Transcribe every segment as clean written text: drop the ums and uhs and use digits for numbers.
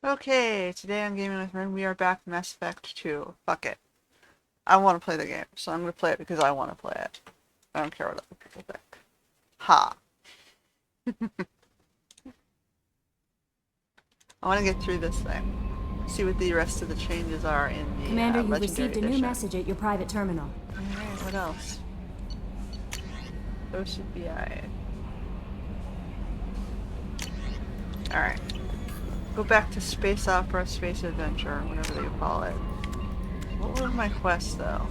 Okay, today on Gaming with Ren, we are back in Mass Effect 2. Fuck it. I want to play the game, so I'm going to play it because I want to play it. I don't care what other people think. Ha. I want to get through this thing. See what the rest of the changes are in the Commander, you've Legendary received a new Edition. message at your private terminal. Alright, what else? OCBI. Alright. Go back to Space Opera, Space Adventure, whatever they call it. What were my quests, though?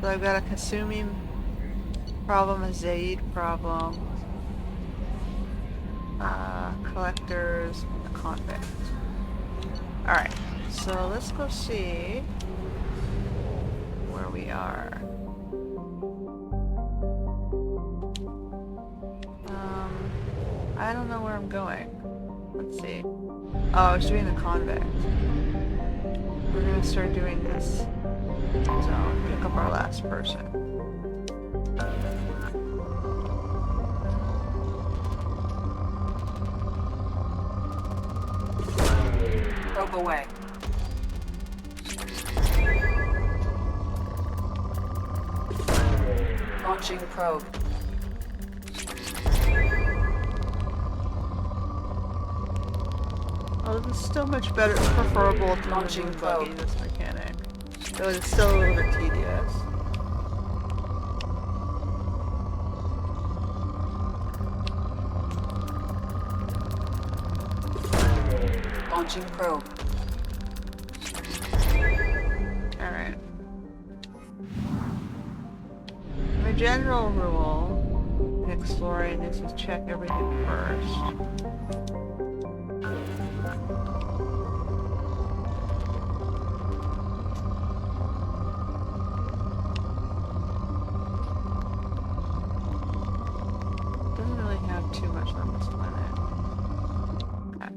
So I've got a Kasumi problem, a Zaid problem, collectors, and a convict. Alright, so let's go see where we are. I don't know where I'm going. Let's see. Oh, I was doing the convict. We're gonna start doing this zone. Pick up our last person. Probe away. Launching probe. Oh, this is still much better, preferable to Launching the buggy, probe. this mechanic. Though it's still a little bit tedious. Launching probe. Alright. My general rule in exploring is to check everything first. Doesn't really have too much on this planet. Okay.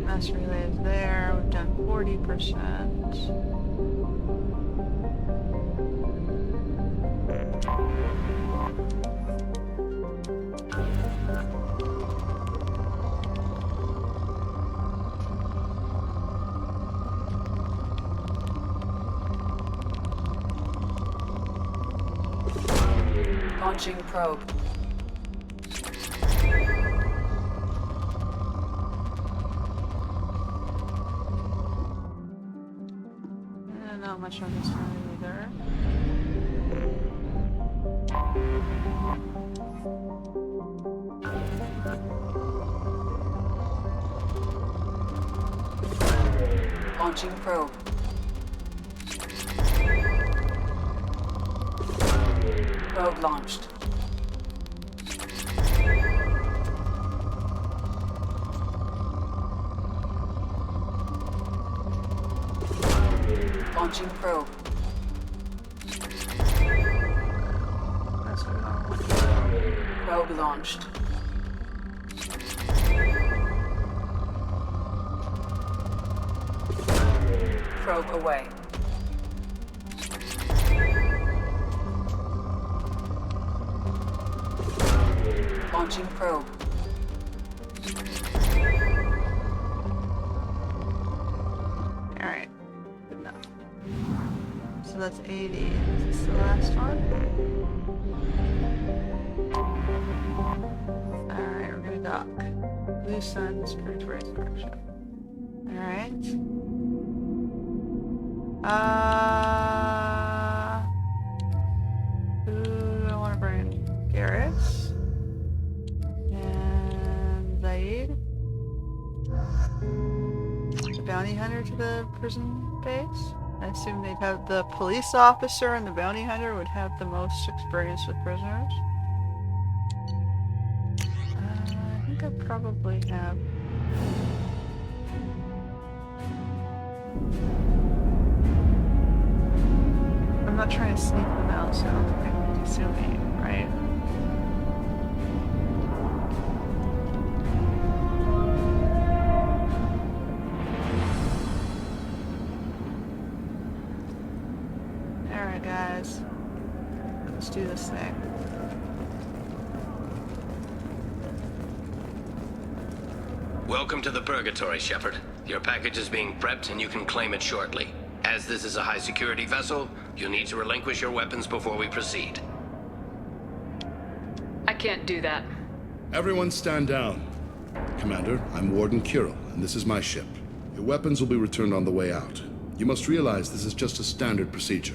Mass relay is there. We've done 40%. Launching probe. Not much on this one either. Launching probe. Probe launched. Launching probe. That's what I want. Probe launched. Probe away. Launching probe. Alright. Good enough. So that's 80. Is this the last one? Alright, we're gonna dock. Blue Sun, Spiritual Resurrection. Alright. Who do I want to bring? Garrett. And Zaid. The bounty hunter to the prison base. I assume they'd have the police officer and the bounty hunter would have the most experience with prisoners. I think I probably have. I'm not trying to sneak them out, so I don't think I can sue me, right? Alright, guys. Let's do this thing. Welcome to the Purgatory, Shepard. Your package is being prepped and you can claim it shortly. As this is a high-security vessel, you'll need to relinquish your weapons before we proceed. I can't do that. Everyone stand down. Commander, I'm Warden Kirill, and this is my ship. Your weapons will be returned on the way out. You must realize this is just a standard procedure.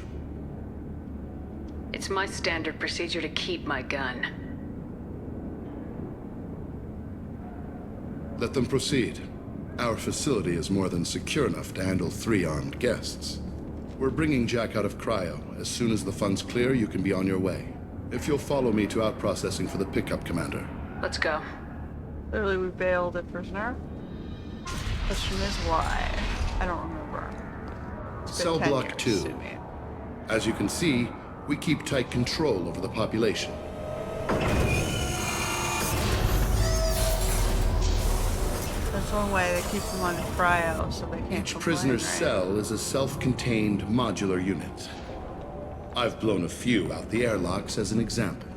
It's my standard procedure to keep my gun. Let them proceed. Our facility is more than secure enough to handle 3 armed guests. We're bringing Jack out of cryo. As soon as the funds clear, you can be on your way. If you'll follow me to out-processing for the pickup, Commander. Let's go. Clearly we bailed a prisoner. Question is why? I don't remember. It's been Cell 10 block years, 2. sue me. As you can see, we keep tight control over the population. That's one way they keep them on cryo so they can't Each complain, prisoner's right? cell is a self-contained modular unit. I've blown a few out the airlocks as an example.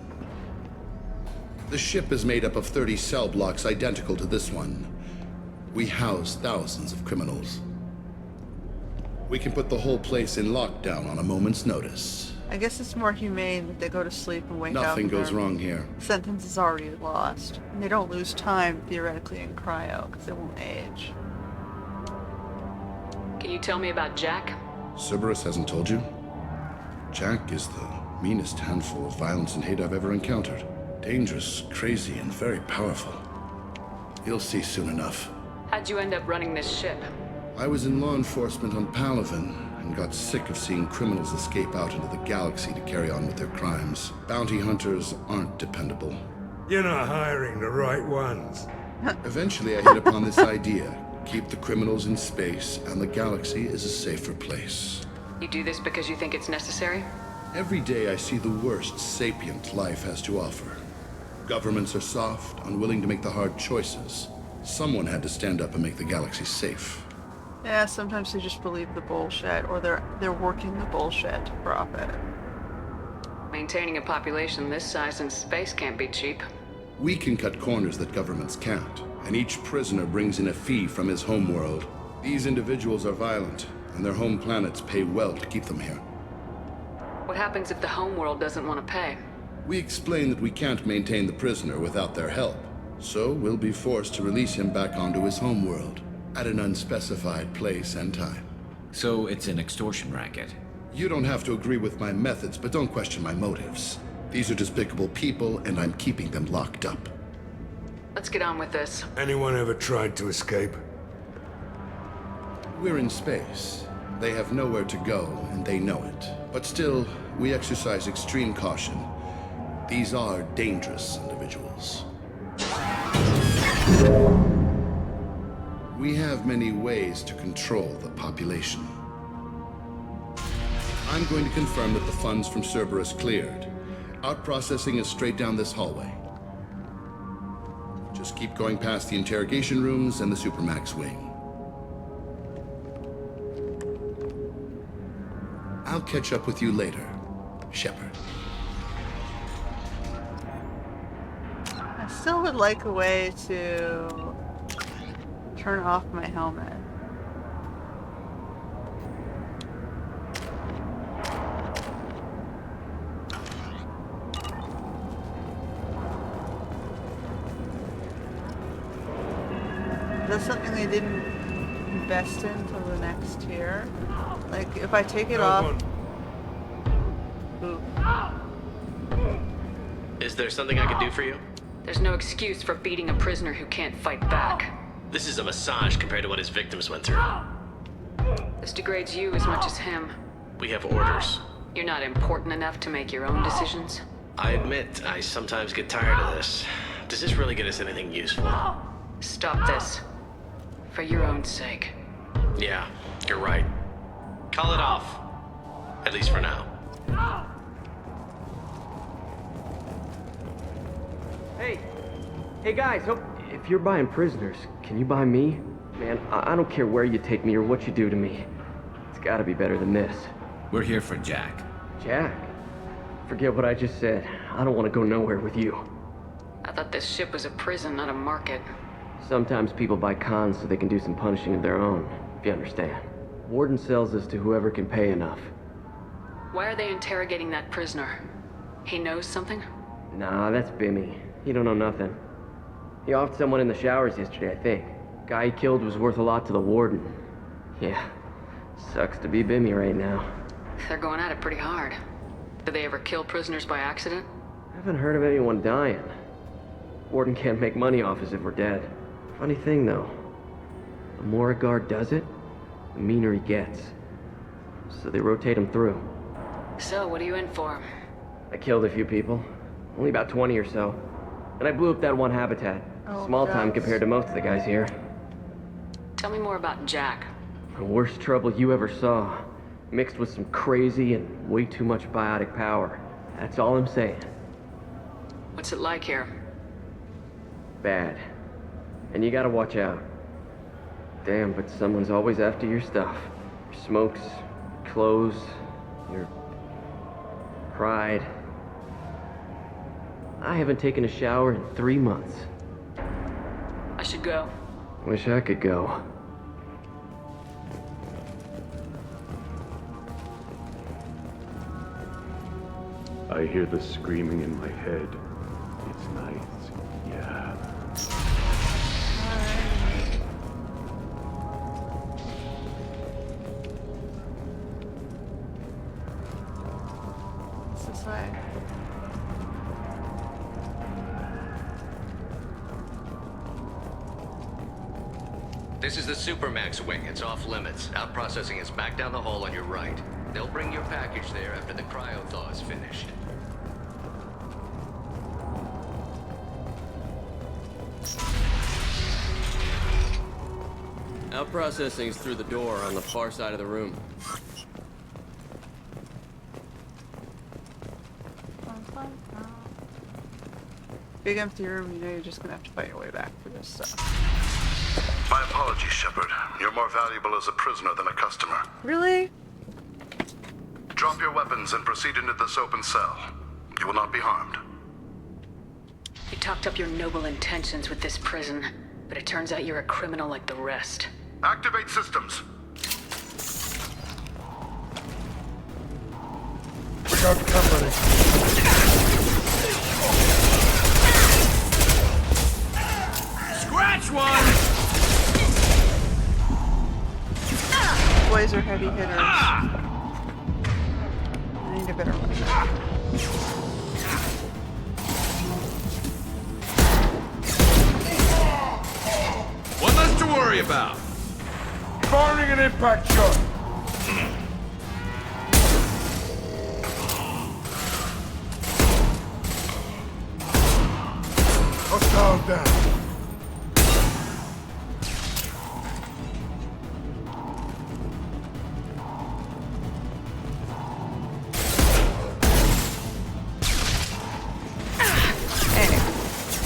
The ship is made up of 30 cell blocks identical to this one. We house thousands of criminals. We can put the whole place in lockdown on a moment's notice. I guess it's more humane that they go to sleep and wake up. Nothing and goes their wrong here. Sentence is already lost. And they don't lose time, theoretically, in cryo, because they won't age. Can you tell me about Jack? Cerberus hasn't told you? Jack is the meanest handful of violence and hate I've ever encountered. Dangerous, crazy, and very powerful. You'll see soon enough. How'd you end up running this ship? I was in law enforcement on Palaven and got sick of seeing criminals escape out into the galaxy to carry on with their crimes. Bounty hunters aren't dependable. You're not hiring the right ones. Eventually I hit upon this idea. Keep the criminals in space and the galaxy is a safer place. You do this because you think it's necessary? Every day I see the worst sapient life has to offer. Governments are soft, unwilling to make the hard choices. Someone had to stand up and make the galaxy safe. Yeah, sometimes they just believe the bullshit, or they're working the bullshit to profit. Maintaining a population this size in space can't be cheap. We can cut corners that governments can't, and each prisoner brings in a fee from his homeworld. These individuals are violent, and their home planets pay well to keep them here. What happens if the homeworld doesn't want to pay? We explain that we can't maintain the prisoner without their help, so we'll be forced to release him back onto his homeworld at an unspecified place and time. So it's an extortion racket. You don't have to agree with my methods, but don't question my motives. These are despicable people, and I'm keeping them locked up. Let's get on with this. Anyone ever tried to escape? We're in space. They have nowhere to go, and they know it. But still, we exercise extreme caution. These are dangerous individuals. We have many ways to control the population. I'm going to confirm that the funds from Cerberus cleared. Out-processing is straight down this hallway. Just keep going past the interrogation rooms and the Supermax wing. I'll catch up with you later, Shepard. I still would like a way to turn off my helmet. That's something they didn't invest in until the next tier. Like, if I take it off... Ooh. Is there something I can do for you? There's no excuse for beating a prisoner who can't fight back. This is a massage compared to what his victims went through. This degrades you as much as him. We have orders. You're not important enough to make your own decisions. I admit, I sometimes get tired of this. Does this really get us anything useful? Stop this. For your own sake. Yeah, you're right. Call it off. At least for now. Hey guys, if you're buying prisoners, can you buy me? Man, I don't care where you take me or what you do to me. It's gotta be better than this. We're here for Jack. Jack, forget what I just said. I don't want to go nowhere with you. I thought this ship was a prison, not a market. Sometimes people buy cons so they can do some punishing of their own, if you understand. Warden sells us to whoever can pay enough. Why are they interrogating that prisoner? He knows something? Nah, that's Bimmy. He don't know nothing. He offed someone in the showers yesterday, I think. Guy he killed was worth a lot to the warden. Yeah, sucks to be Bimmy right now. They're going at it pretty hard. Did they ever kill prisoners by accident? I haven't heard of anyone dying. Warden can't make money off us if we're dead. Funny thing, though. The more a guard does it, the meaner he gets. So they rotate him through. So, what are you in for? I killed a few people. Only about 20 or so. And I blew up that one habitat. Oh, Small time God. compared to most of the guys here. Tell me more about Jack. The worst trouble you ever saw. Mixed with some crazy and way too much biotic power. That's all I'm saying. What's it like here? Bad. And you gotta watch out. Damn, but someone's always after your stuff. Your smokes, your clothes, your pride. I haven't taken a shower in 3 months. I should go. Wish I could go. I hear the screaming in my head. It's nice, yeah. What's this way? This is the Supermax wing. It's off limits. Out processing is back down the hall on your right. They'll bring your package there after the cryo-thaw is finished. Out processing's through the door on the far side of the room. Big empty room, you know you're just gonna have to fight your way back for this stuff. My apologies, Shepard. You're more valuable as a prisoner than a customer. Really? Drop your weapons and proceed into this open cell. You will not be harmed. You talked up your noble intentions with this prison, but it turns out you're a criminal like the rest. Activate systems. We got company. Scratch one! Boys are heavy hitters. I need a better one. One less to worry about. Firing an impact shot. Hostile down. Anyway.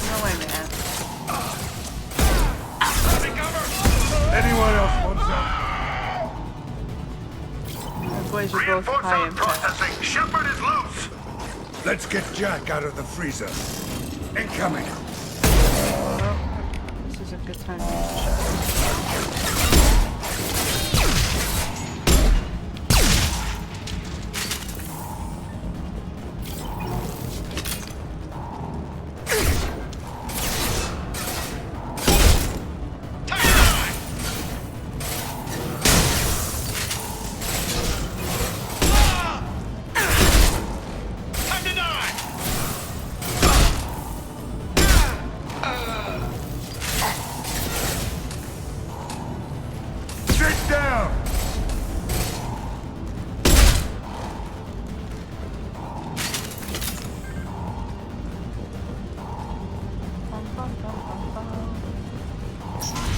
No way, man. Anyone else wants out? The boys are both high impact. Shepard is loose. Let's get Jack out of the freezer. Incoming. Well, this is a good time to use the shot. Sit down.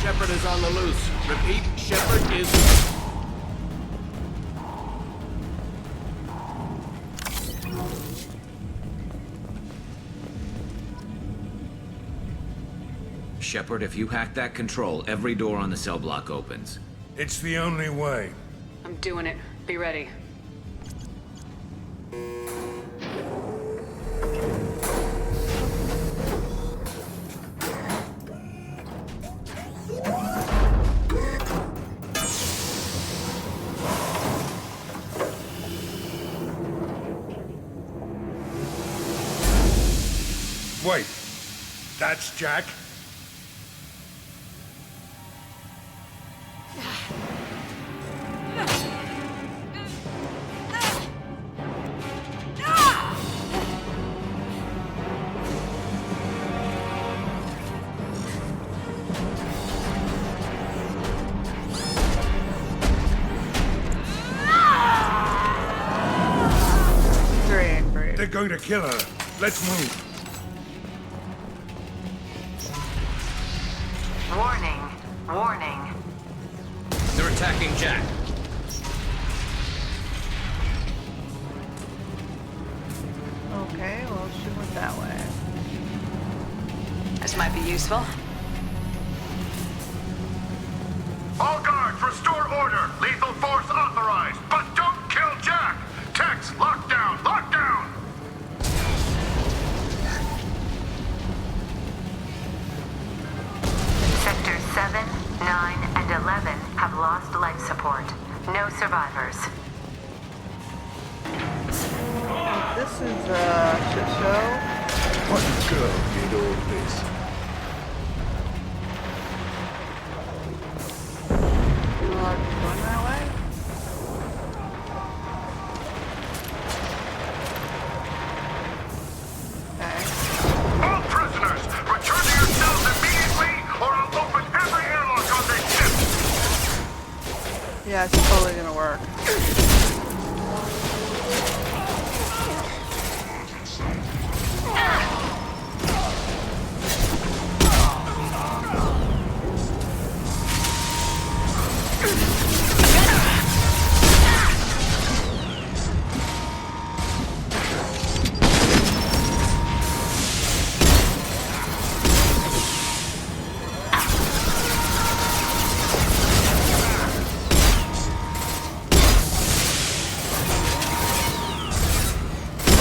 Shepard is on the loose. Repeat, Shepard is... Shepard, if you hack that control, every door on the cell block opens. It's the only way. I'm doing it. Be ready. Wait, that's Jack? Very angry. They're going to kill her. Let's move. Warning. Warning. They're attacking Jack. Okay, well, she went that way. This might be useful. All guards, restore order. Lethal force authorized, but don't kill Jack. Tex, lockdown, lockdown. Sectors 7, 9, and 11 have lost life support. No survivors. This is a shit show. What girl did all this? Going that way? Okay. All prisoners, return to your cells immediately, or I'll open every airlock on this ship. Yeah, it's totally gonna work.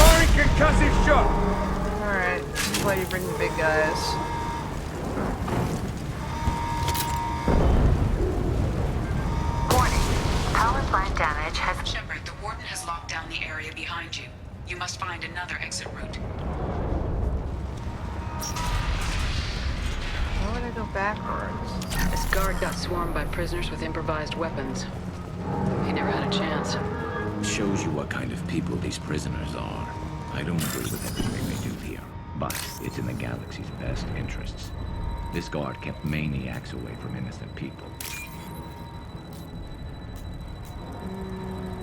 Firing concussive shot. Alright, this is why you bring the big guys. Warning. Power plant damage has... Shepard, the Warden has locked down the area behind you. You must find another exit route. Why would I go backwards? This guard got swarmed by prisoners with improvised weapons. He never had a chance. Shows you what kind of people these prisoners are. I don't agree with everything they do here, but it's in the galaxy's best interests. This guard kept maniacs away from innocent people.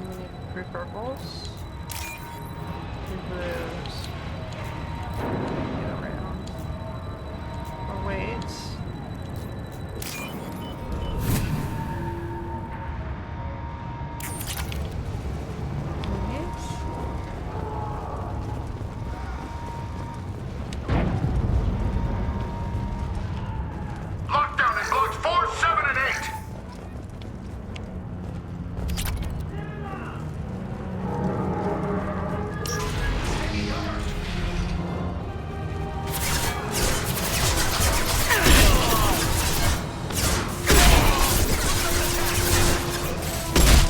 We need 3 purples. 2 blues. Get around. Oh, wait. Lockdown in blocks 4, 7, and 8.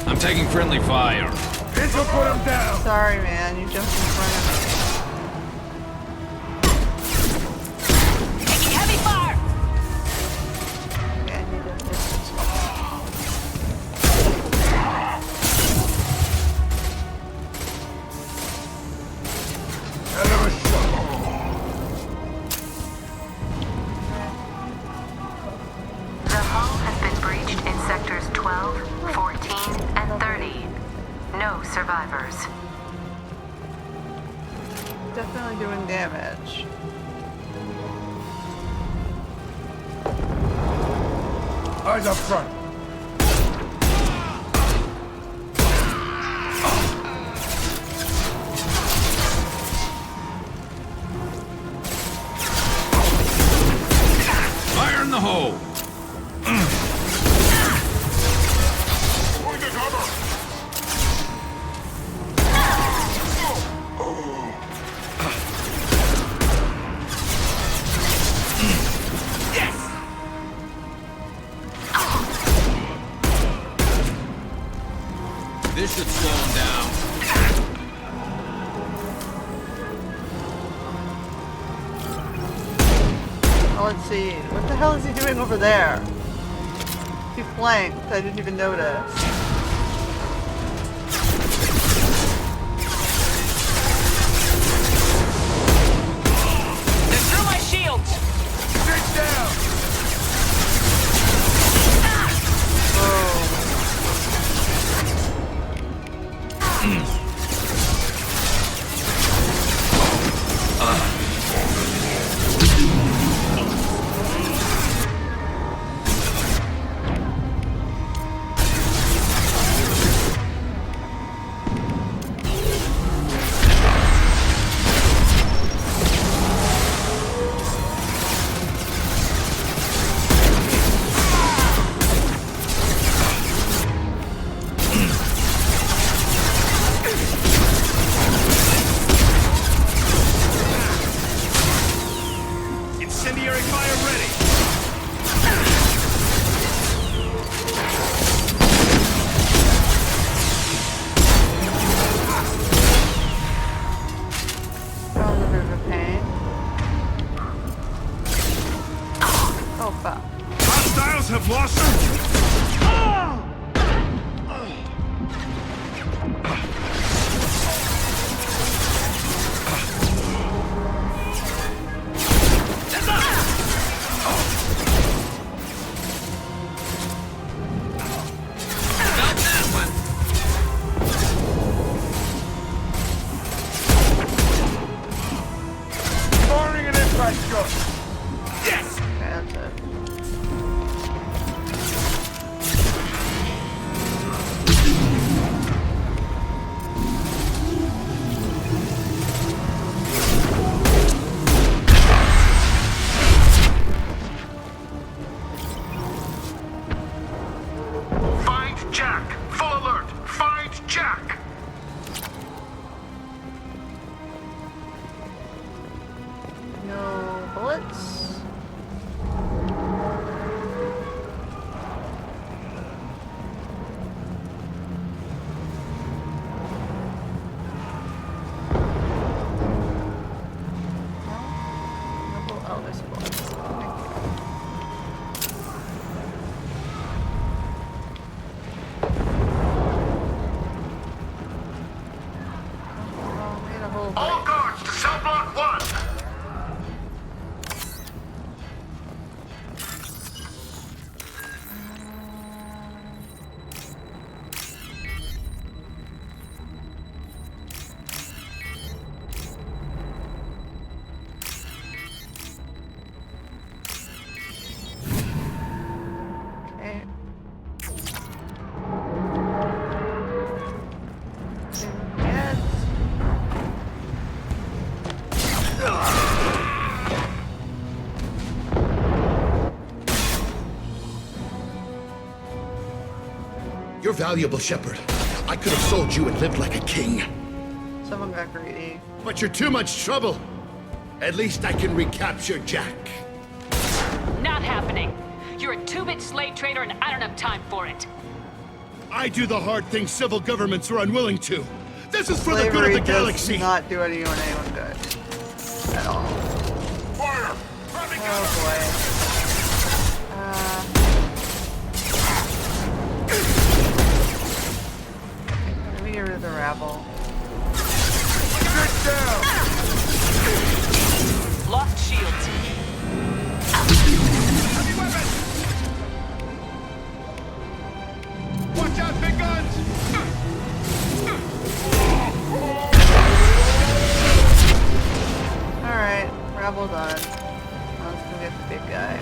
I'm taking friendly fire. This will put him down. Sorry, man, you jumped in front of me. Taking heavy fire! Okay, I need a distance. Hell of a shot. The hull has been breached in sectors 12, 14, and 30. No survivors. Definitely doing damage. Eyes up front. Fire in the hole! Point the cover. This should slow him down. Oh, let's see. What the hell is he doing over there? He flanked. I didn't even notice. They're through my shields! Dig down! Oh. Incendiary fire ready! That was a bit of a pain. Oh, fuck. Hostiles have lost their... Firing an impact shot! Yes! Okay, that's it. Find Jack! Full alert! Find Jack! No bullets. No? Oh, there's bullets. Thank you. Oh, made a whole All break. guards to cell block 1! Okay. Yes. You're valuable, Shepard. I could have sold you and lived like a king. Someone got greedy. But you're too much trouble. At least I can recapture Jack. Not happening. You're a two-bit slave trader and I don't have time for it. I do the hard things civil governments are unwilling to. This is for the good Slavery of the galaxy. does not do anyone good. At all. Fire! Oh boy. Let me get rid of the rabble. Dig down! Lost shields. Heavy weapons! Watch out, big guns! Alright, rabble done. Now let's go get the big guy.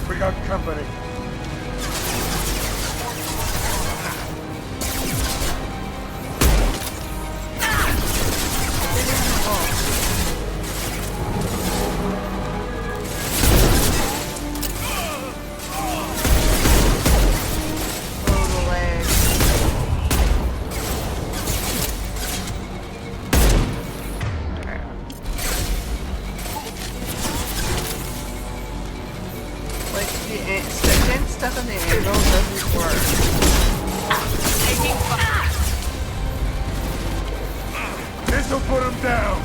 We got company. Oh, the leg. Like, getting stuck on the angle doesn't work. Taking fire. This'll put him down.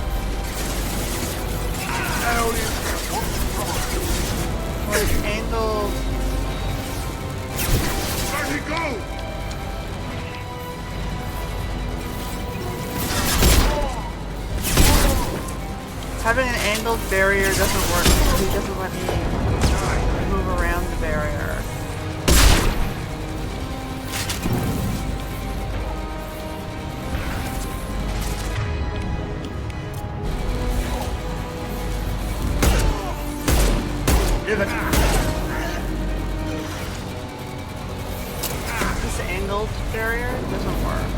Like, angled. Where'd he go? Having an angled barrier doesn't work because he doesn't let me move around the barrier. This angled barrier doesn't work.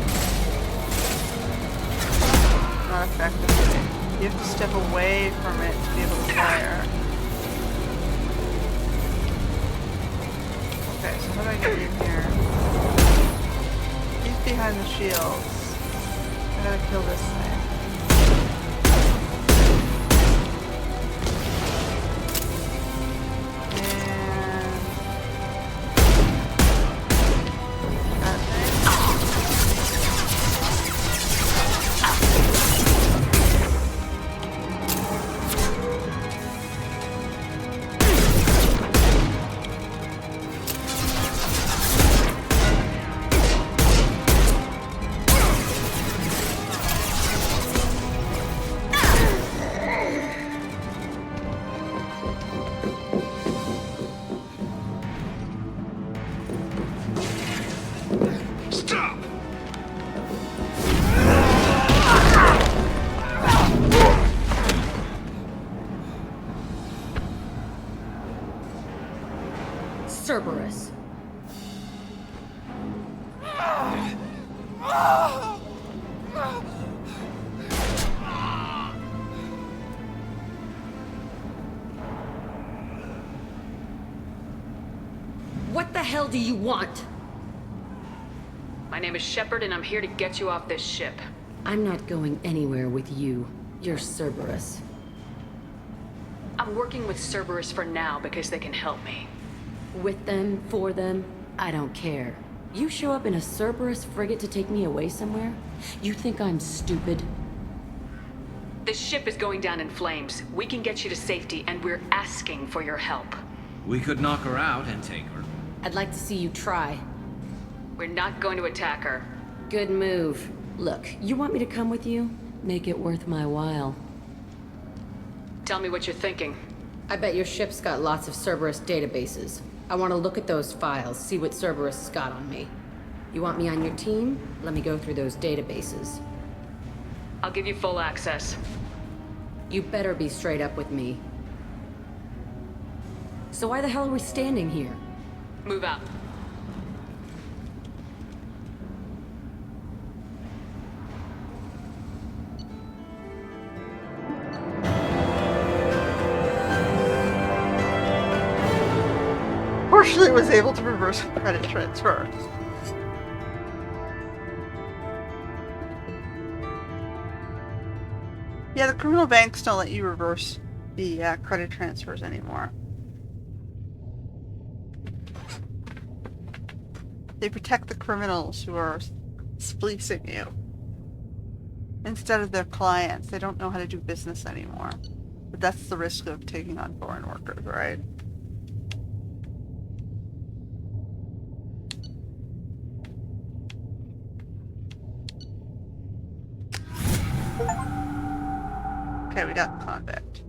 Not effectively. You have to step away from it to be able to fire. Okay, so how do I get in here? He's behind the shields. I gotta kill this thing. Cerberus. What the hell do you want? My name is Shepard, and I'm here to get you off this ship. I'm not going anywhere with you. You're Cerberus. I'm working with Cerberus for now because they can help me. With them, for them, I don't care. You show up in a Cerberus frigate to take me away somewhere? You think I'm stupid? This ship is going down in flames. We can get you to safety, and we're asking for your help. We could knock her out and take her. I'd like to see you try. We're not going to attack her. Good move. Look, you want me to come with you? Make it worth my while. Tell me what you're thinking. I bet your ship's got lots of Cerberus databases. I want to look at those files, see what Cerberus has got on me. You want me on your team? Let me go through those databases. I'll give you full access. You better be straight up with me. So why the hell are we standing here? Move out. Fortunately, was able to reverse credit transfer. Yeah, the criminal banks don't let you reverse the credit transfers anymore. They protect the criminals who are fleecing you instead of their clients. They don't know how to do business anymore. But that's the risk of taking on foreign workers, right? Okay, we got the convict.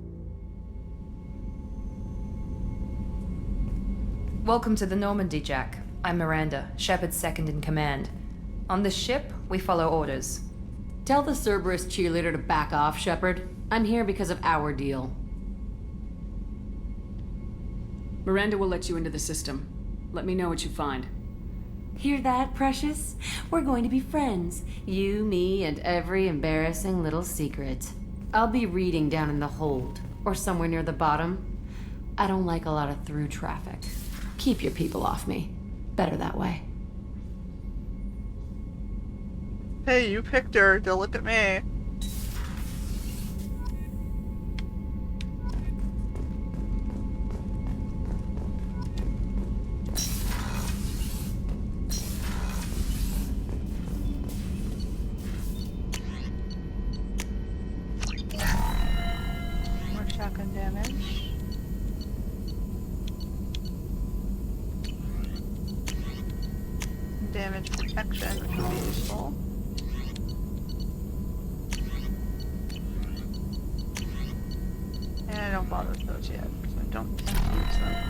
Welcome to the Normandy, Jack. I'm Miranda, Shepard's second in command. On this ship, we follow orders. Tell the Cerberus cheerleader to back off, Shepard. I'm here because of our deal. Miranda will let you into the system. Let me know what you find. Hear that, Precious? We're going to be friends. You, me, and every embarrassing little secret. I'll be reading down in the hold, or somewhere near the bottom. I don't like a lot of through traffic. Keep your people off me. Better that way. Hey, you picked her. Don't look at me. damage protection, which would be useful. And I don't bother with those yet, because I don't tend to use them.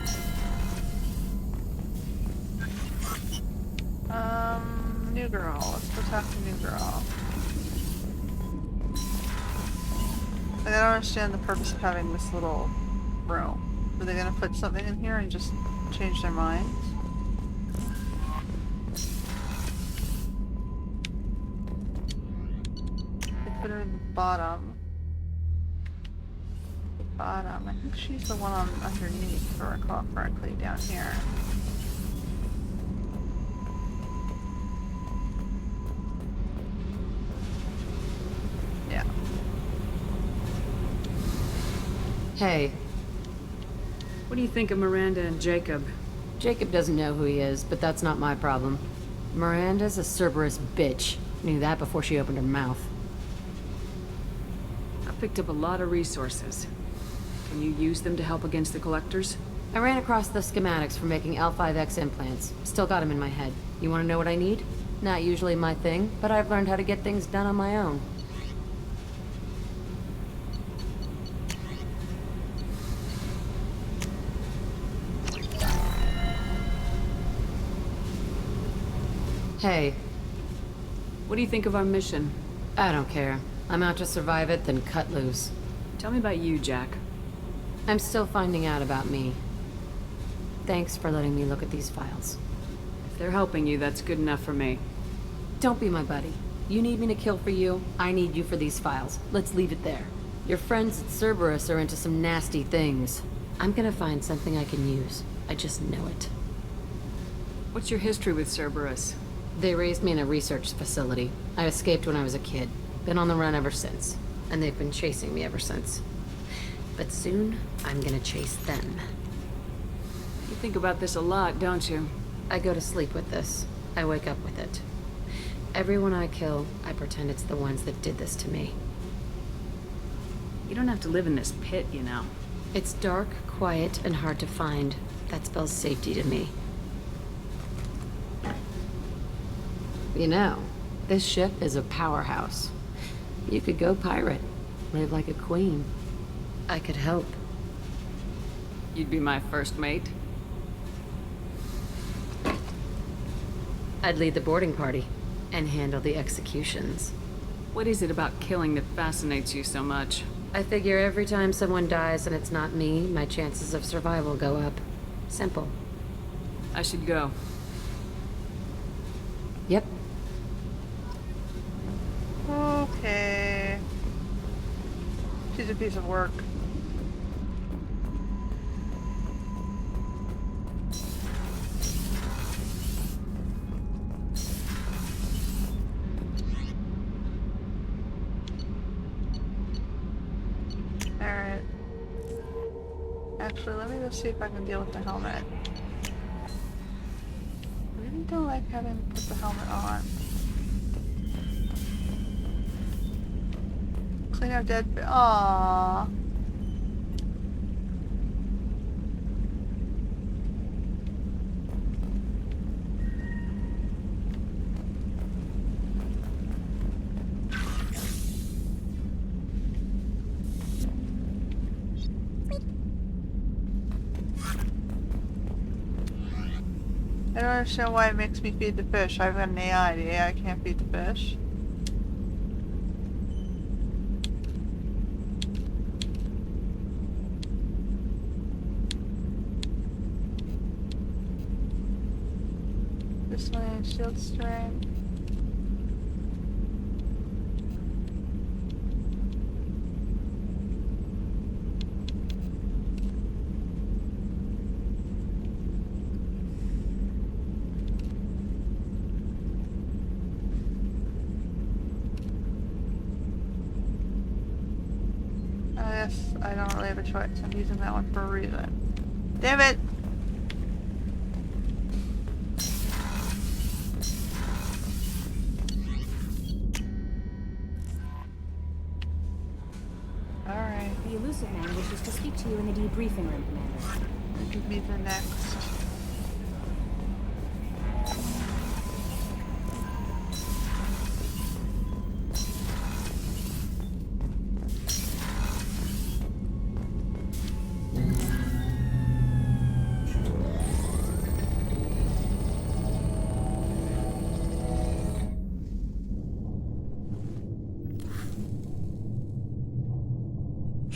New girl. Let's go talk to new girl. Like, I don't understand the purpose of having this little room. Are they gonna put something in here and just change their minds? They put her in the bottom. Bottom. I think she's the one on underneath, if I recall correctly, down here. Yeah. Hey. What do you think of Miranda and Jacob? Jacob doesn't know who he is, but that's not my problem. Miranda's a Cerberus bitch. Knew that before she opened her mouth. I picked up a lot of resources. Can you use them to help against the Collectors? I ran across the schematics for making L5X implants. Still got them in my head. You want to know what I need? Not usually my thing, but I've learned how to get things done on my own. Hey. What do you think of our mission? I don't care. I'm out to survive it, then cut loose. Tell me about you, Jack. I'm still finding out about me. Thanks for letting me look at these files. If they're helping you, that's good enough for me. Don't be my buddy. You need me to kill for you, I need you for these files. Let's leave it there. Your friends at Cerberus are into some nasty things. I'm gonna find something I can use. I just know it. What's your history with Cerberus? They raised me in a research facility. I escaped when I was a kid. Been on the run ever since. And they've been chasing me ever since. But soon, I'm gonna chase them. You think about this a lot, don't you? I go to sleep with this. I wake up with it. Everyone I kill, I pretend it's the ones that did this to me. You don't have to live in this pit, you know. It's dark, quiet, and hard to find. That spells safety to me. You know, this ship is a powerhouse. You could go pirate, live like a queen. I could help. You'd be my first mate? I'd lead the boarding party and handle the executions. What is it about killing that fascinates you so much? I figure every time someone dies and it's not me, my chances of survival go up. Simple. I should go. Yep. Okay. She's a piece of work. Alright. Actually, let me go see if I can deal with the helmet. I really don't like having to put the helmet on. Clean up dead. Aww. I don't understand why it makes me feed the fish. I've got an AI. The AI can't feed the fish. This one is shield strength. I guess I don't really have a choice. I'm using that one for a reason. Damn it! Alright. The elusive man wishes to speak to you in the debriefing room, Commander. Give me the next.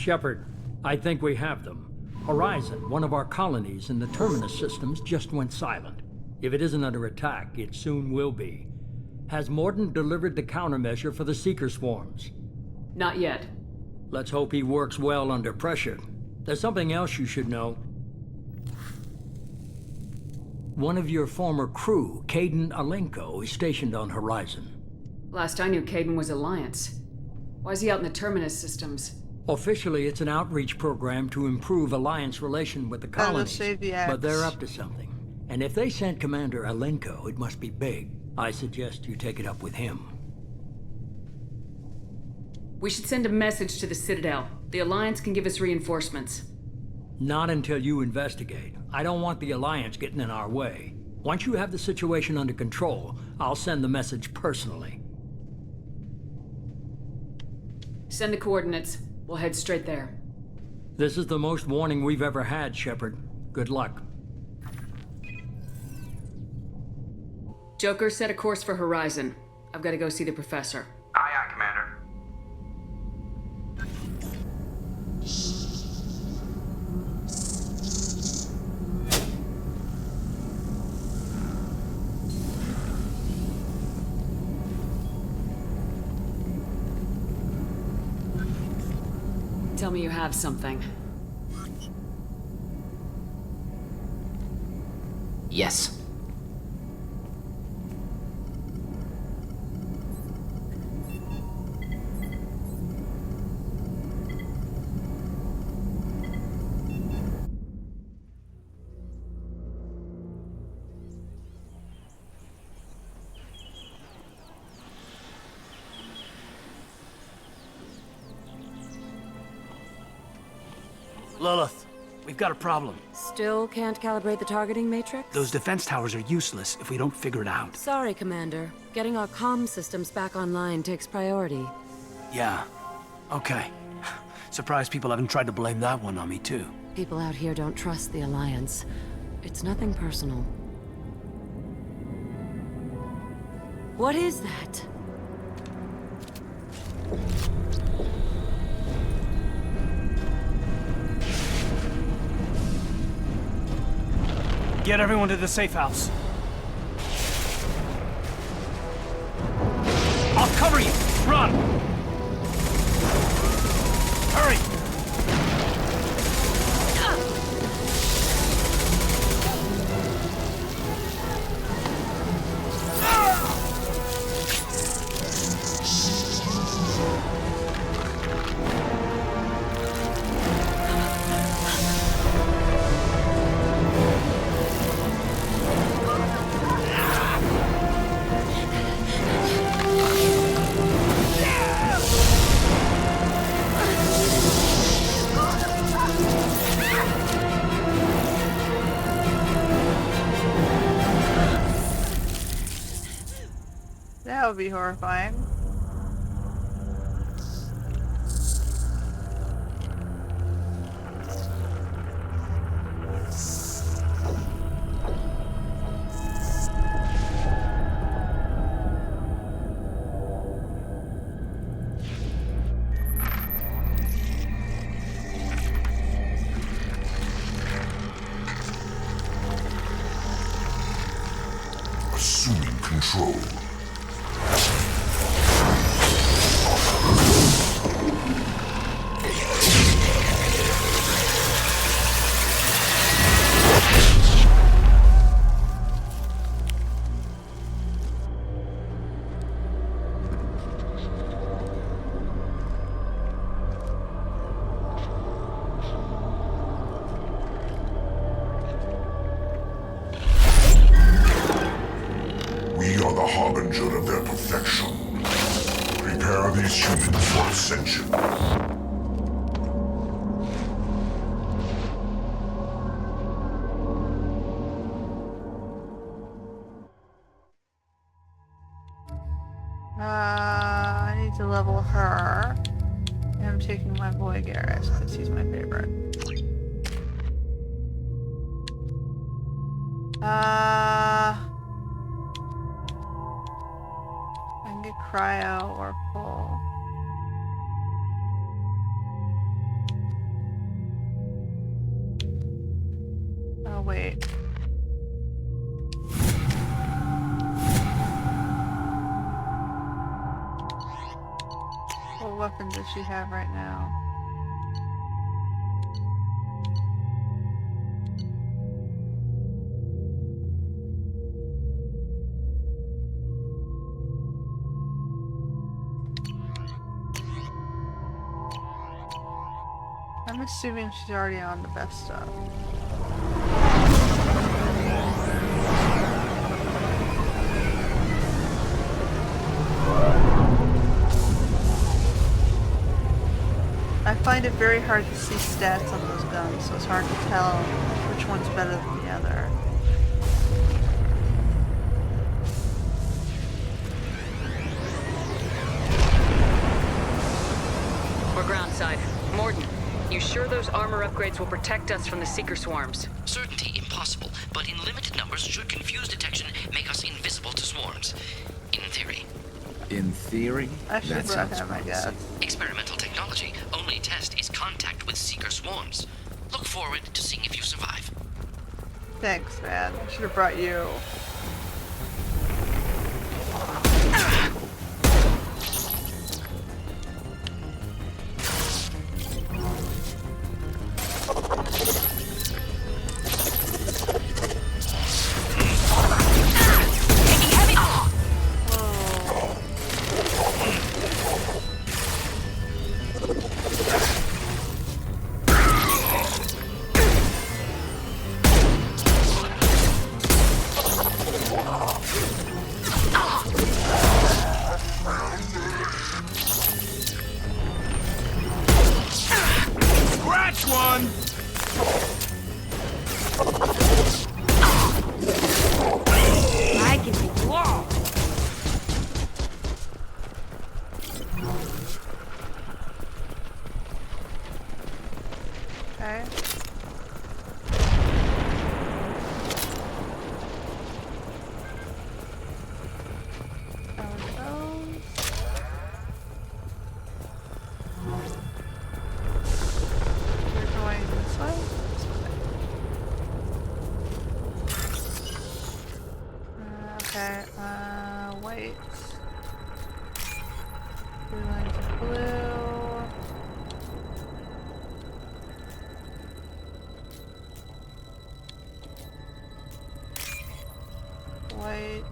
Shepard, I think we have them. Horizon, one of our colonies in the Terminus systems, just went silent. If it isn't under attack, it soon will be. Has Mordin delivered the countermeasure for the Seeker swarms? Not yet. Let's hope he works well under pressure. There's something else you should know. One of your former crew, Caden Alenko, is stationed on Horizon. Last I knew, Caden was Alliance. Why is he out in the Terminus systems? Officially, it's an outreach program to improve Alliance relation with the colonies, save the X. but they're up to something. And if they sent Commander Alenko, it must be big. I suggest you take it up with him. We should send a message to the Citadel. The Alliance can give us reinforcements. Not until you investigate. I don't want the Alliance getting in our way. Once you have the situation under control, I'll send the message personally. Send the coordinates. We'll head straight there. This is the most warning we've ever had, Shepard. Good luck. Joker, set a course for Horizon. I've got to go see the Professor. Aye, aye, Commander. Tell me you have something. Yes. Lilith, we've got a problem. Still can't calibrate the targeting matrix? Those defense towers are useless if we don't figure it out. Sorry, Commander. Getting our comm systems back online takes priority. Yeah. Okay. Surprised people haven't tried to blame that one on me, too. People out here don't trust the Alliance. It's nothing personal. What is that? Get everyone to the safe house. I'll cover you! Run! Hurry! That would be horrifying. Assuming control. We are the harbinger of their perfection. Prepare these humans for ascension. I need to level her. And I'm taking my boy Garrus because he's my favorite. I can get cryo or full. wait. What weapon does she have right now? I'm assuming she's already on the best stuff. I find it very hard to see stats on those guns, so it's hard to tell which one's better than the other. We're groundside. Morden, you sure those armor upgrades will protect us from the Seeker swarms? Certainty impossible, but in limited numbers should confuse detection make us invisible to swarms. In theory. In theory? I should That brought sounds him, I promising. guess. Experimental technology. Only test is contact with Seeker swarms. Look forward to seeing if you survive. Thanks, man. I should have brought you. I can take you all. Okay. We're going this way? This way. Okay, white. Blue lines of blue. White.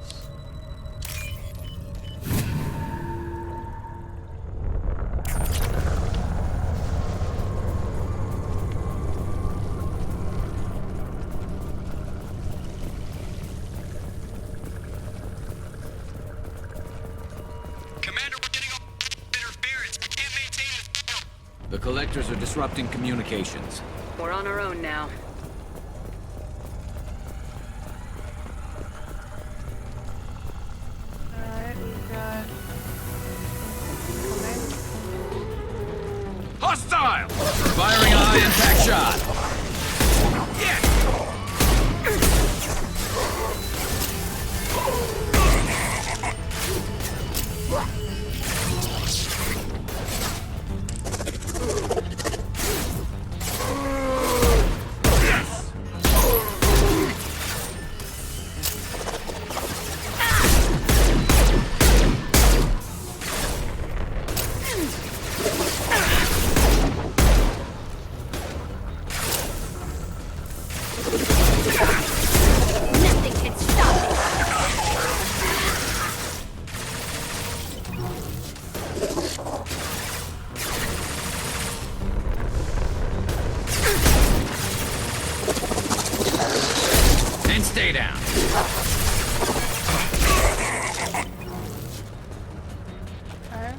The collectors are disrupting communications. We're on our own now. Alright, we've got... Hostile! Firing a high-impact shot! Nothing can stop it. And stay down. Okay.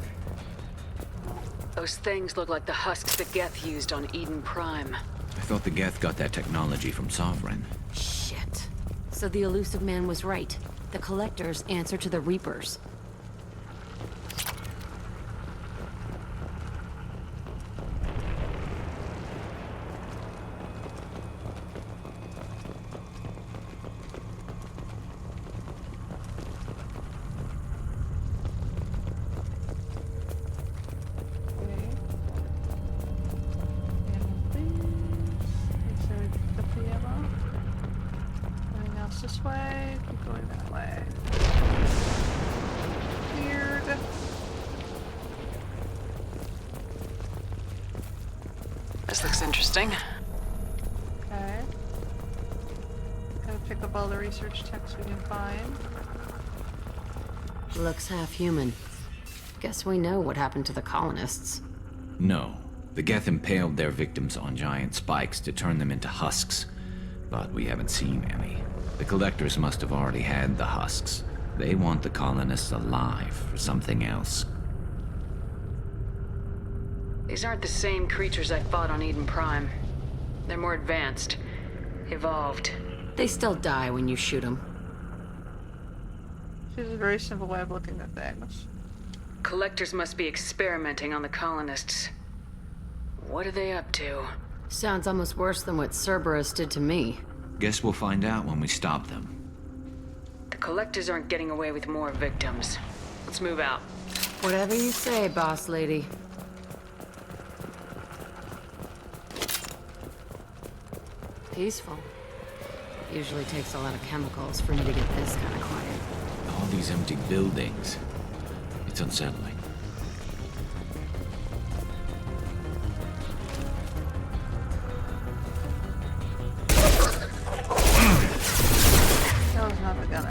Those things look like the husks that Geth used on Eden Prime. I thought the Geth got that technology from Sovereign. Shit. So the elusive man was right. The collectors answer to the Reapers. this way? Keep going that way. Weird. This looks interesting. Okay. Gotta pick up all the research texts we can find. Looks half human. Guess we know what happened to the colonists. No. The Geth impaled their victims on giant spikes to turn them into husks. But we haven't seen any. The collectors must have already had the husks. They want the colonists alive for something else. These aren't the same creatures I fought on Eden Prime. They're more advanced. Evolved. They still die when you shoot them. She's a very simple way of looking at things. Collectors must be experimenting on the colonists. What are they up to? Sounds almost worse than what Cerberus did to me. Guess we'll find out when we stop them. The collectors aren't getting away with more victims. Let's move out. Whatever you say, boss lady. Peaceful. Usually takes a lot of chemicals for me to get this kind of quiet. All these empty buildings. It's unsettling. That was not the gun I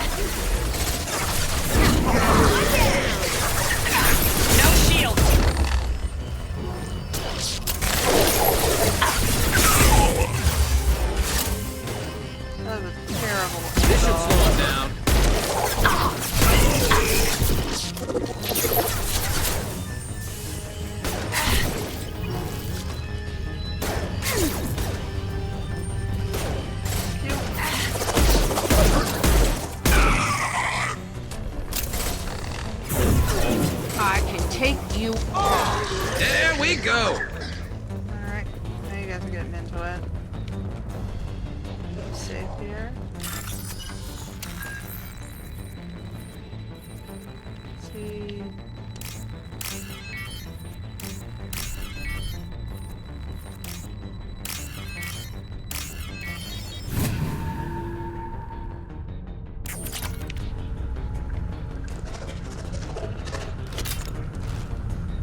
No shield. That was a terrible. This should slow him down. I can take you on. There we go. Alright, now you guys are getting into it. Safe here. Let's see.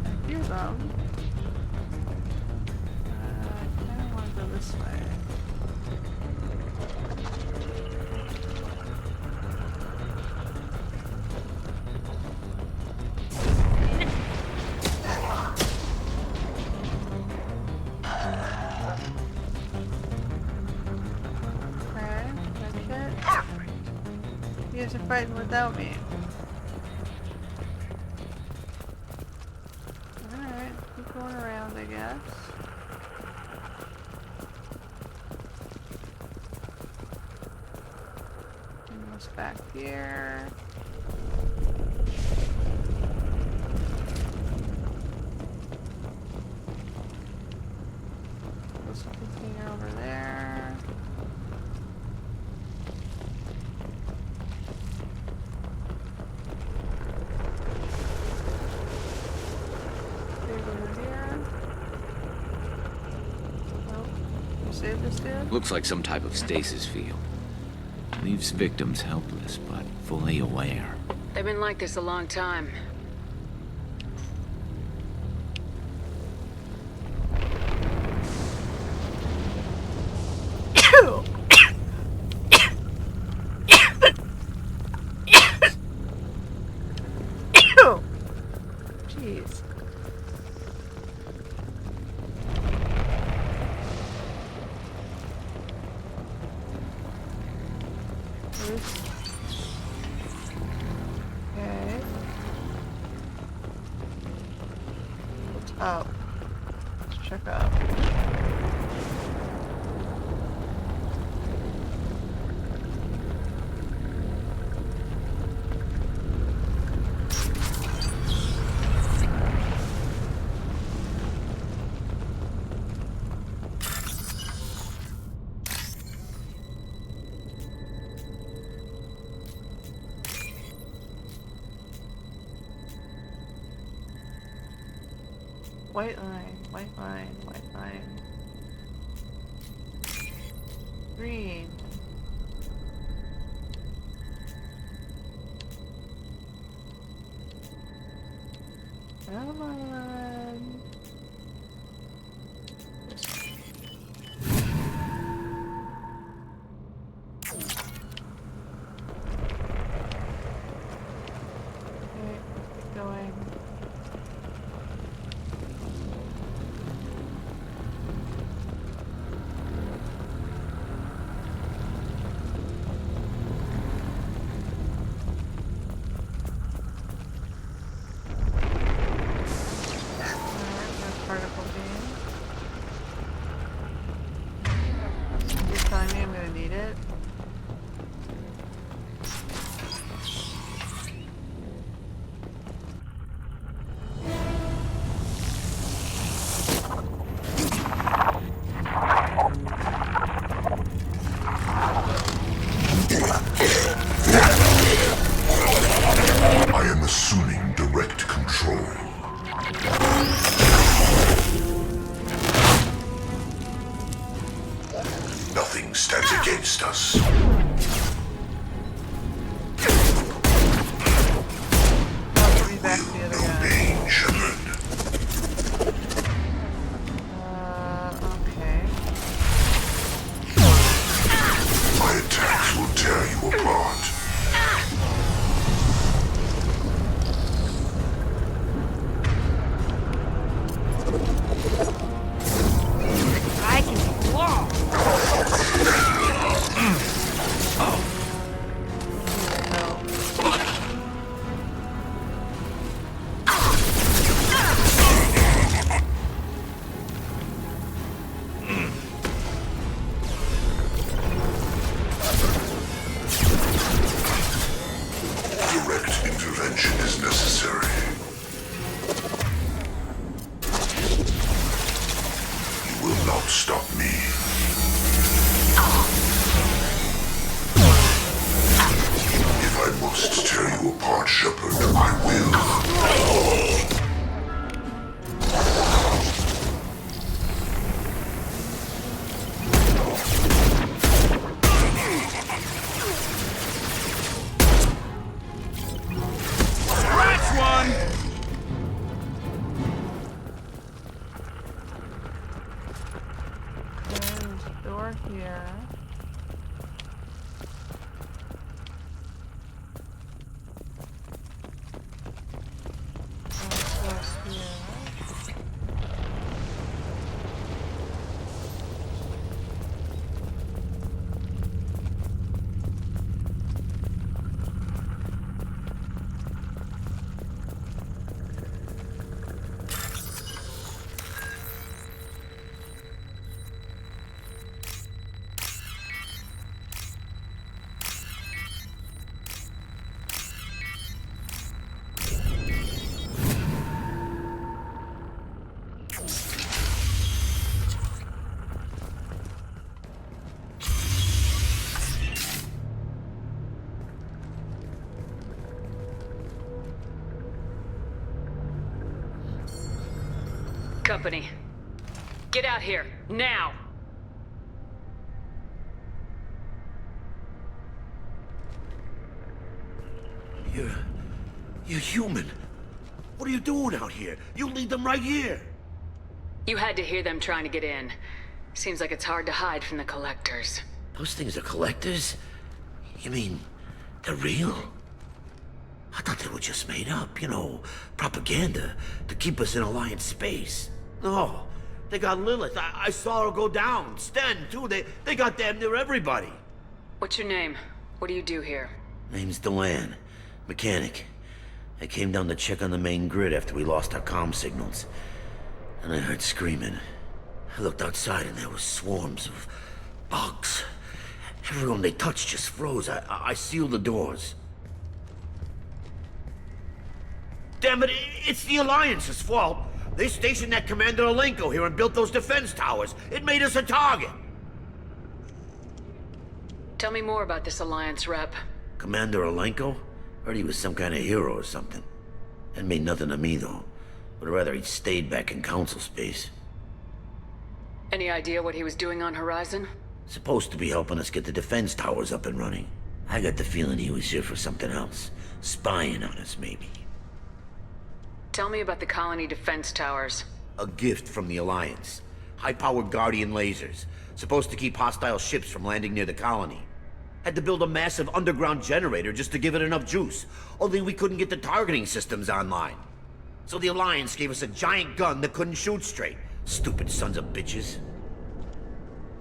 I hear them. I kind of want to go this way. Okay, that's it. You guys are fighting without me. Alright, keep going around, I guess. Almost back here. This container over there. Over here. Oh, you saved this dude? Looks like some type of stasis field. Leaves victims helpless, but fully aware. They've been like this a long time. Jeez. Okay. What's up? Let's check up. White line, white line, white line. Green. Come on. Okay, keep going. Particle beam. You're telling me I'm gonna need it? I am assuming direct control. Nothing stands against us. I'll be back to the other guy. Remain, Shepard. Okay. My attacks will tear you apart. I can flaw. Direct intervention is necessary. You will not stop me. If I must tear you apart, Shepard, I will. That's one! There's a door here. Doors here. Company. Get out here, now! You're human. What are you doing out here? You lead them right here. You had to hear them trying to get in. Seems like it's hard to hide from the collectors. Those things are collectors? You mean, they're real? I thought they were just made up, you know, propaganda to keep us in Alliance space. No, they got Lilith. I saw her go down. Sten, too. They got damn near everybody. What's your name? What do you do here? Name's Delan. Mechanic. I came down to check on the main grid after we lost our comm signals. And I heard screaming. I looked outside and there was swarms of bugs. Everyone they touched just froze. I sealed the doors. Damn it, it's the Alliance's fault. They stationed that Commander Alenko here and built those defense towers. It made us a target. Tell me more about this Alliance rep. Commander Alenko? Heard he was some kind of hero or something. That made nothing to me, though. Would rather he'd stayed back in Council space. Any idea what he was doing on Horizon? Supposed to be helping us get the defense towers up and running. I got the feeling he was here for something else. Spying on us, maybe. Tell me about the colony defense towers. A gift from the Alliance. High-powered Guardian lasers. Supposed to keep hostile ships from landing near the colony. Had to build a massive underground generator just to give it enough juice. Only we couldn't get the targeting systems online. So the Alliance gave us a giant gun that couldn't shoot straight. Stupid sons of bitches.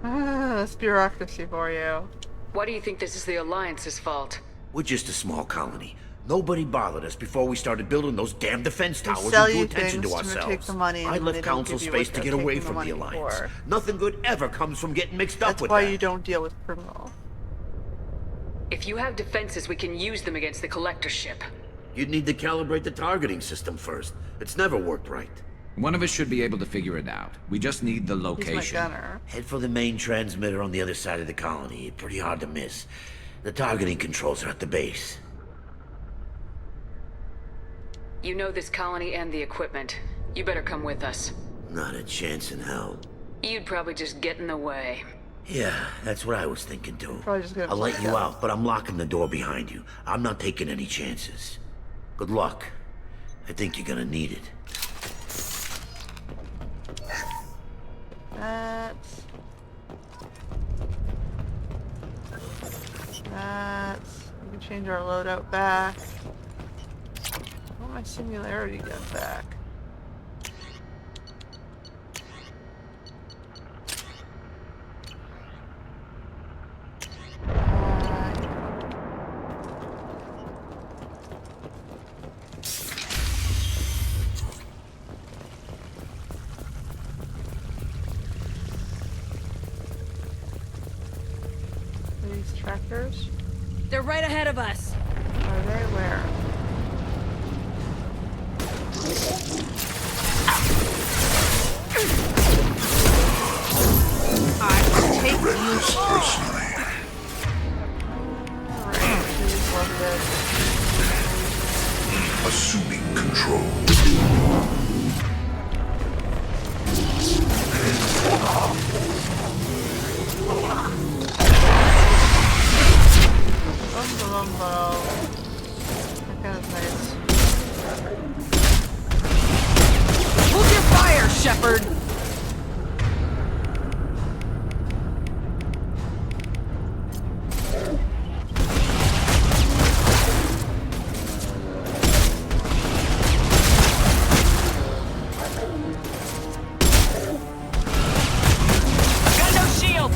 That's bureaucracy for you. Why do you think this is the Alliance's fault? We're just a small colony. Nobody bothered us before we started building those damn defense They towers sell and drew you attention to things to take ourselves. the money, and I then left they don't Council give you space what to they're get away taking the from the money Alliance. for. Nothing good ever comes from getting mixed up That's with why that. you don't deal with criminals. If you have defenses, we can use them against the collector ship. You'd need to calibrate the targeting system first. It's never worked right. One of us should be able to figure it out. We just need the He's location. my gunner. Head for the main transmitter on the other side of the colony. Pretty hard to miss. The targeting controls are at the base. You know this colony and the equipment. You better come with us. Not a chance in hell. You'd probably just get in the way. Yeah, that's what I was thinking too. Probably just gonna I'll let play you it. out, but I'm locking the door behind you. I'm not taking any chances. Good luck. I think you're gonna need it. That's... We can change our loadout back. I want my singularity gun back. These trackers? They're right ahead of us. Are they where? I will take you personally. Alright, please love this. Assuming control. Lumbo. That kind of nice. Hold your fire, Shepard! Got no shield!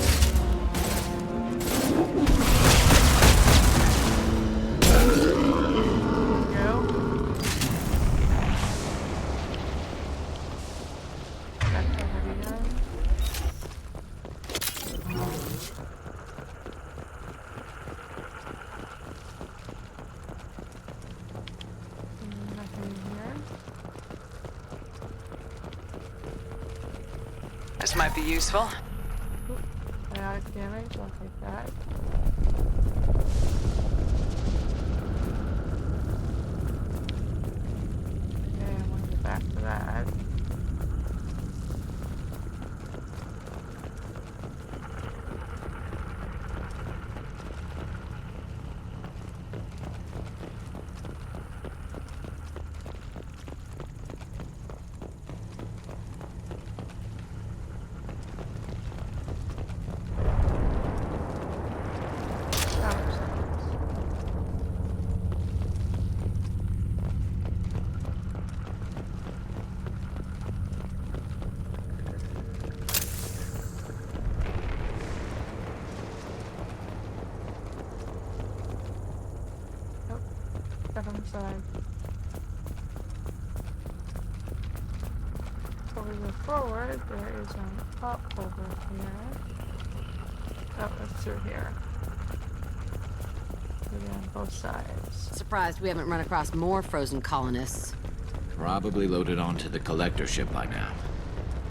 This might be useful. Biotic damage, I'll take that. Okay, I want to get back to that. Step on the side. Before we move forward, there is an up over here. Oh, that's through here. Go down both sides. Surprised we haven't run across more frozen colonists. Probably loaded onto the collector ship by now.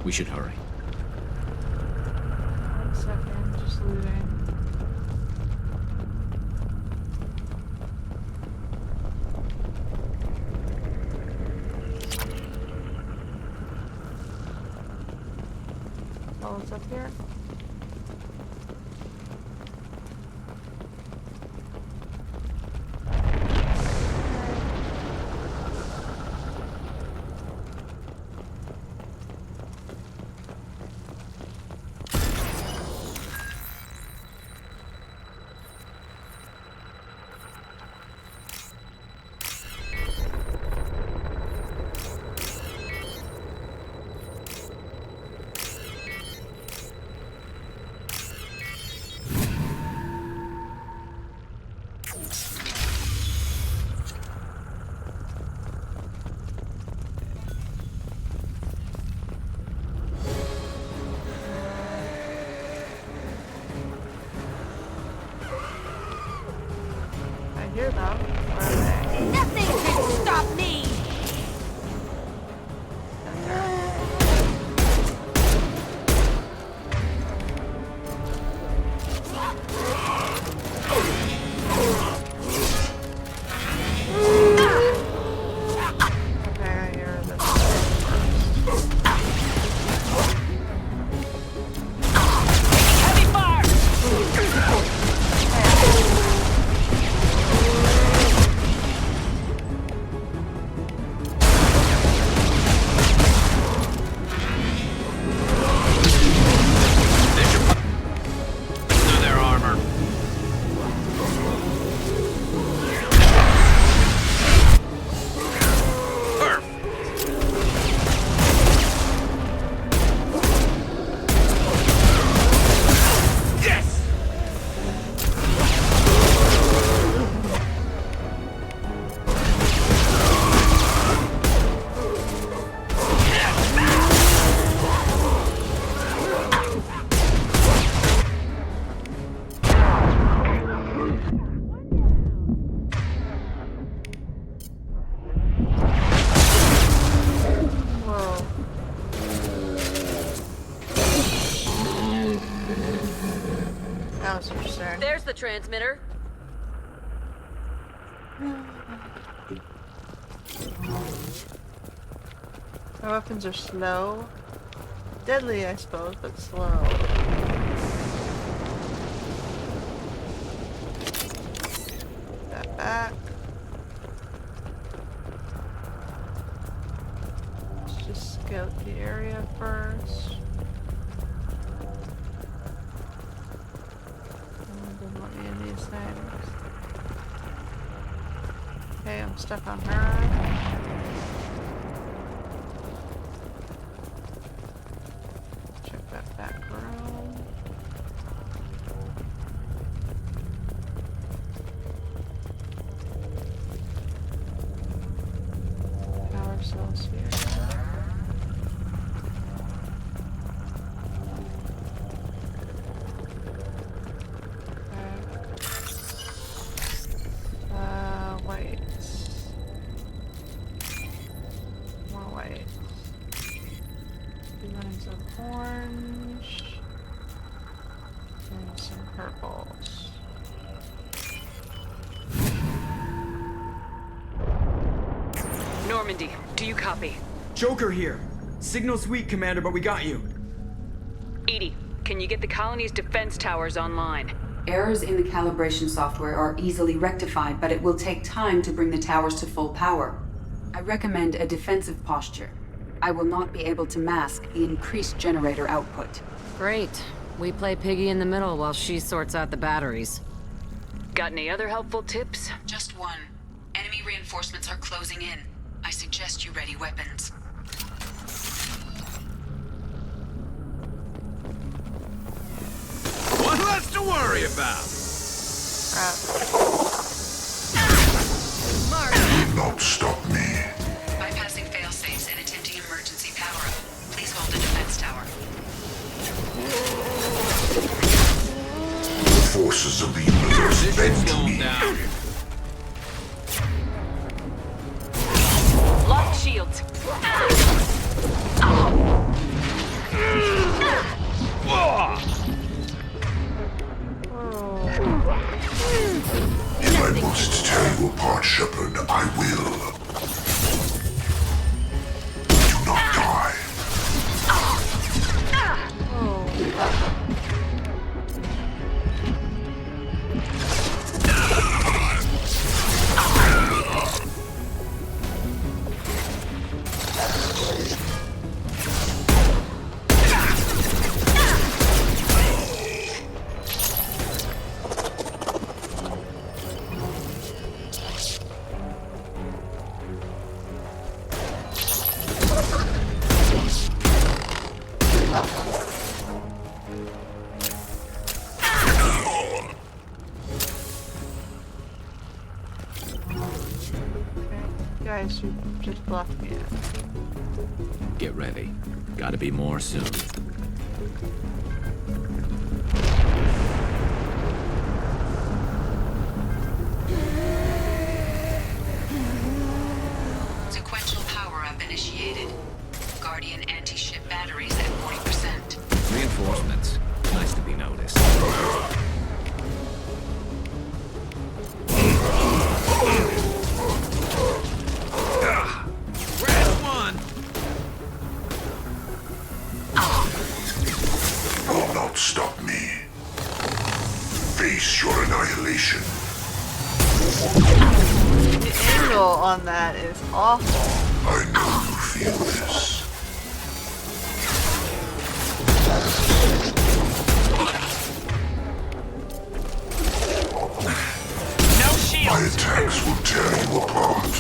We should hurry. 1 second, just looting. Oh, it's up here? hear them. Where are they? Nothing can stop me! There's the transmitter. My weapons are slow. Deadly, I suppose, but slow. Put that back. Let's just scout the area first. Doesn't let me in these things. Okay, I'm stuck on her. Check that back room. Power cell sphere. White. More white. 2 lines of orange. And some purples. Normandy, do you copy? Joker here. Signal's weak, Commander, but we got you. Edie, can you get the colony's defense towers online? Errors in the calibration software are easily rectified, but it will take time to bring the towers to full power. I recommend a defensive posture. I will not be able to mask the increased generator output. Great. We play piggy in the middle while she sorts out the batteries. Got any other helpful tips? Just one. Enemy reinforcements are closing in. I suggest you ready weapons. One less to worry about. Do not stop me. Bypassing failsafes and attempting emergency power-up. Please hold the defense tower. The forces of the universe bend to me. Lock shields. If I must tear you apart, Shepard, I will. Do not die. Guys, you just blocked me in. Get ready. Gotta be more soon. face your annihilation. The angle on that is awful. I know you feel this. No shield! My attacks will tear you apart.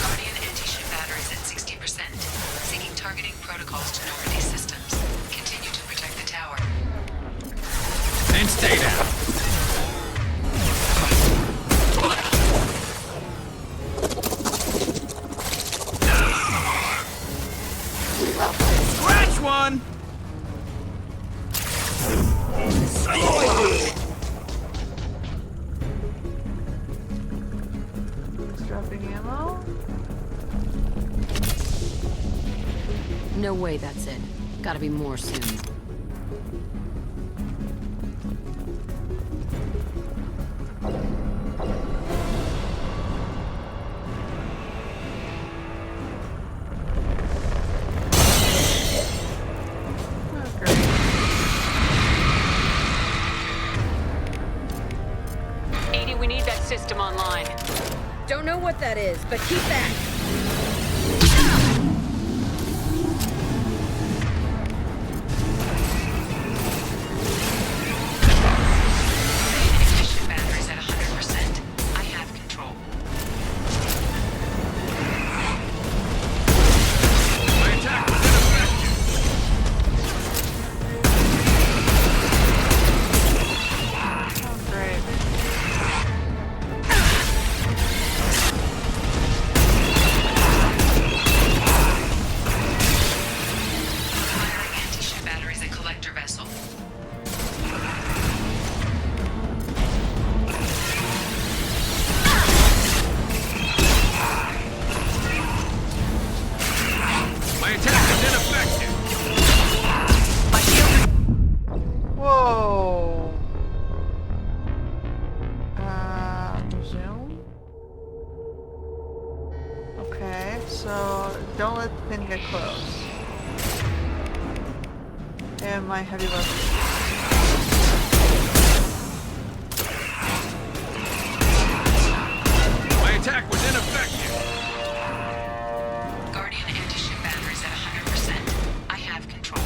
Guardian anti-ship batteries at 60%. Syncing targeting protocols to Normandy systems. Continue to protect the tower. And stay down. Scratch one! Dropping ammo? No way that's it. Gotta be more soon. Edie, we need that system online. Don't know what that is, but keep back. Anti-ship batteries at 100%. I have control. My attack was ineffective. Oh, great. Firing anti-ship batteries at collector vessel. My attack is ineffective. Whoa. Resume. Okay, so don't let the thing get close. And my heavy weapon. My attack was ineffective. Guardian anti-ship batteries at 100%. I have control.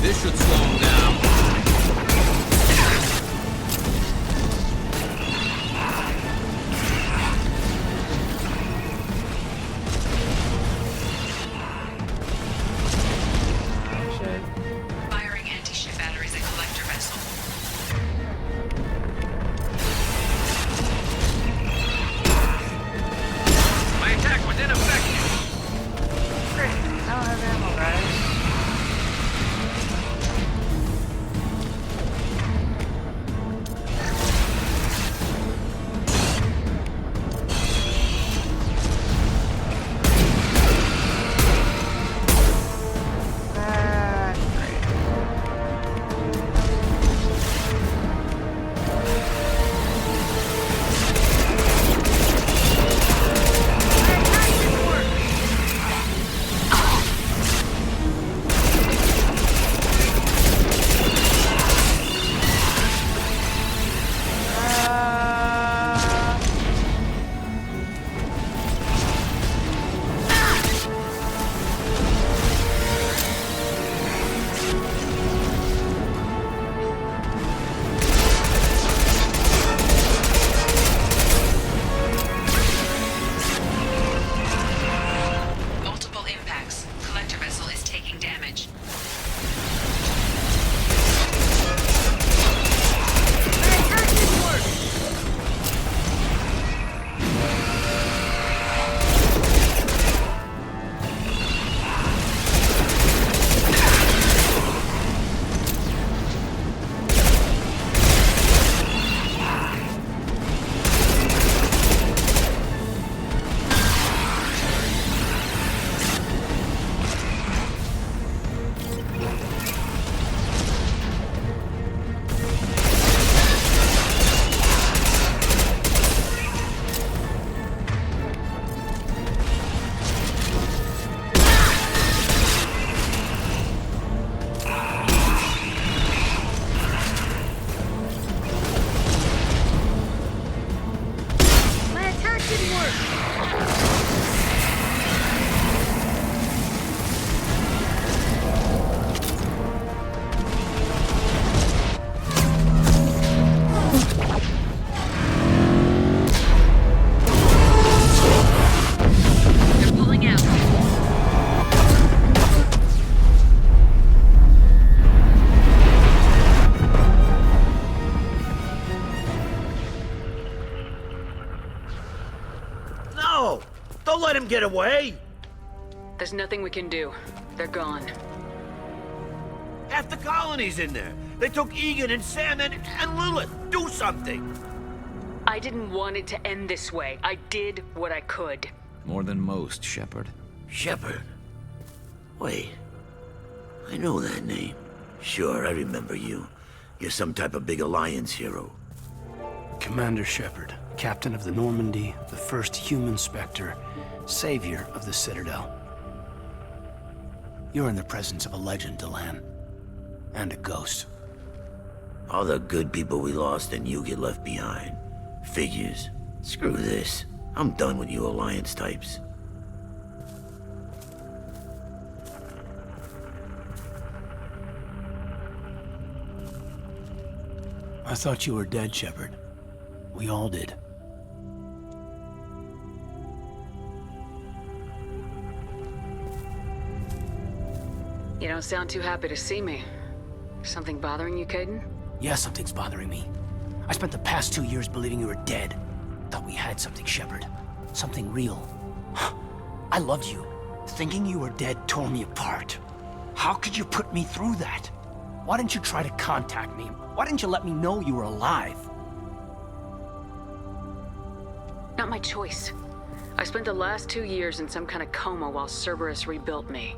This should slow him down. let him get away! There's nothing we can do. They're gone. Half the colony's in there. They took Egan and Sam and Lilith. Do something! I didn't want it to end this way. I did what I could. More than most, Shepard. Shepard? Wait. I know that name. Sure, I remember you. You're some type of big Alliance hero. Commander Shepard, captain of the Normandy, the first human Spectre, savior of the Citadel. You're in the presence of a legend, Delan. And a ghost. All the good people we lost and you get left behind. Figures. Screw this. I'm done with you Alliance types. I thought you were dead, Shepard. We all did. You don't sound too happy to see me. Something bothering you, Caden? Yeah, something's bothering me. I spent the past 2 years believing you were dead. Thought we had something, Shepard. Something real. I loved you. Thinking you were dead tore me apart. How could you put me through that? Why didn't you try to contact me? Why didn't you let me know you were alive? Not my choice. I spent the last 2 years in some kind of coma while Cerberus rebuilt me.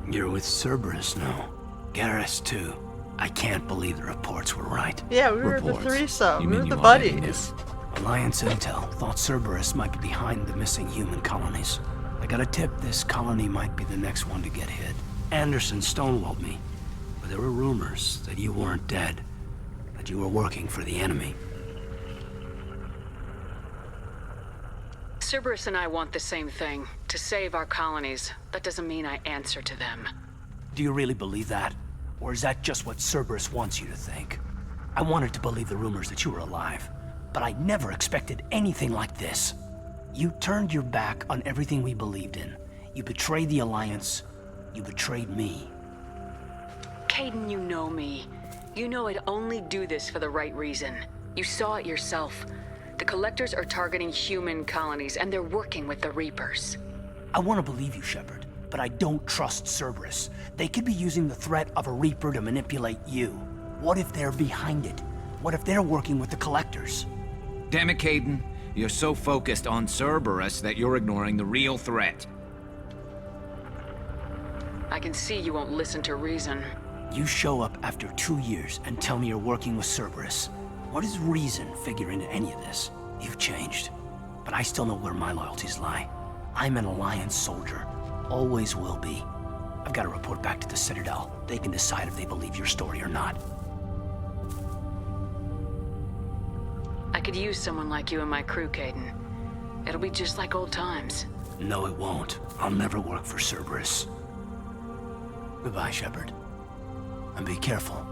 You're with Cerberus now. Garrus, too. I can't believe the reports were right. Yeah, we were the threesome. We were the buddies. Alliance intel thought Cerberus might be behind the missing human colonies. I got a tip this colony might be the next one to get hit. Anderson stonewalled me. But there were rumors that you weren't dead. That you were working for the enemy. Cerberus and I want the same thing. To save our colonies. That doesn't mean I answer to them. Do you really believe that? Or is that just what Cerberus wants you to think? I wanted to believe the rumors that you were alive, but I never expected anything like this. You turned your back on everything we believed in. You betrayed the Alliance. You betrayed me. Caden, you know me. You know I'd only do this for the right reason. You saw it yourself. The Collectors are targeting human colonies, and they're working with the Reapers. I want to believe you, Shepard. But I don't trust Cerberus. They could be using the threat of a Reaper to manipulate you. What if they're behind it? What if they're working with the Collectors? Damn it, Caden. You're so focused on Cerberus that you're ignoring the real threat. I can see you won't listen to reason. You show up after 2 years and tell me you're working with Cerberus. What does reason figure into any of this? You've changed. But I still know where my loyalties lie. I'm an Alliance soldier. Always will be. I've got to report back to the Citadel. They can decide if they believe your story or not. I could use someone like you in my crew, Caden. It'll be just like old times. No, it won't. I'll never work for Cerberus. Goodbye, Shepard. And be careful.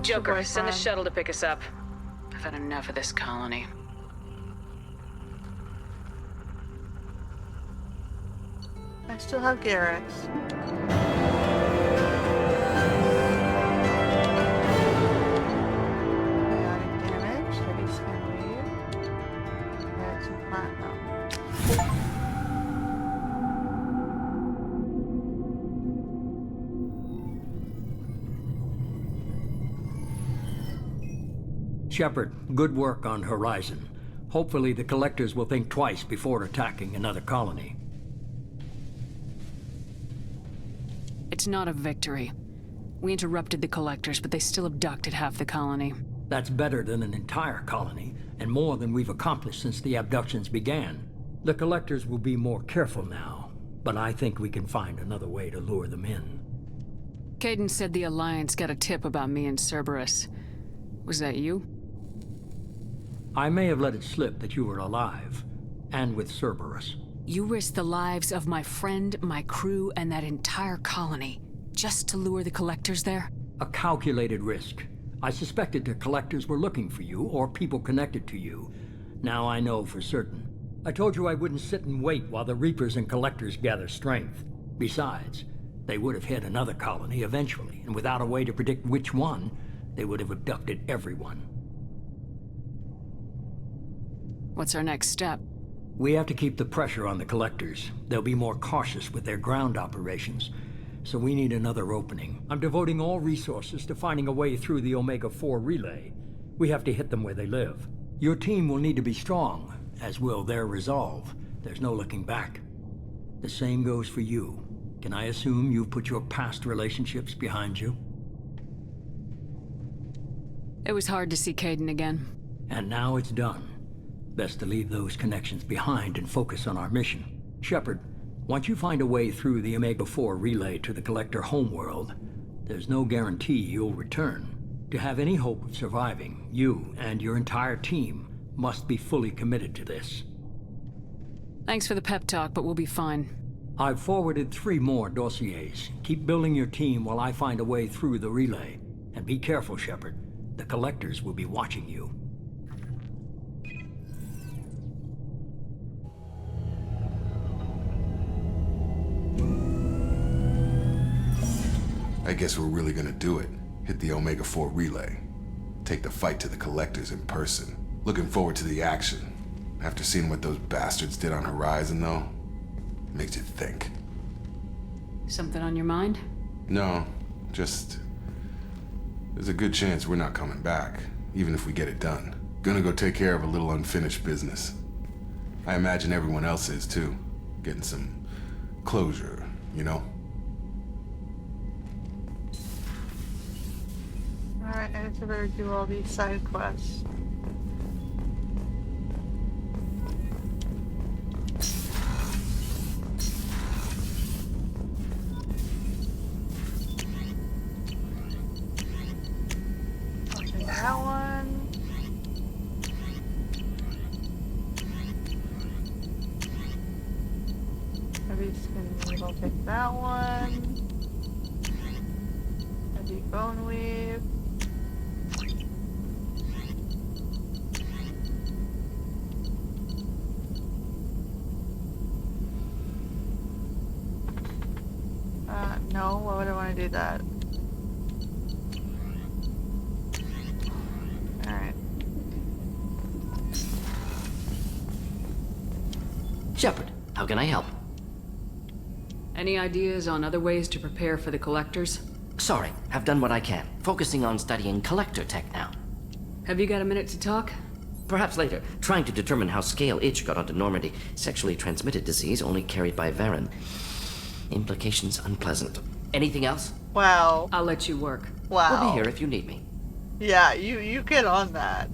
Joker, send the shuttle to pick us up. I've had enough of this colony. I still have Garrus. Chaotic damage, heavy scan wave. That's some platinum. Shepard, good work on Horizon. Hopefully the Collectors will think twice before attacking another colony. It's not a victory. We interrupted the Collectors, but they still abducted half the colony. That's better than an entire colony, and more than we've accomplished since the abductions began. The Collectors will be more careful now, but I think we can find another way to lure them in. Caden said the Alliance got a tip about me and Cerberus. Was that you? I may have let it slip that you were alive, and with Cerberus. You risked the lives of my friend, my crew, and that entire colony, just to lure the Collectors there? A calculated risk. I suspected the Collectors were looking for you, or people connected to you. Now I know for certain. I told you I wouldn't sit and wait while the Reapers and Collectors gather strength. Besides, they would have hit another colony eventually, and without a way to predict which one, they would have abducted everyone. What's our next step? We have to keep the pressure on the collectors. They'll be more cautious with their ground operations, so we need another opening. I'm devoting all resources to finding a way through the Omega-4 relay. We have to hit them where they live. Your team will need to be strong, as will their resolve. There's no looking back. The same goes for you. Can I assume you've put your past relationships behind you? It was hard to see Caden again. And now it's done. Best to leave those connections behind and focus on our mission. Shepard, once you find a way through the Omega-4 relay to the Collector homeworld, there's no guarantee you'll return. To have any hope of surviving, you and your entire team must be fully committed to this. Thanks for the pep talk, but we'll be fine. I've forwarded 3 more dossiers. Keep building your team while I find a way through the relay. And be careful, Shepard. The Collectors will be watching you. I guess we're really gonna do it. Hit the Omega-4 relay. Take the fight to the Collectors in person. Looking forward to the action. After seeing what those bastards did on Horizon, though, makes you think. Something on your mind? No, just... there's a good chance we're not coming back, even if we get it done. Gonna go take care of a little unfinished business. I imagine everyone else is, too. Getting some closure, you know? Alright, I better do all these side quests. Okay, that one. Heavy skin weave, I'll take that one. Heavy bone weave. No, why would I want to do that? Alright. Shepard, how can I help? Any ideas on other ways to prepare for the Collectors? Sorry, I've done what I can. Focusing on studying Collector tech now. Have you got a minute to talk? Perhaps later. Trying to determine how Scale Itch got onto Normandy. Sexually transmitted disease only carried by Varen. Implications unpleasant. Anything else? Wow. I'll let you work. Wow. We'll be here if you need me. Yeah, you get on that.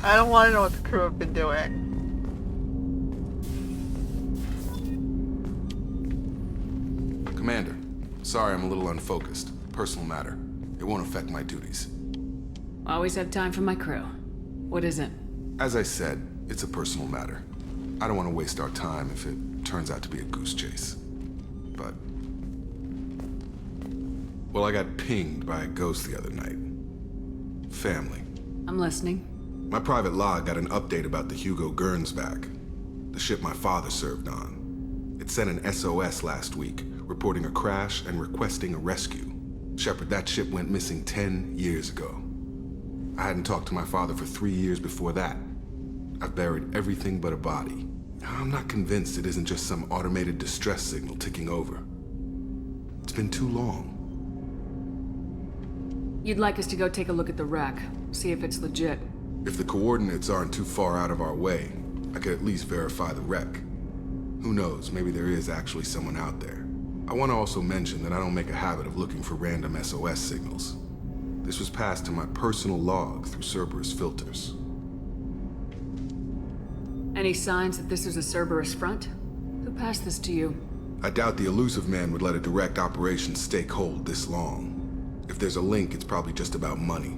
I don't want to know what the crew have been doing. Commander, sorry I'm a little unfocused. Personal matter. It won't affect my duties. Always have time for my crew. What is it? As I said, it's a personal matter. I don't want to waste our time if it turns out to be a goose chase. But... well, I got pinged by a ghost the other night. Family. I'm listening. My private log got an update about the Hugo Gernsback, the ship my father served on. It sent an SOS last week, reporting a crash and requesting a rescue. Shepard, that ship went missing 10 years ago. I hadn't talked to my father for 3 years before that. I've buried everything but a body. I'm not convinced it isn't just some automated distress signal ticking over. It's been too long. You'd like us to go take a look at the wreck, see if it's legit. If the coordinates aren't too far out of our way, I could at least verify the wreck. Who knows, maybe there is actually someone out there. I want to also mention that I don't make a habit of looking for random SOS signals. This was passed to my personal log through Cerberus filters. Any signs that this is a Cerberus front? Who passed this to you? I doubt the elusive man would let a direct operations stake hold this long. If there's a link, it's probably just about money.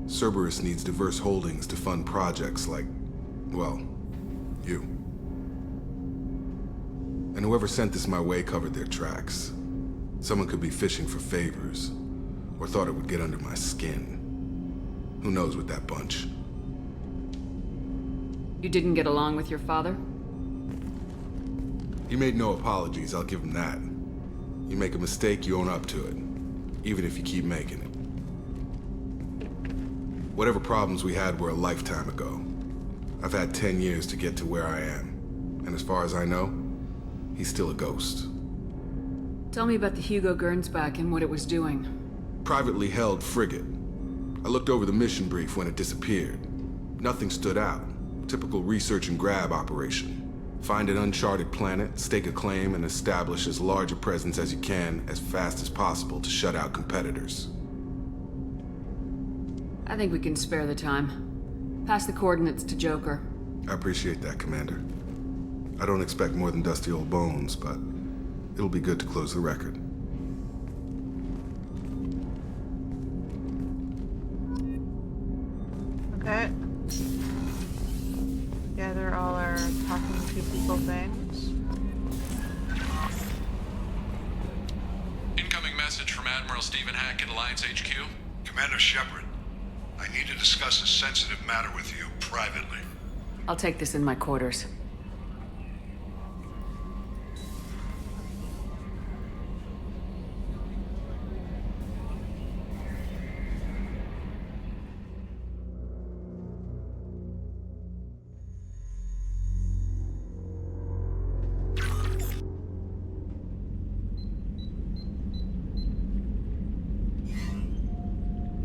Cerberus needs diverse holdings to fund projects like, well, you. And whoever sent this my way covered their tracks. Someone could be fishing for favors, or thought it would get under my skin. Who knows with that bunch? You didn't get along with your father? He made no apologies, I'll give him that. You make a mistake, you own up to it. Even if you keep making it. Whatever problems we had were a lifetime ago. I've had 10 years to get to where I am. And as far as I know, he's still a ghost. Tell me about the Hugo Gernsback and what it was doing. Privately held frigate. I looked over the mission brief when it disappeared. Nothing stood out. Typical research and grab operation. Find an uncharted planet, stake a claim, and establish as large a presence as you can as fast as possible to shut out competitors. I think we can spare the time. Pass the coordinates to Joker. I appreciate that, Commander. I don't expect more than dusty old bones, but it'll be good to close the record. Okay. Gather all our talking to people things. Incoming message from Admiral Stephen Hackett, Alliance HQ. Commander Shepard, I need to discuss a sensitive matter with you privately. I'll take this in my quarters.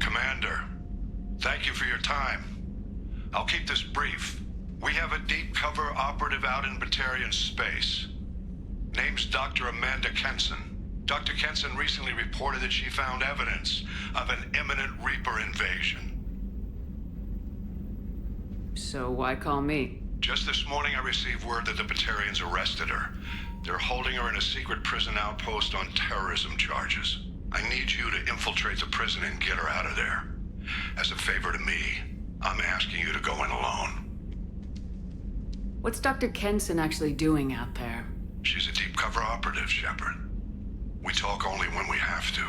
Commander, thank you for your time. I'll keep this brief. We have a deep cover operative out in Batarian space. Name's Dr. Amanda Kenson. Dr. Kenson recently reported that she found evidence of an imminent Reaper invasion. So why call me? Just this morning I received word that the Batarians arrested her. They're holding her in a secret prison outpost on terrorism charges. I need you to infiltrate the prison and get her out of there. As a favor to me, I'm asking you to go in alone. What's Dr. Kenson actually doing out there? She's a deep cover operative, Shepard. We talk only when we have to.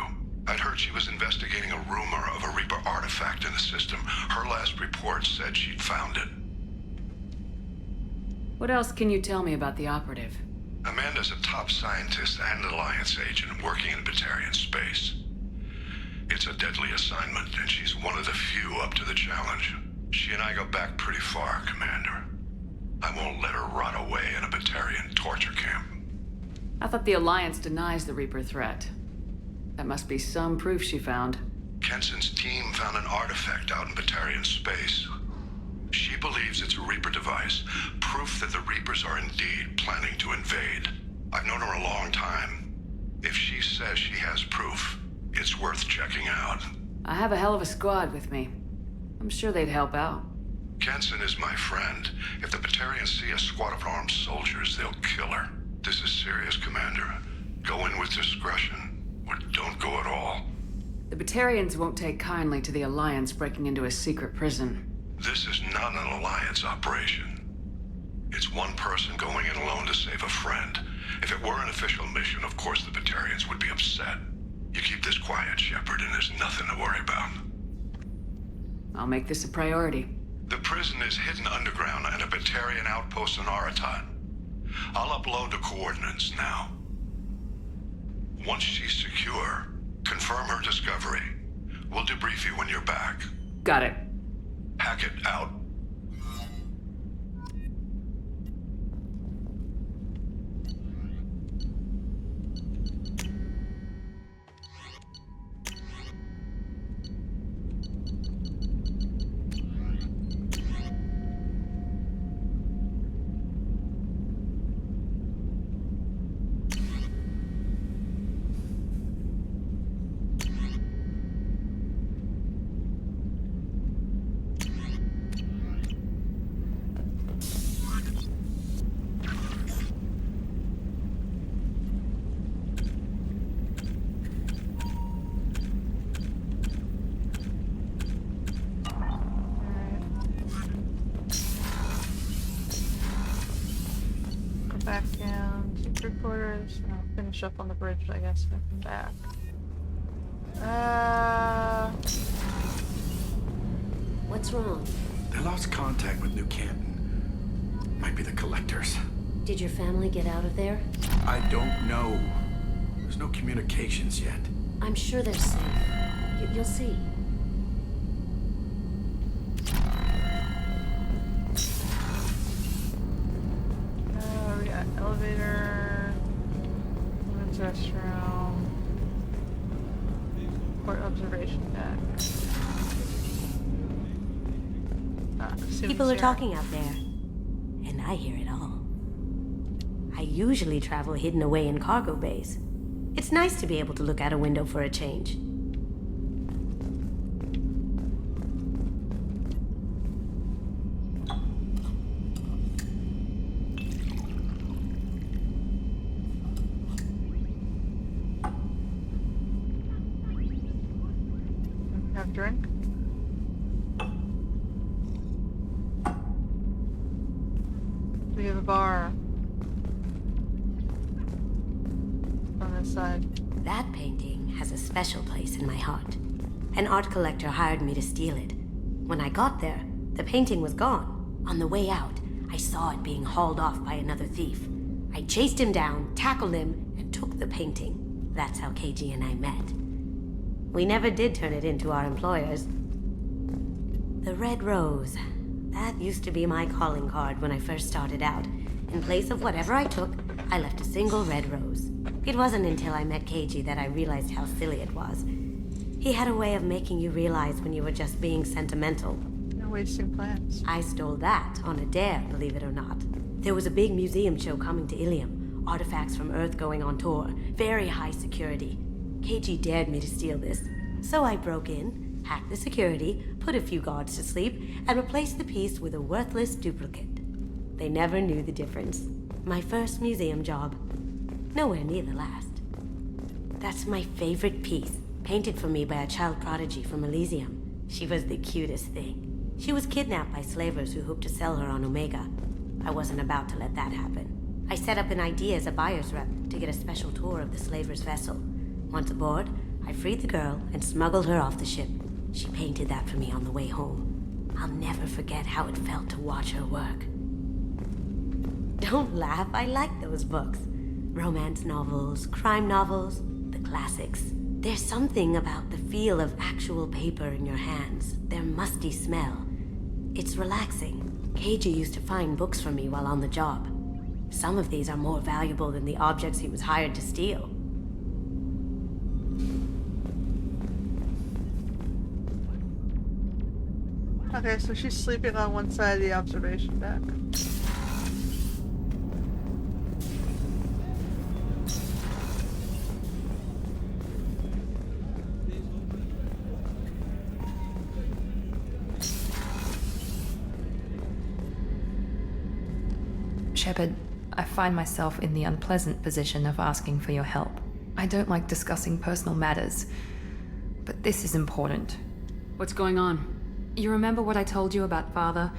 I'd heard she was investigating a rumor of a Reaper artifact in the system. Her last report said she'd found it. What else can you tell me about the operative? Amanda's a top scientist and Alliance agent working in Batarian space. It's a deadly assignment, and she's one of the few up to the challenge. She and I go back pretty far, Commander. I won't let her rot away in a Batarian torture camp. I thought the Alliance denies the Reaper threat. That must be some proof she found. Kenson's team found an artifact out in Batarian space. She believes it's a Reaper device, proof that the Reapers are indeed planning to invade. I've known her a long time. If she says she has proof, it's worth checking out. I have a hell of a squad with me. I'm sure they'd help out. Kenson is my friend. If the Batarians see a squad of armed soldiers, they'll kill her. This is serious, Commander. Go in with discretion, or don't go at all. The Batarians won't take kindly to the Alliance breaking into a secret prison. This is not an Alliance operation. It's one person going in alone to save a friend. If it were an official mission, of course the Batarians would be upset. You keep this quiet, Shepard, and there's nothing to worry about. I'll make this a priority. The prison is hidden underground at a Batarian outpost in Aratat. I'll upload the coordinates now. Once she's secure, confirm her discovery. We'll debrief you when you're back. Got it. Hackett out. Back down to 3/4, and I'll finish up on the bridge, I guess, when I come back. What's wrong? They lost contact with New Canton. Might be the Collectors. Did your family get out of there? I don't know. There's no communications yet. I'm sure they're safe. You'll see. We got elevator, women's restroom, port observation deck. People are talking out there, and I hear it all. I usually travel hidden away in cargo bays. It's nice to be able to look out a window for a change. Have a drink? We have a bar on this side. That painting has a special place in my heart. An art collector hired me to steal it. When I got there, the painting was gone. On the way out, I saw it being hauled off by another thief. I chased him down, tackled him, and took the painting. That's how KG and I met. We never did turn it into our employers. The Red Rose. That used to be my calling card when I first started out. In place of whatever I took, I left a single red rose. It wasn't until I met KG that I realized how silly it was. He had a way of making you realize when you were just being sentimental. No wasting plans. I stole that on a dare, believe it or not. There was a big museum show coming to Ilium. Artifacts from Earth going on tour. Very high security. KG dared me to steal this. So I broke in, hacked the security, put a few guards to sleep, and replaced the piece with a worthless duplicate. They never knew the difference. My first museum job. Nowhere near the last. That's my favorite piece, painted for me by a child prodigy from Elysium. She was the cutest thing. She was kidnapped by slavers who hoped to sell her on Omega. I wasn't about to let that happen. I set up an ID as a buyer's rep to get a special tour of the slaver's vessel. Once aboard, I freed the girl and smuggled her off the ship. She painted that for me on the way home. I'll never forget how it felt to watch her work. Don't laugh, I like those books. Romance novels, crime novels, the classics. There's something about the feel of actual paper in your hands, their musty smell. It's relaxing. KG used to find books for me while on the job. Some of these are more valuable than the objects he was hired to steal. Okay, so she's sleeping on one side of the observation deck. Shepard, I find myself in the unpleasant position of asking for your help. I don't like discussing personal matters, but this is important. What's going on? You remember what I told you about Father?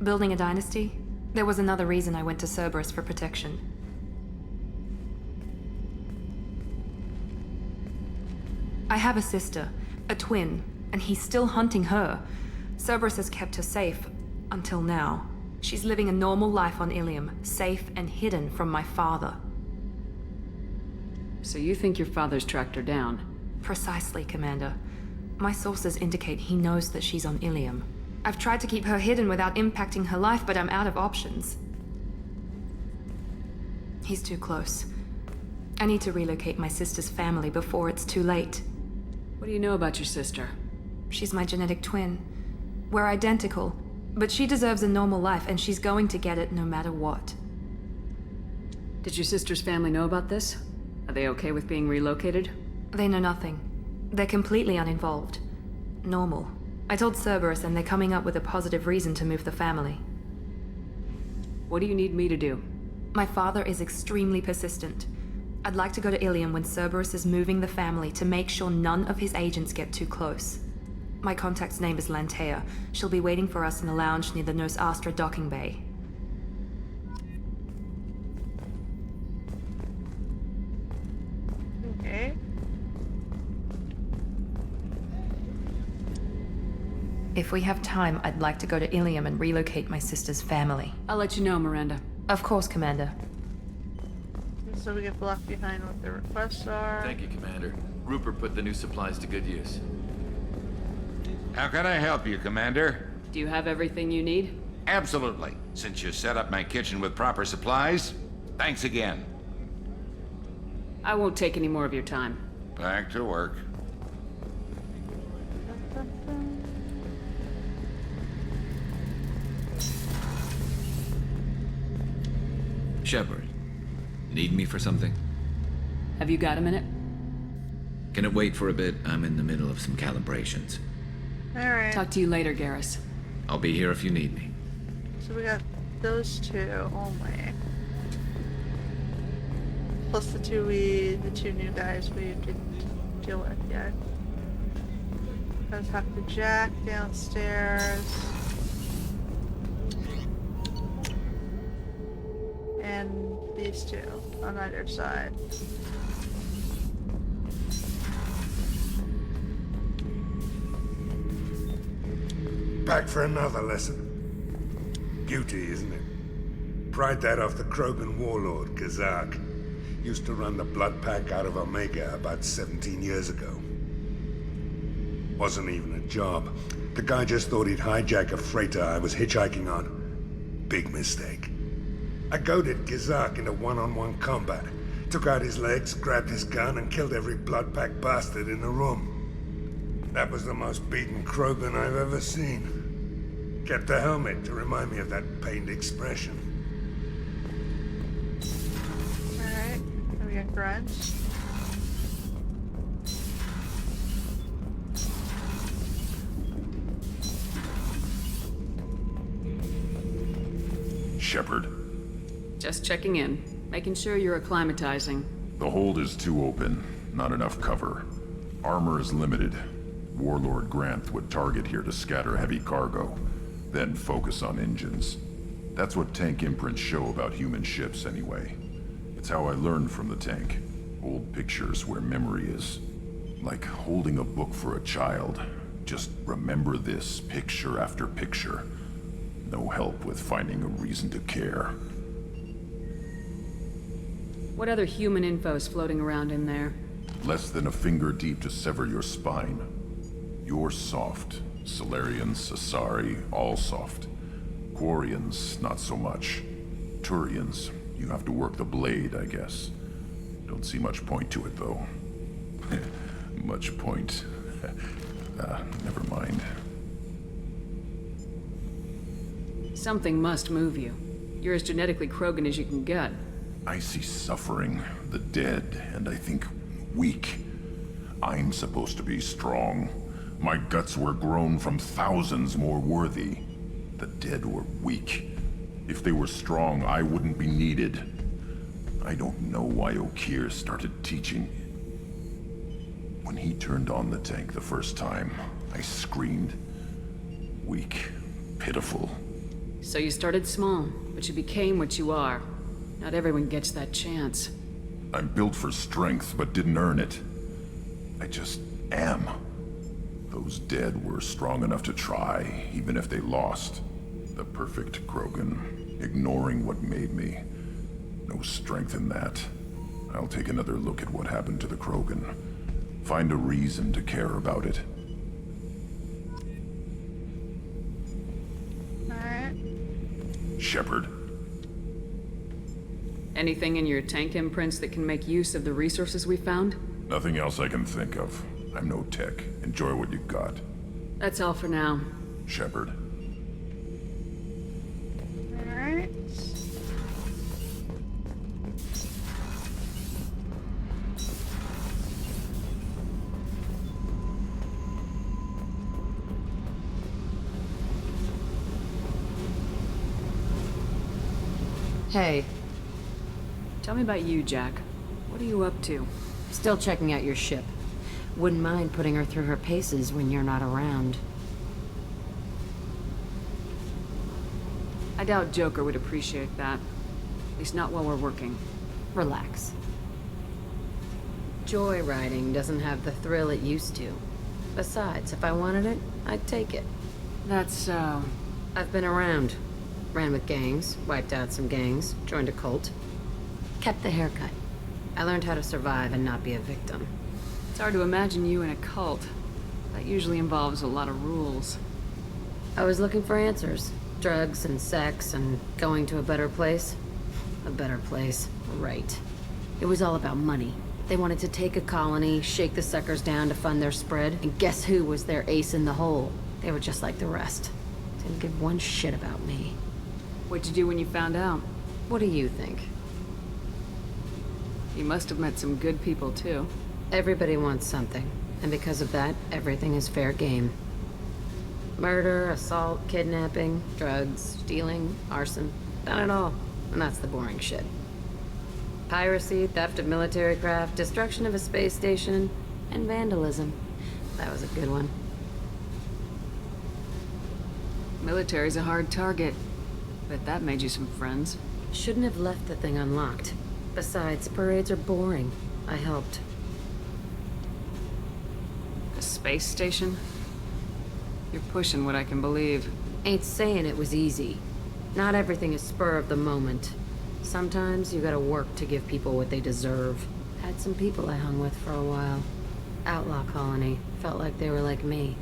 Building a dynasty? There was another reason I went to Cerberus for protection. I have a sister, a twin, and he's still hunting her. Cerberus has kept her safe, until now. She's living a normal life on Ilium, safe and hidden from my father. So you think your father's tracked her down? Precisely, Commander. My sources indicate he knows that she's on Ilium. I've tried to keep her hidden without impacting her life, but I'm out of options. He's too close. I need to relocate my sister's family before it's too late. What do you know about your sister? She's my genetic twin. We're identical, but she deserves a normal life, and she's going to get it no matter what. Did your sister's family know about this? Are they okay with being relocated? They know nothing. They're completely uninvolved. Normal. I told Cerberus, and they're coming up with a positive reason to move the family. What do you need me to do? My father is extremely persistent. I'd like to go to Ilium when Cerberus is moving the family to make sure none of his agents get too close. My contact's name is Lantea. She'll be waiting for us in the lounge near the Nos Astra docking bay. Okay. If we have time, I'd like to go to Ilium and relocate my sister's family. I'll let you know, Miranda. Of course, Commander. So we get left behind what the requests are. Thank you, Commander. Rupert put the new supplies to good use. How can I help you, Commander? Do you have everything you need? Absolutely. Since you set up my kitchen with proper supplies, thanks again. I won't take any more of your time. Back to work. Shepard, need me for something? Have you got a minute? Can it wait for a bit? I'm in the middle of some calibrations. Alright. Talk to you later, Garrus. I'll be here if you need me. So we got those two only. Plus the two new guys we didn't deal with yet. Let's have to Jack downstairs. And these two on either side. Back for another lesson. Beauty, isn't it? Pried that off the Krogan warlord, Gazak. Used to run the blood pack out of Omega about 17 years ago. Wasn't even a job. The guy just thought he'd hijack a freighter I was hitchhiking on. Big mistake. I goaded Gazak into one-on-one combat. Took out his legs, grabbed his gun, and killed every blood pack bastard in the room. That was the most beaten Krogan I've ever seen. Kept a helmet to remind me of that pained expression. Alright, we got grunge. Shepard. Just checking in. Making sure you're acclimatizing. The hold is too open. Not enough cover. Armor is limited. Warlord Granth would target here to scatter heavy cargo, then focus on engines. That's what tank imprints show about human ships anyway. It's how I learned from the tank. Old pictures where memory is. Like holding a book for a child. Just remember this picture after picture. No help with finding a reason to care. What other human info's floating around in there? Less than a finger deep to sever your spine. You're soft. Solarians, Asari, all soft. Quarians, not so much. Turians, you have to work the blade, I guess. Don't see much point to it, though. Much point. Never mind. Something must move you. You're as genetically Krogan as you can get. I see suffering, the dead, and I think weak. I'm supposed to be strong. My guts were grown from thousands more worthy. The dead were weak. If they were strong, I wouldn't be needed. I don't know why Okeer started teaching. When he turned on the tank the first time, I screamed. Weak, pitiful. So you started small, but you became what you are. Not everyone gets that chance. I'm built for strength, but didn't earn it. I just am. Those dead were strong enough to try, even if they lost. The perfect Krogan, ignoring what made me. No strength in that. I'll take another look at what happened to the Krogan. Find a reason to care about it. Alright. Shepard. Anything in your tank imprints that can make use of the resources we found? Nothing else I can think of. I'm no tech. Enjoy what you got. That's all for now. Shepard. Alright. Hey. Tell me about you, Jack. What are you up to? Still checking out your ship. Wouldn't mind putting her through her paces when you're not around. I doubt Joker would appreciate that. At least not while we're working. Relax. Joyriding doesn't have the thrill it used to. Besides, if I wanted it, I'd take it. That's so. I've been around. Ran with gangs, wiped out some gangs, joined a cult. Kept the haircut. I learned how to survive and not be a victim. It's hard to imagine you in a cult. That usually involves a lot of rules. I was looking for answers. Drugs and sex and going to a better place. A better place, right. It was all about money. They wanted to take a colony, shake the suckers down to fund their spread, and guess who was their ace in the hole? They were just like the rest. Didn't give one shit about me. What'd you do when you found out? What do you think? You must have met some good people, too. Everybody wants something, and because of that, everything is fair game. Murder, assault, kidnapping, drugs, stealing, arson. Done it all. And that's the boring shit. Piracy, theft of military craft, destruction of a space station, and vandalism. That was a good one. Military's a hard target. Bet that made you some friends. Shouldn't have left the thing unlocked. Besides, parades are boring. I helped. A space station? You're pushing what I can believe. Ain't saying it was easy. Not everything is spur of the moment. Sometimes you gotta work to give people what they deserve. Had some people I hung with for a while. Outlaw colony. Felt like they were like me.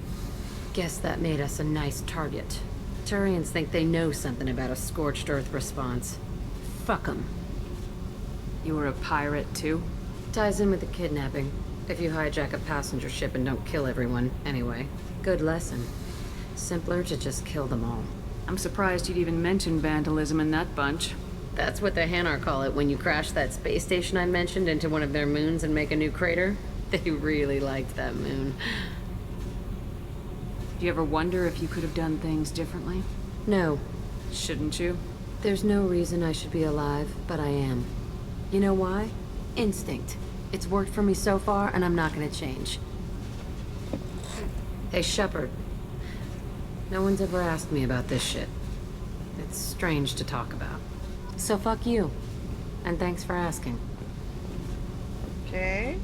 Guess that made us a nice target. Turians think they know something about a scorched earth response. Fuck 'em. You were a pirate, too? Ties in with the kidnapping. If you hijack a passenger ship and don't kill everyone, anyway. Good lesson. Simpler to just kill them all. I'm surprised you'd even mention vandalism in that bunch. That's what the Hanar call it when you crash that space station I mentioned into one of their moons and make a new crater. They really liked that moon. Do you ever wonder if you could have done things differently? No. Shouldn't you? There's no reason I should be alive, but I am. You know why? Instinct. It's worked for me so far, and I'm not gonna change. Hey, Shepard. No one's ever asked me about this shit. It's strange to talk about. So fuck you. And thanks for asking. Okay.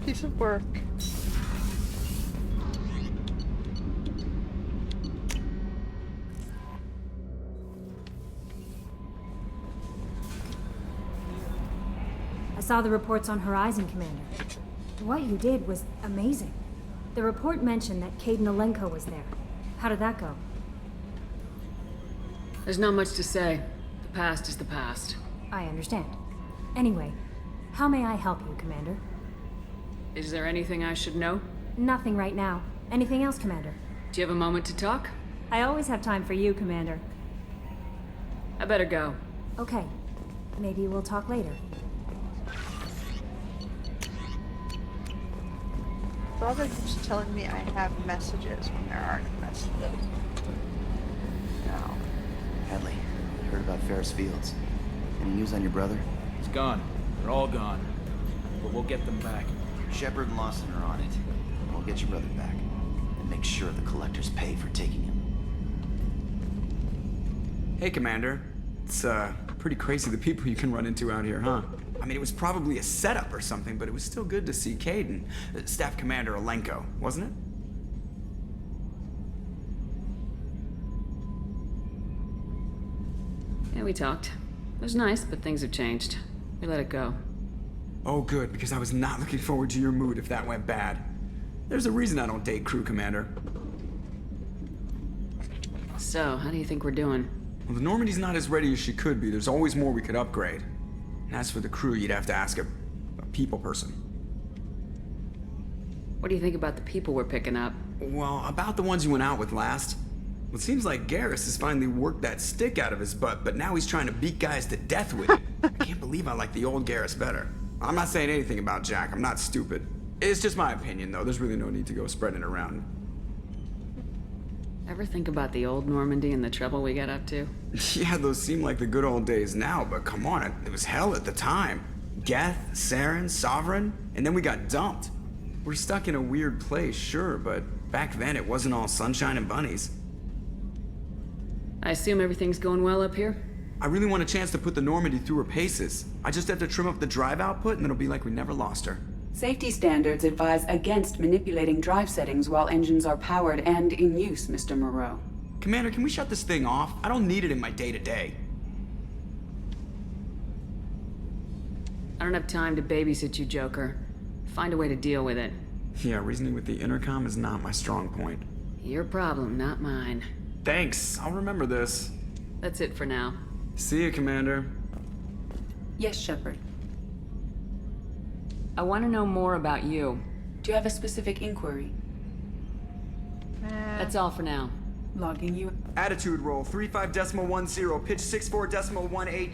Piece of work. I saw the reports on Horizon, Commander. What you did was amazing. The report mentioned that Caden Alenko was there. How did that go? There's not much to say. The past is the past. I understand. Anyway, how may I help you, Commander? Is there anything I should know? Nothing right now. Anything else, Commander? Do you have a moment to talk? I always have time for you, Commander. I better go. Okay. Maybe we'll talk later. Brother keeps telling me I have messages when there aren't messages. No. Hadley, I heard about Ferris Fields. Any news on your brother? He's gone. They're all gone. But we'll get them back. Shepard and Lawson are on it. We'll get your brother back. And make sure the collectors pay for taking him. Hey, Commander. It's, pretty crazy the people you can run into out here, huh? I mean, it was probably a setup or something, but it was still good to see Caden. Staff Commander Alenko, wasn't it? Yeah, we talked. It was nice, but things have changed. We let it go. Oh, good, because I was not looking forward to your mood if that went bad. There's a reason I don't date crew, Commander. So, how do you think we're doing? Well, the Normandy's not as ready as she could be. There's always more we could upgrade. And as for the crew, you'd have to ask a people person. What do you think about the people we're picking up? Well, about the ones you went out with last. Well, it seems like Garrus has finally worked that stick out of his butt, but now he's trying to beat guys to death with it. I can't believe I like the old Garrus better. I'm not saying anything about Jack. I'm not stupid. It's just my opinion, though. There's really no need to go spreading it around. Ever think about the old Normandy and the trouble we got up to? Yeah, those seem like the good old days now, but come on, it was hell at the time. Geth, Saren, Sovereign, and then we got dumped. We're stuck in a weird place, sure, but back then it wasn't all sunshine and bunnies. I assume everything's going well up here? I really want a chance to put the Normandy through her paces. I just have to trim up the drive output and it'll be like we never lost her. Safety standards advise against manipulating drive settings while engines are powered and in use, Mr. Moreau. Commander, can we shut this thing off? I don't need it in my day-to-day. I don't have time to babysit you, Joker. Find a way to deal with it. Yeah, reasoning with the intercom is not my strong point. Your problem, not mine. Thanks, I'll remember this. That's it for now. See you, Commander. Yes, Shepard. I want to know more about you. Do you have a specific inquiry? That's all for now. Logging you. Attitude roll, 35.10, pitch 64.18.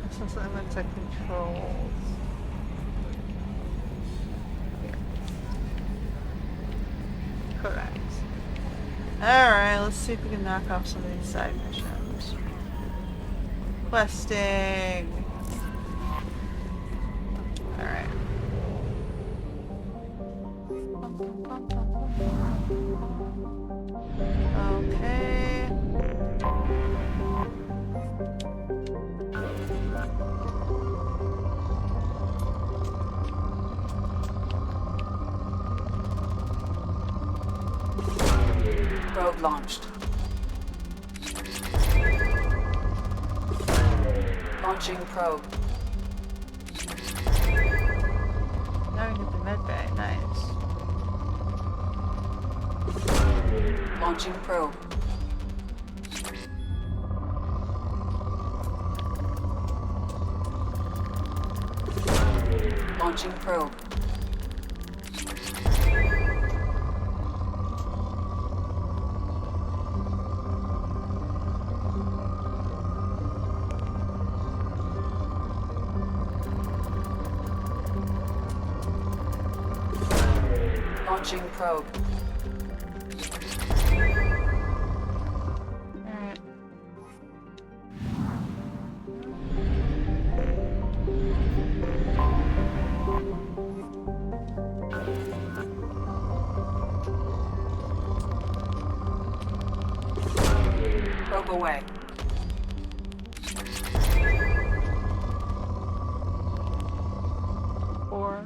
This is limited controls. Correct. Alright, let's see if we can knock off some of these side missions. Questing. Alright. Okay. Probe launched. Launching probe. Now we get the med bay. Nice. Launching probe. Launching probe. Launching probe. Alright. Probe away. Four.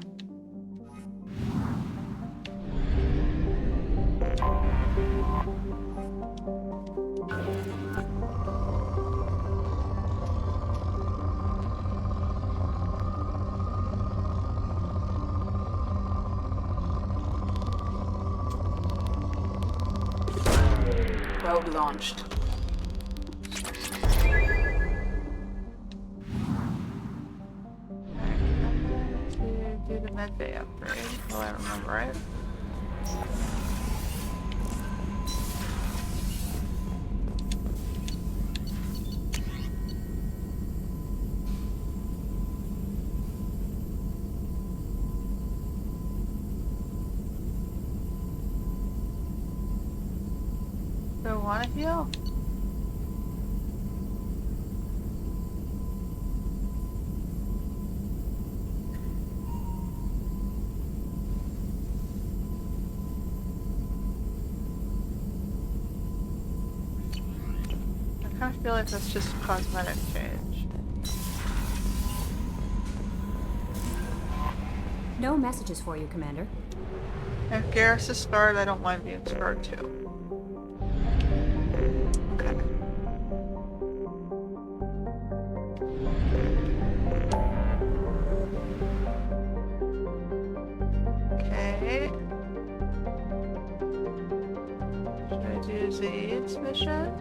Probe launched. To do the med bay upgrade. Oh, I remember, right? Do I want to heal? I kind of feel like that's just a cosmetic change. No messages for you, Commander. If Garrus is scarred, I don't mind being scarred too. Okay. Okay. Should I do Zaid's mission?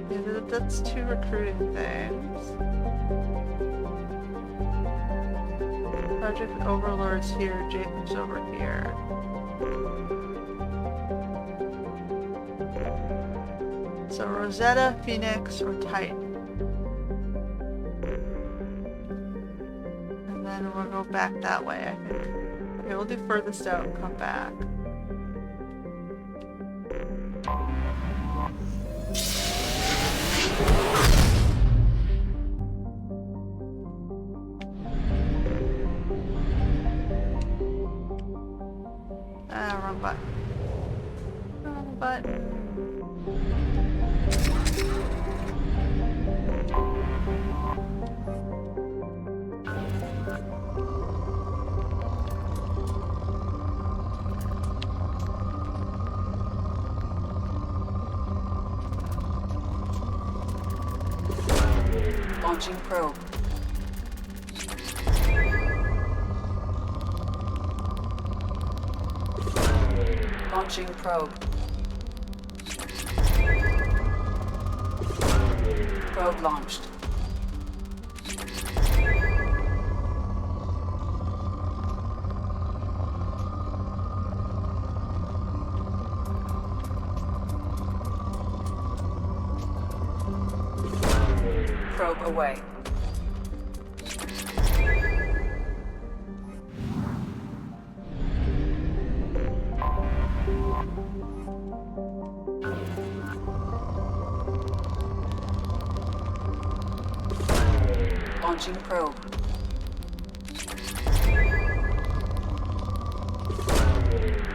Yeah, that's two recruiting things. Project Overlord's here, Jacob's over here. So Rosetta, Phoenix, or Titan. And then we'll go back that way, I think. Okay, we'll do furthest out and come back. Wrong button. Wrong button. Launching probe. Launching probe. Probe launched. Probe away. Launching probe.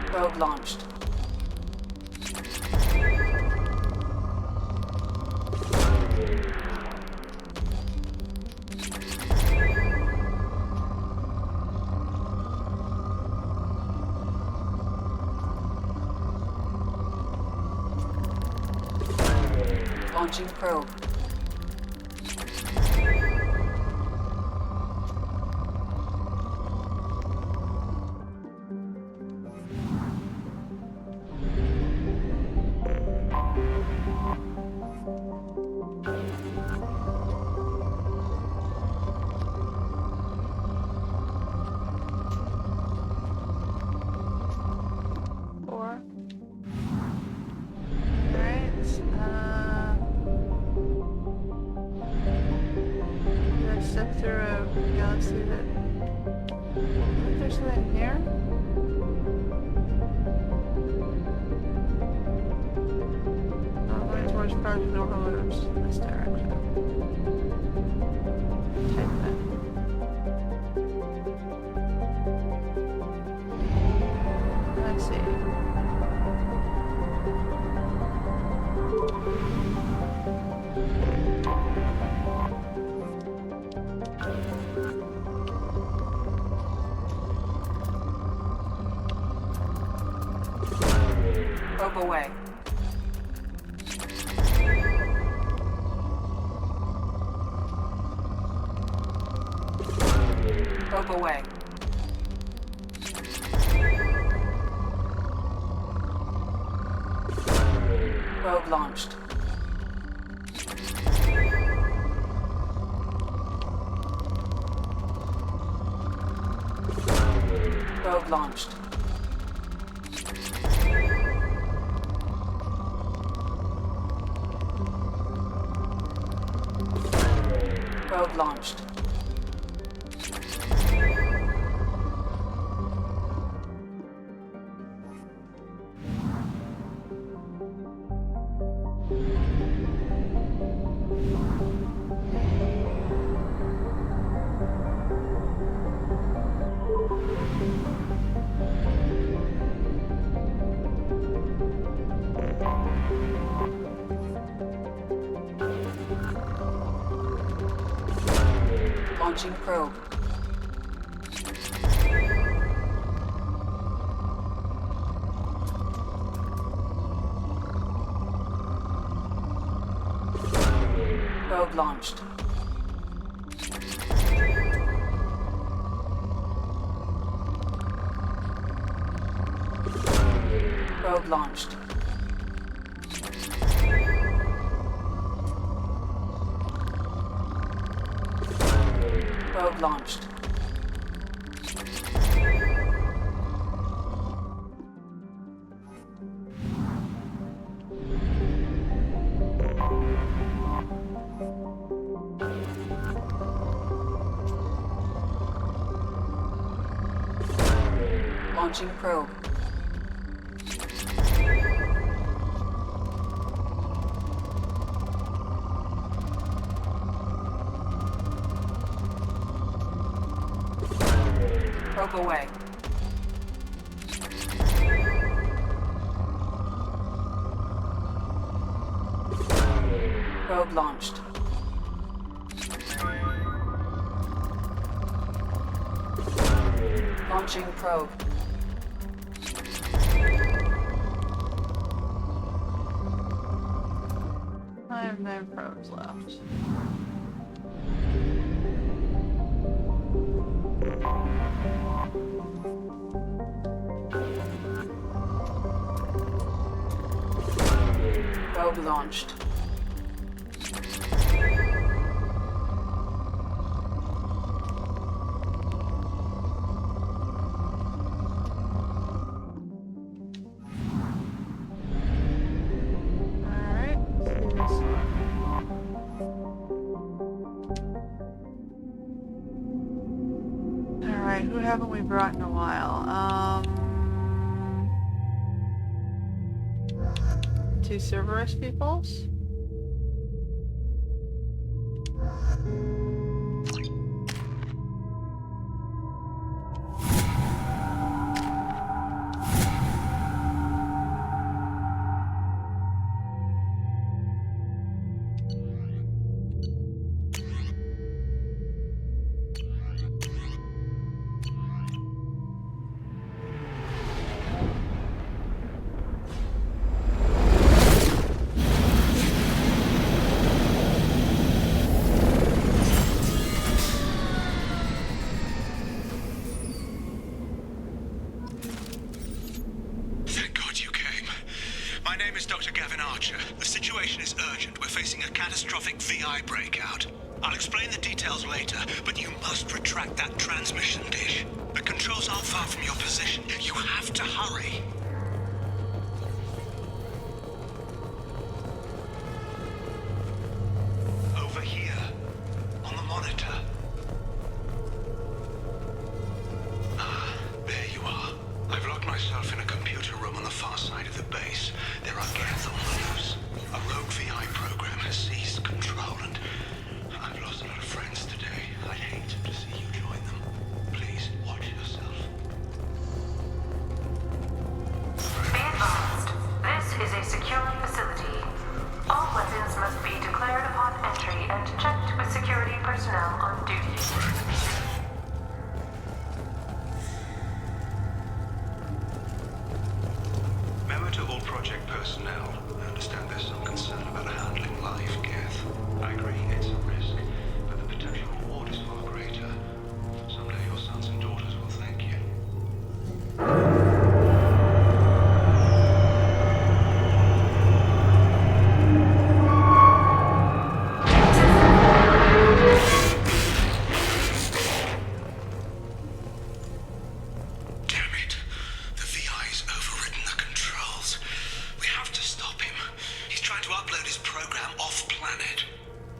Probe launched. Launching probe. Project Overlord in this direction. Type that. Let's see. Probe away. Probe away. Probe launched. Probe launched. Probe launched. Launching probe. Probe launched. Probe launched. Probe launched. Launching probe. Probe away. Probe launched. Launching probe. I have 9 probes left. probe launched. Alright, who haven't we brought in a while? 2 Cerberus peoples? The situation is urgent. We're facing a catastrophic VI breakout. I'll explain the details later, but you must retract that transmission dish. The controls aren't far from your position. You have to hurry. Over here, on the monitor. Ah, there you are. I've locked myself in a computer room on the far side of the base. There are gas on the loose. A rogue VI program has seized control, and I've lost a lot of friends today. I'd hate to see you join them. Please, watch yourself. Be advised, this is a secure facility. All weapons must be declared upon entry and checked with security personnel on duty. Memo to all Project personnel. I understand there's some concern about handling live Geth. I agree, it's a risk, but the potential reward is far greater. Someday your sons and daughters will thank you. Damn it. The VI's overridden the controls. We have to stop him. He's trying to upload his program off-planet.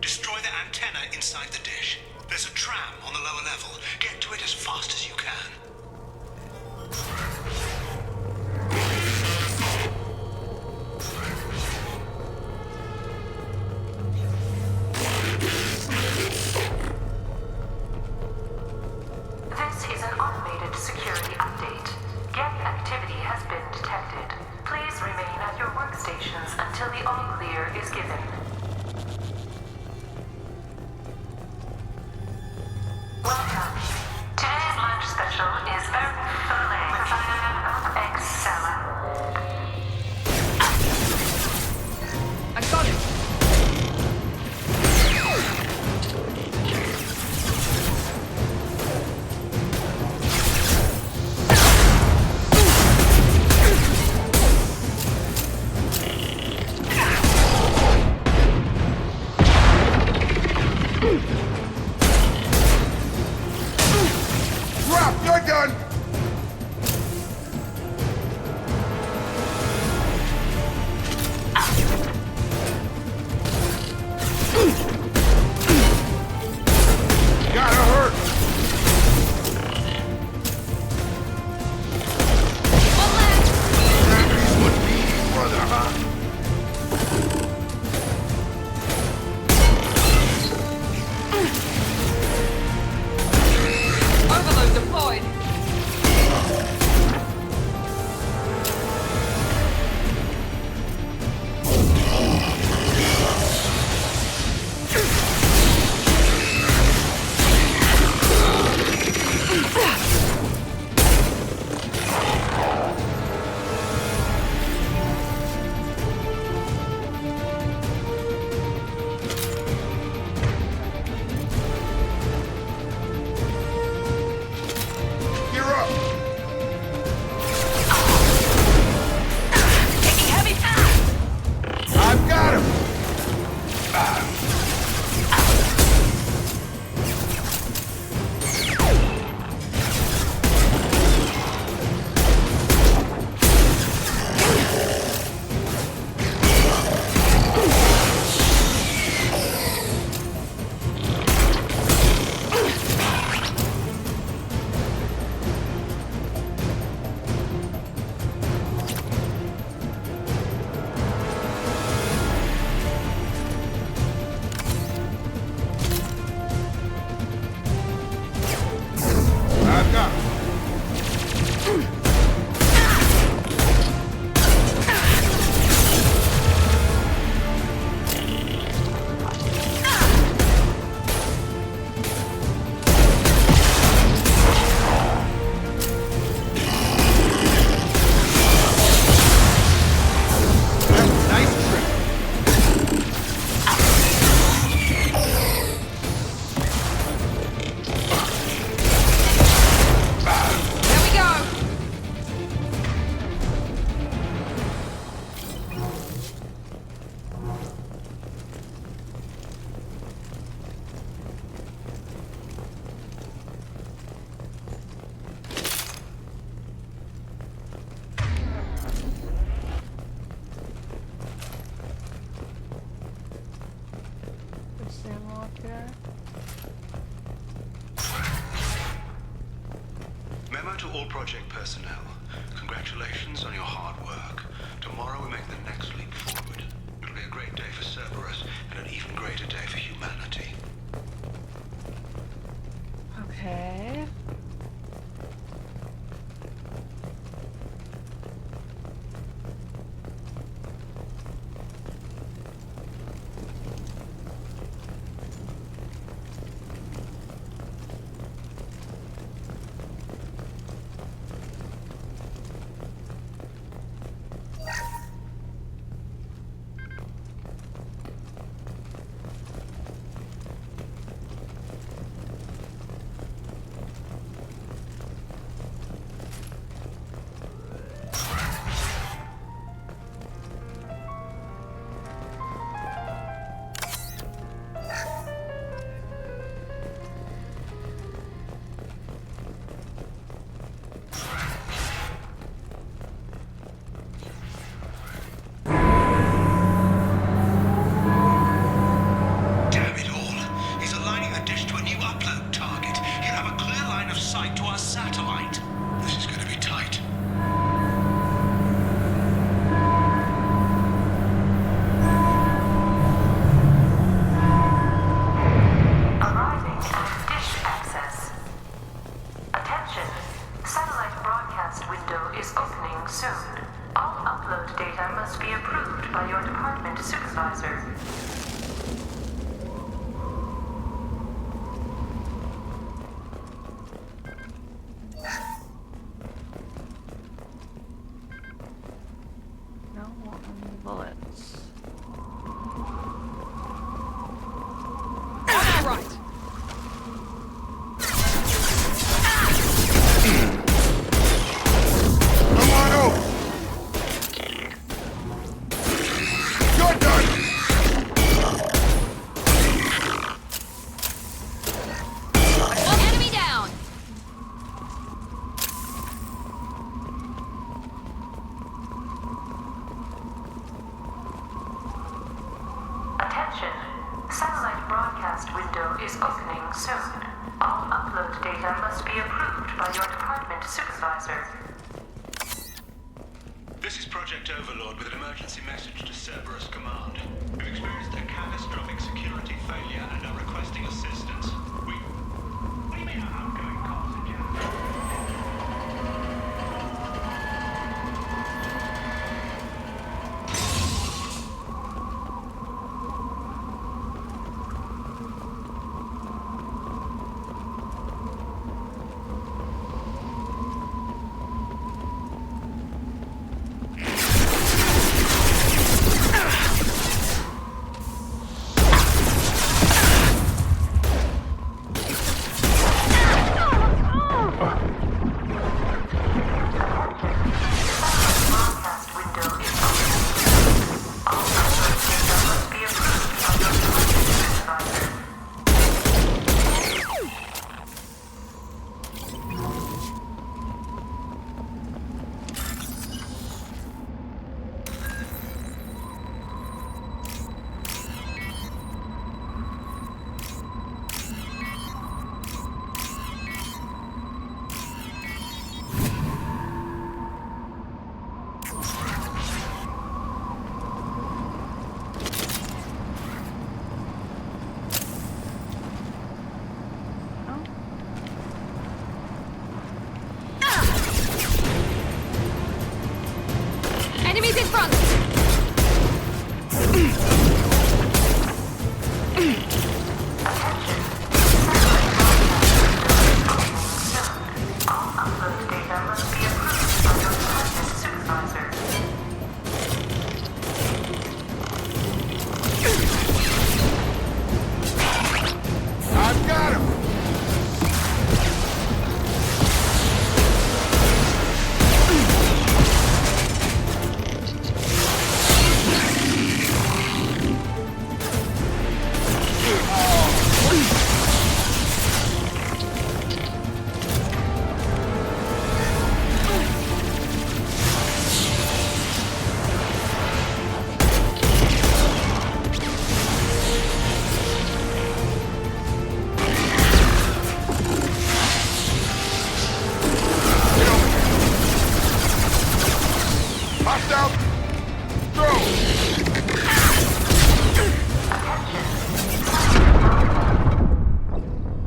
Destroy the antenna inside the dish. There's a tram on the lower level. Get to it as fast as you can. This is an automated security update. Geth activity has been detected. Please remain at your workstations until the all-clear is given. Welcome. Today's lunch special is very fillet provided of egg salad. I got it! Drop your gun! Gotta hurt! That would be, brother, huh? Overload deployed! to all Project personnel. Congratulations on your hard work. Tomorrow we make the next leap forward. It'll be a great day for Cerberus, and an even greater day for humanity. Okay. This is Project Overlord with an emergency message to Cerberus Command. We've experienced a catastrophic security failure and are requesting assistance. What do you mean outgoing comms in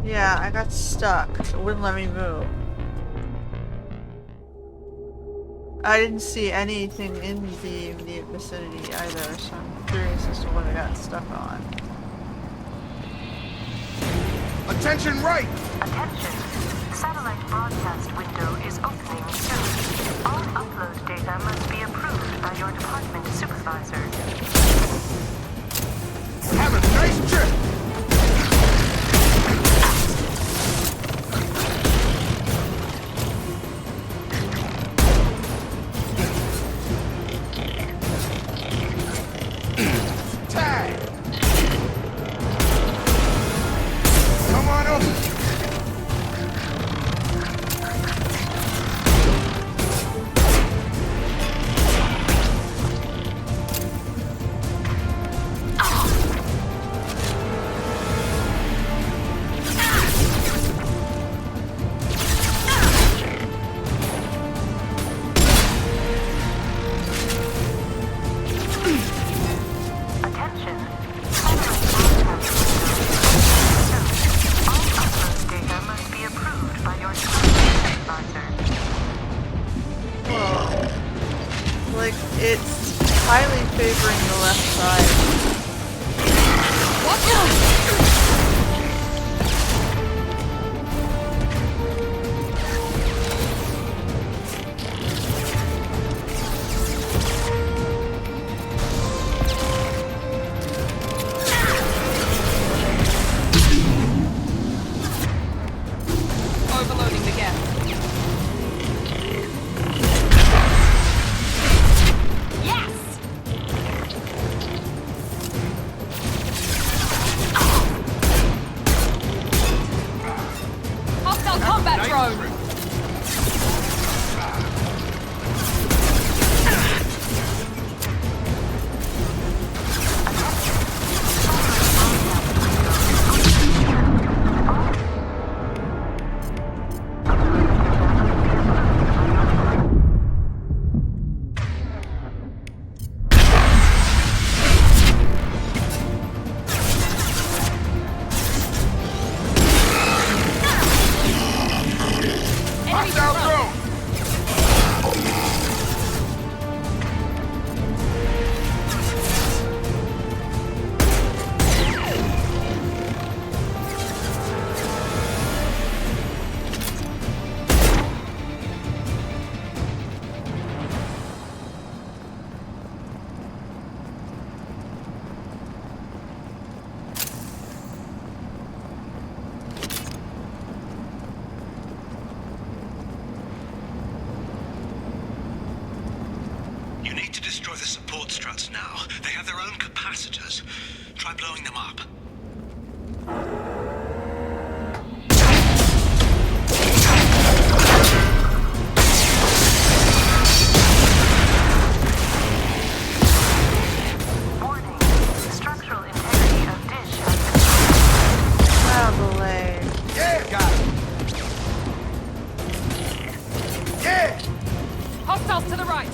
Yeah, I got stuck. It wouldn't let me move. I didn't see anything in the immediate vicinity either, so I'm curious as to what I got stuck on. Attention right! Attention. Satellite broadcast window is opening soon. All upload data must be approved by your department supervisor. Have a nice trip! Tag! Come on over! Attention. Satellite broadcast window is soon. All upload data must be approved by your department supervisor. Whoa. Like, it's highly favoring the left side. Overloading the gap. Yes! Hostile combat drone! You need to destroy the support struts now. They have their own capacitors. Try blowing them up. Warning. Structural integrity of dish has been Wow, delay. Yeah, got it! Yeah! Hostiles to the right!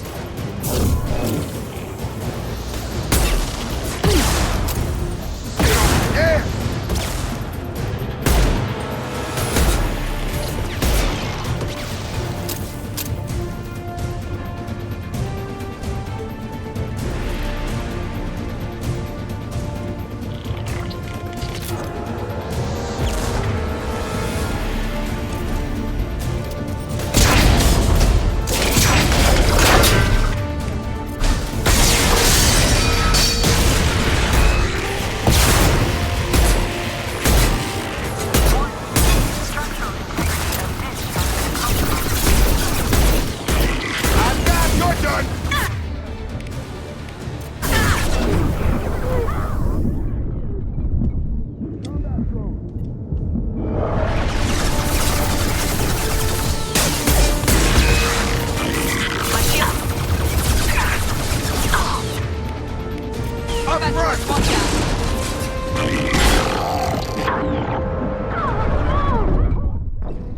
Yeah!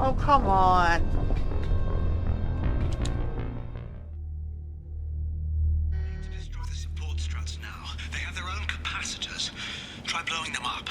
Oh, come on. To destroy the support struts now. They have their own capacitors. Try blowing them up.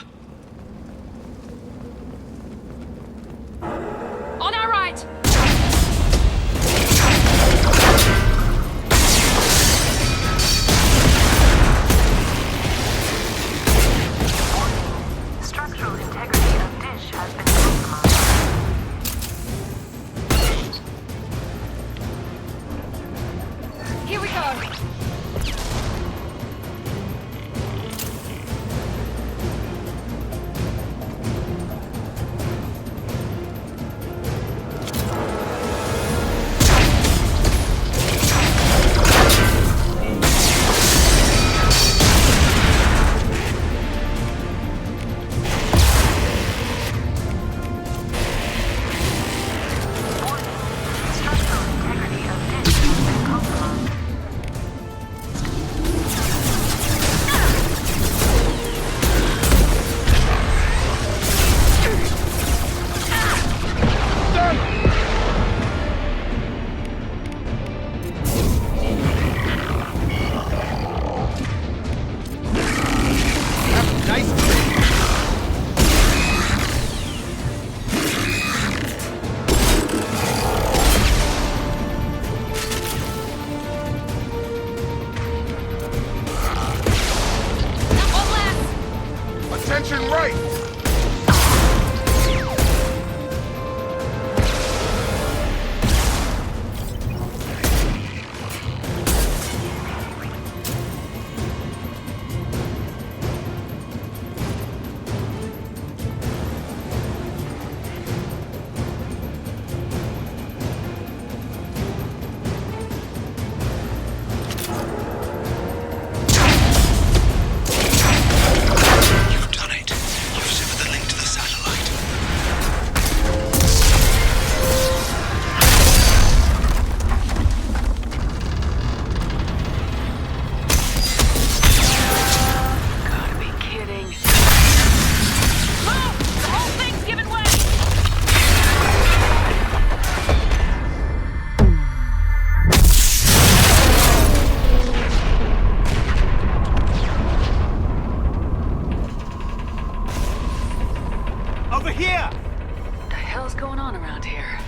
hell's going on around here?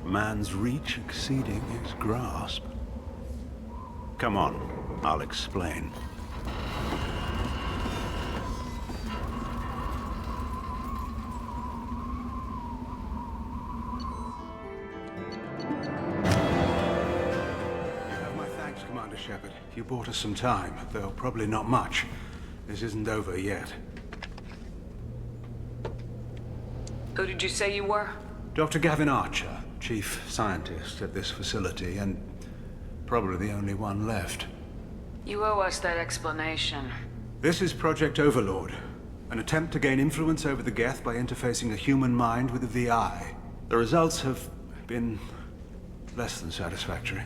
Man's reach exceeding his grasp. Come on, I'll explain. Commander Shepard. You bought us some time, though probably not much. This isn't over yet. Who did you say you were? Dr. Gavin Archer, chief scientist at this facility, and probably the only one left. You owe us that explanation. This is Project Overlord, an attempt to gain influence over the Geth by interfacing a human mind with a VI. The results have been less than satisfactory.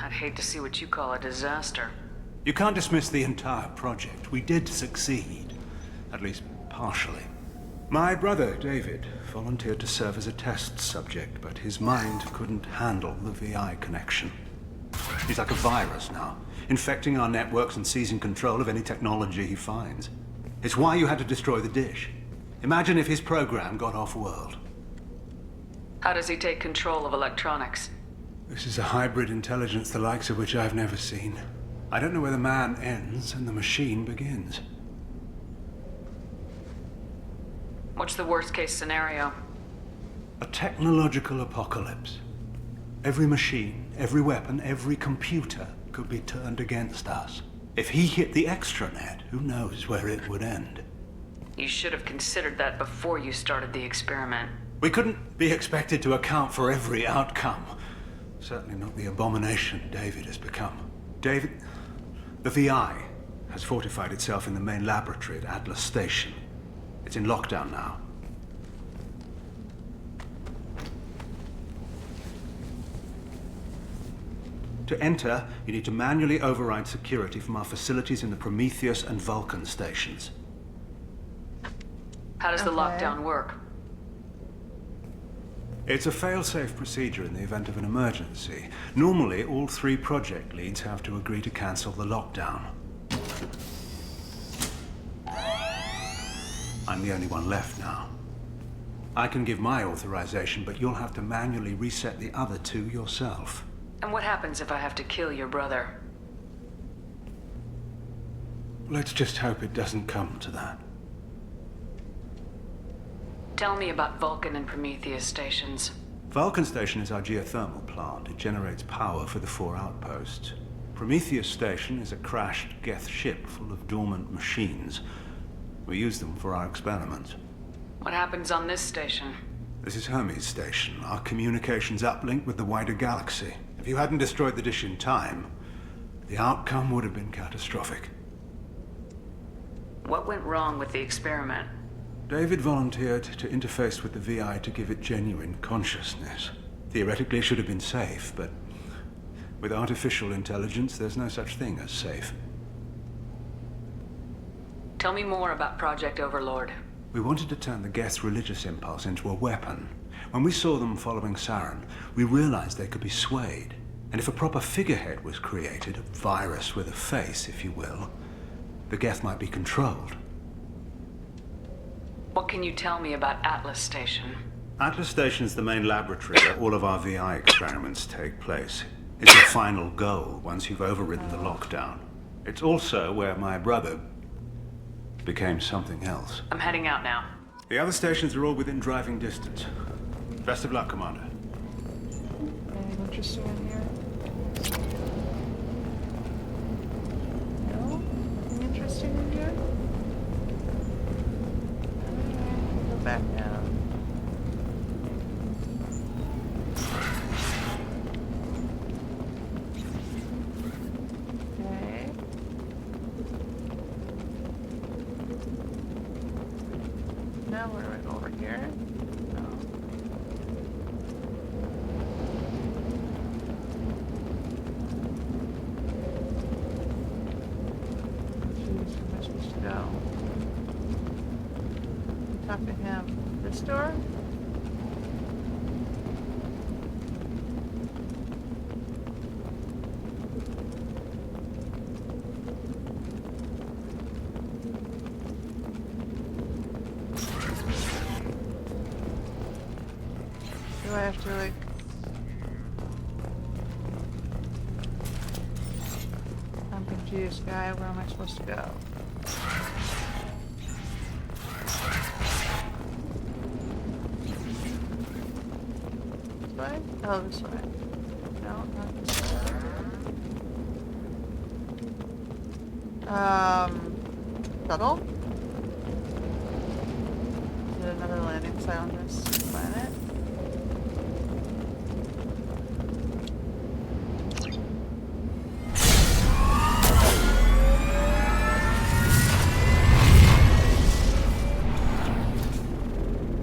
I'd hate to see what you call a disaster. You can't dismiss the entire project. We did succeed. At least partially. My brother, David, volunteered to serve as a test subject, but his mind couldn't handle the VI connection. He's like a virus now, infecting our networks and seizing control of any technology he finds. It's why you had to destroy the dish. Imagine if his program got off-world. How does he take control of electronics? This is a hybrid intelligence the likes of which I've never seen. I don't know where the man ends and the machine begins. What's the worst-case scenario? A technological apocalypse. Every machine, every weapon, every computer could be turned against us. If he hit the extranet, who knows where it would end? You should have considered that before you started the experiment. We couldn't be expected to account for every outcome. Certainly not the abomination David has become. David, the VI has fortified itself in the main laboratory at Atlas Station. It's in lockdown now. To enter, you need to manually override security from our facilities in the Prometheus and Vulcan stations. How does the lockdown work? It's a fail-safe procedure in the event of an emergency. Normally, all 3 project leads have to agree to cancel the lockdown. I'm the only one left now. I can give my authorization, but you'll have to manually reset the other 2 yourself. And what happens if I have to kill your brother? Let's just hope it doesn't come to that. Tell me about Vulcan and Prometheus stations. Vulcan Station is our geothermal plant. It generates power for the 4 outposts. Prometheus Station is a crashed Geth ship full of dormant machines. We use them for our experiments. What happens on this station? This is Hermes Station, our communications uplink with the wider galaxy. If you hadn't destroyed the dish in time, the outcome would have been catastrophic. What went wrong with the experiment? David volunteered to interface with the VI to give it genuine consciousness. Theoretically, it should have been safe, but with artificial intelligence, there's no such thing as safe. Tell me more about Project Overlord. We wanted to turn the Geth's religious impulse into a weapon. When we saw them following Saren, we realized they could be swayed. And if a proper figurehead was created, a virus with a face, if you will, the Geth might be controlled. What can you tell me about Atlas Station? Atlas Station is the main laboratory where all of our VI experiments take place. It's your final goal once you've overridden the lockdown. It's also where my brother became something else. I'm heading out now. The other stations are all within driving distance. Best of luck, Commander. Anything interesting in here? No? Nothing interesting in here? Go back down. Okay. Now where do I go? Over here? No. Jeez, where am I supposed to go? Talk to him. This door? Do I have to, like... I'm confused, guy. Where am I supposed to go? This way? Oh, this way. No, not this way. Shuttle? Is it another landing site on this planet?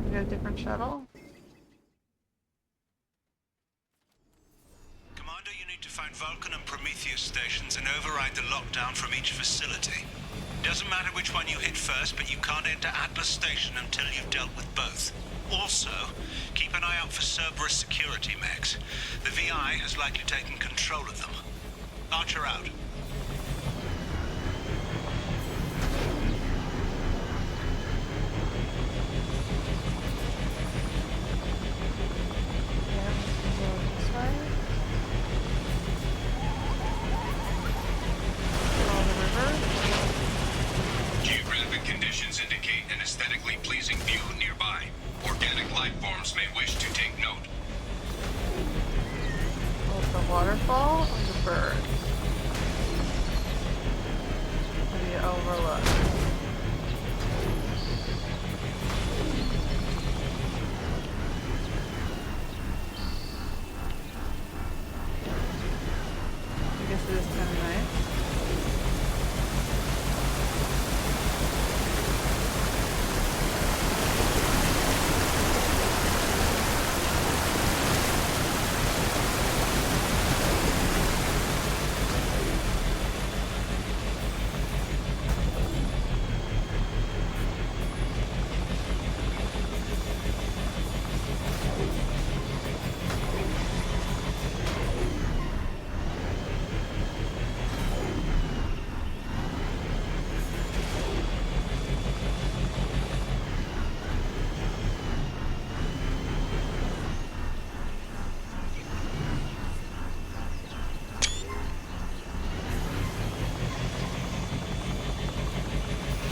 We got a different shuttle? Commander, you need to find Vulcan and Prometheus stations and override the lockdown from each facility. Doesn't matter which one you hit first, but you can't enter Atlas Station until you've dealt with both. Also, keep an eye out for Cerberus security mechs. The VI has likely taken control of them. Archer out. Geographic conditions indicate an aesthetically pleasing view nearby. Organic life forms may wish to take note. The waterfall or the bird? What do you overlook? I guess it is kind of nice.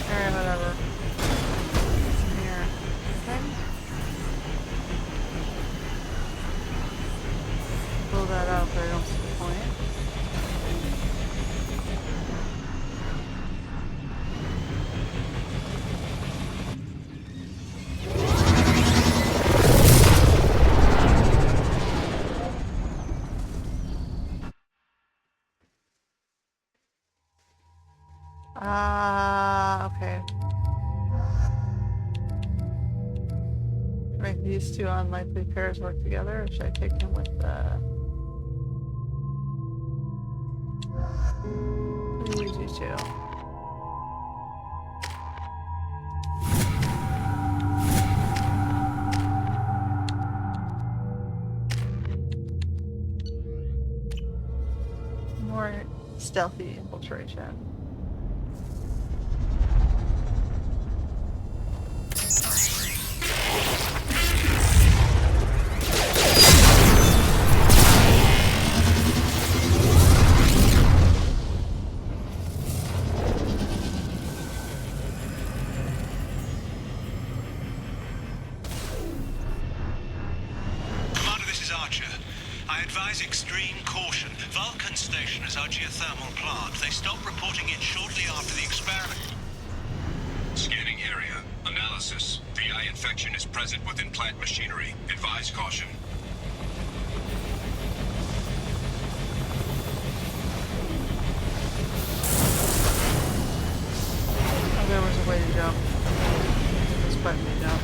Alright, whatever. What's in here? Anything? Pull that out, but I don't see the point. Okay. Make these two unlikely pairs work together, or should I take them with use you two? More stealthy infiltration. Extreme caution. Vulcan Station is our geothermal plant. They stopped reporting it shortly after the experiment. Scanning area. Analysis. VI infection is present within plant machinery. Advise caution. Oh, there was a way to jump. This button to jump.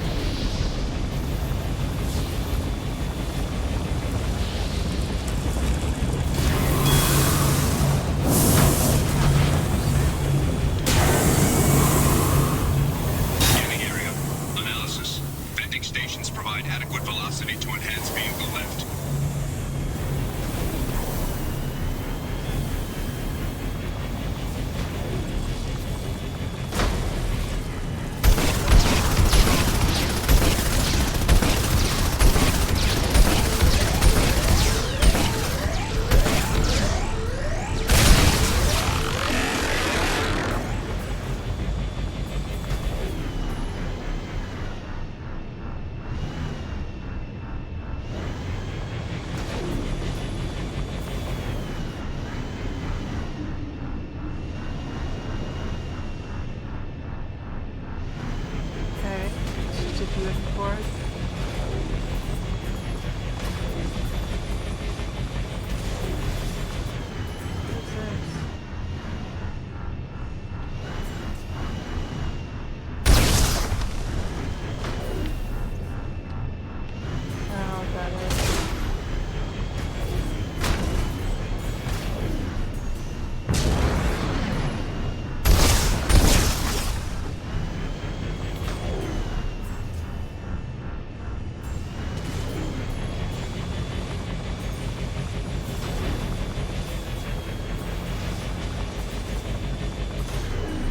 Adequate velocity to enhance vehicle lift. you looking for?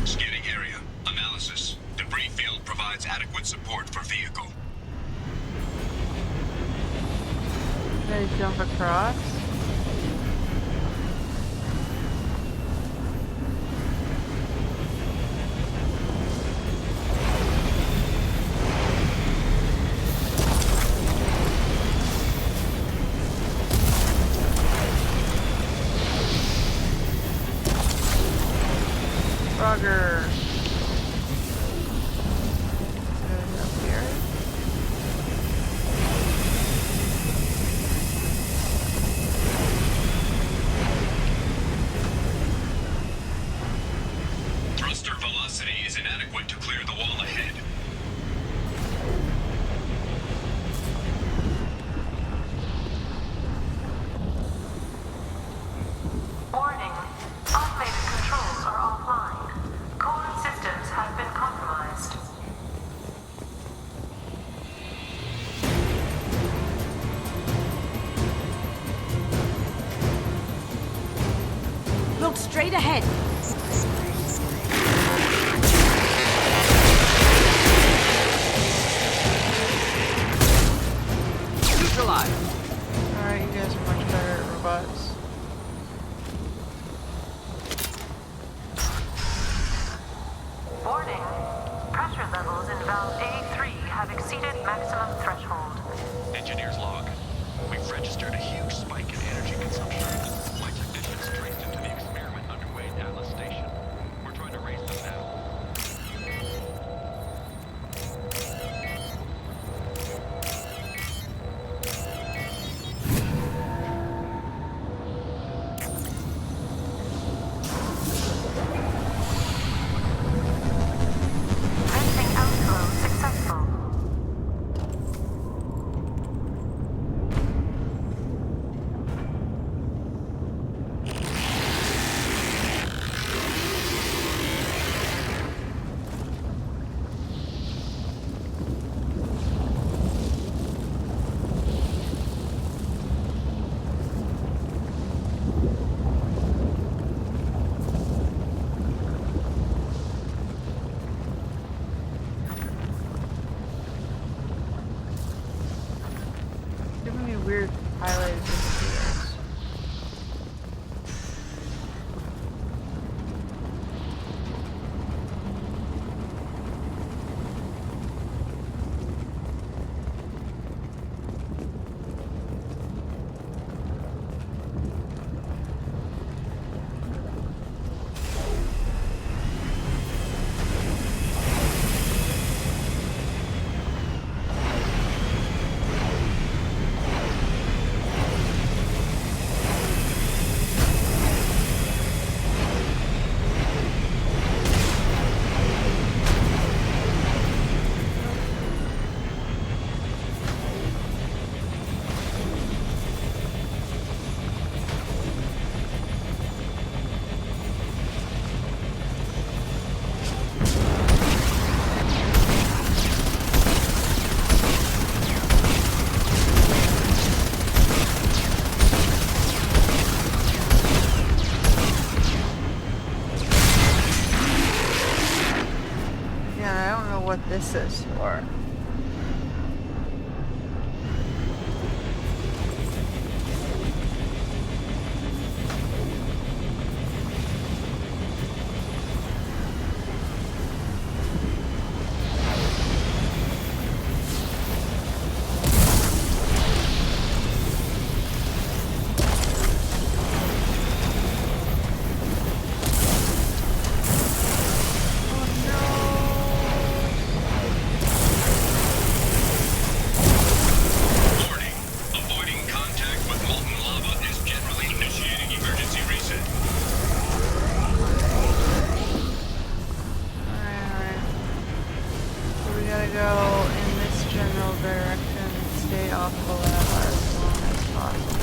Scanning area. Analysis. Debris field provides adequate support for vehicle. Did I jump across? Frogger. Up here. Thruster velocity is inadequate to clear the wall ahead. Warning. Automated controls are offline. Core systems have been compromised. Look straight ahead. Neutralize. Alright, you guys are much better at robots. Warning. Pressure levels in valve A3 have exceeded maximum threshold. Engineer's log. We've registered a huge spike in energy consumption. My technicians traced it to the experiment underway at Atlas Station. We're trying to raise them now. Venting outflow successful. Giving me weird highlighted indicators. Yeah, I don't know what this is for. go in this general direction and stay off the lava as long as possible.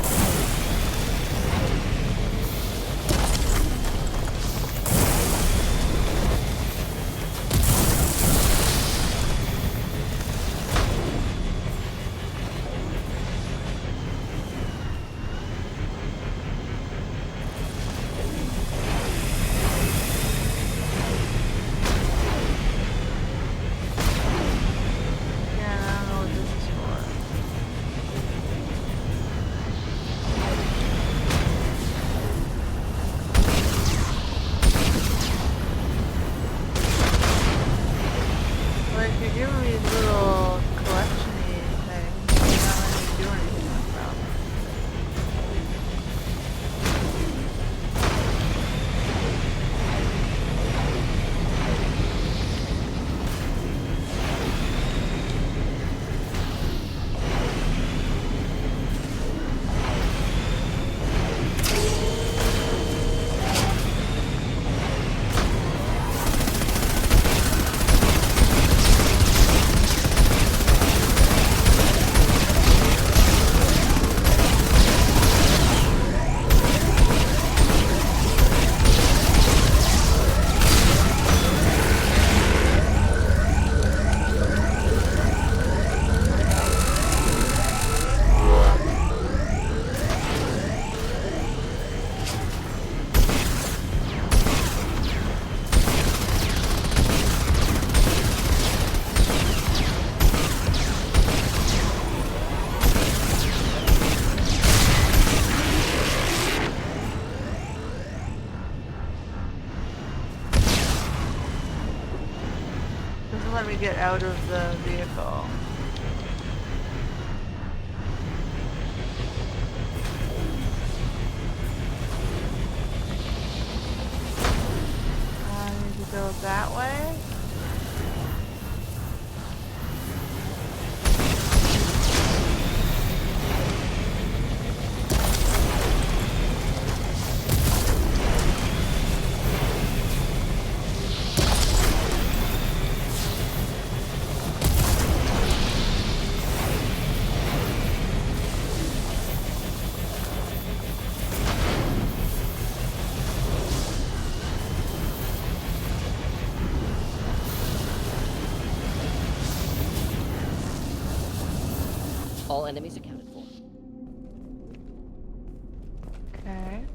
Let me get out of the vehicle. I need to go that way. All enemies accounted for. Okay.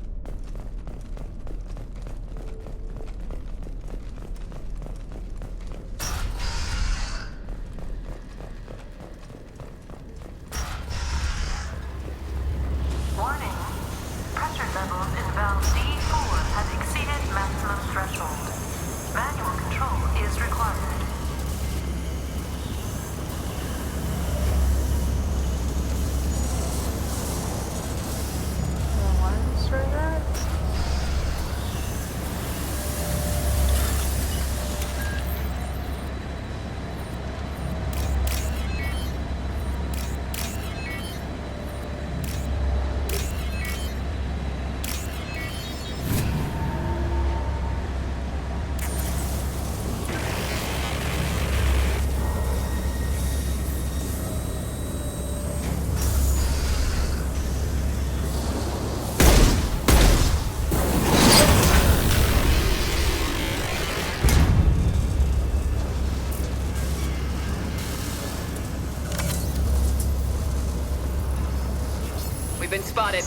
Warning. Pressure levels in valve D4 have exceeded maximum threshold. Manual control is required. Been spotted.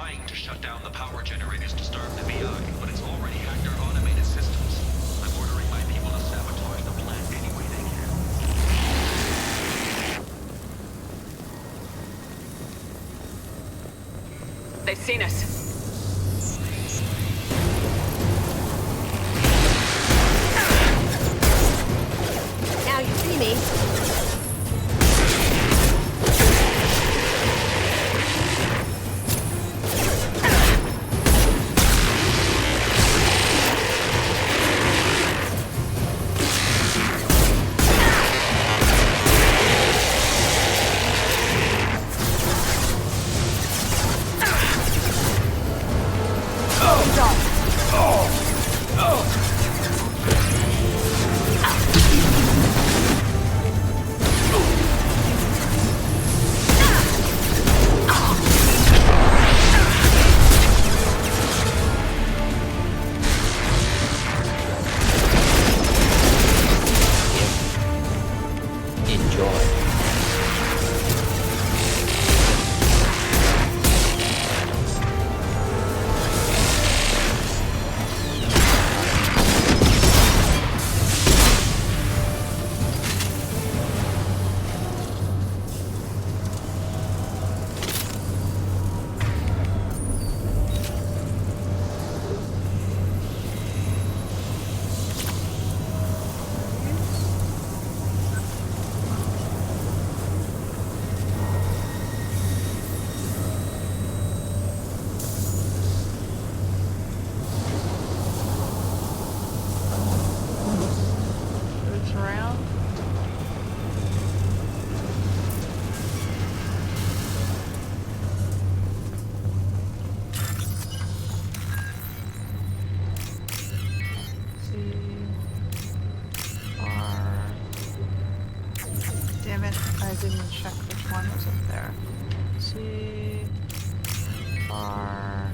trying to shut down the power generators to starve the VI, but it's already hacked our automated systems. I'm ordering my people to sabotage the plant any way they can. They've seen us. Now you see me. Damn it, I didn't check which one was up there. C R.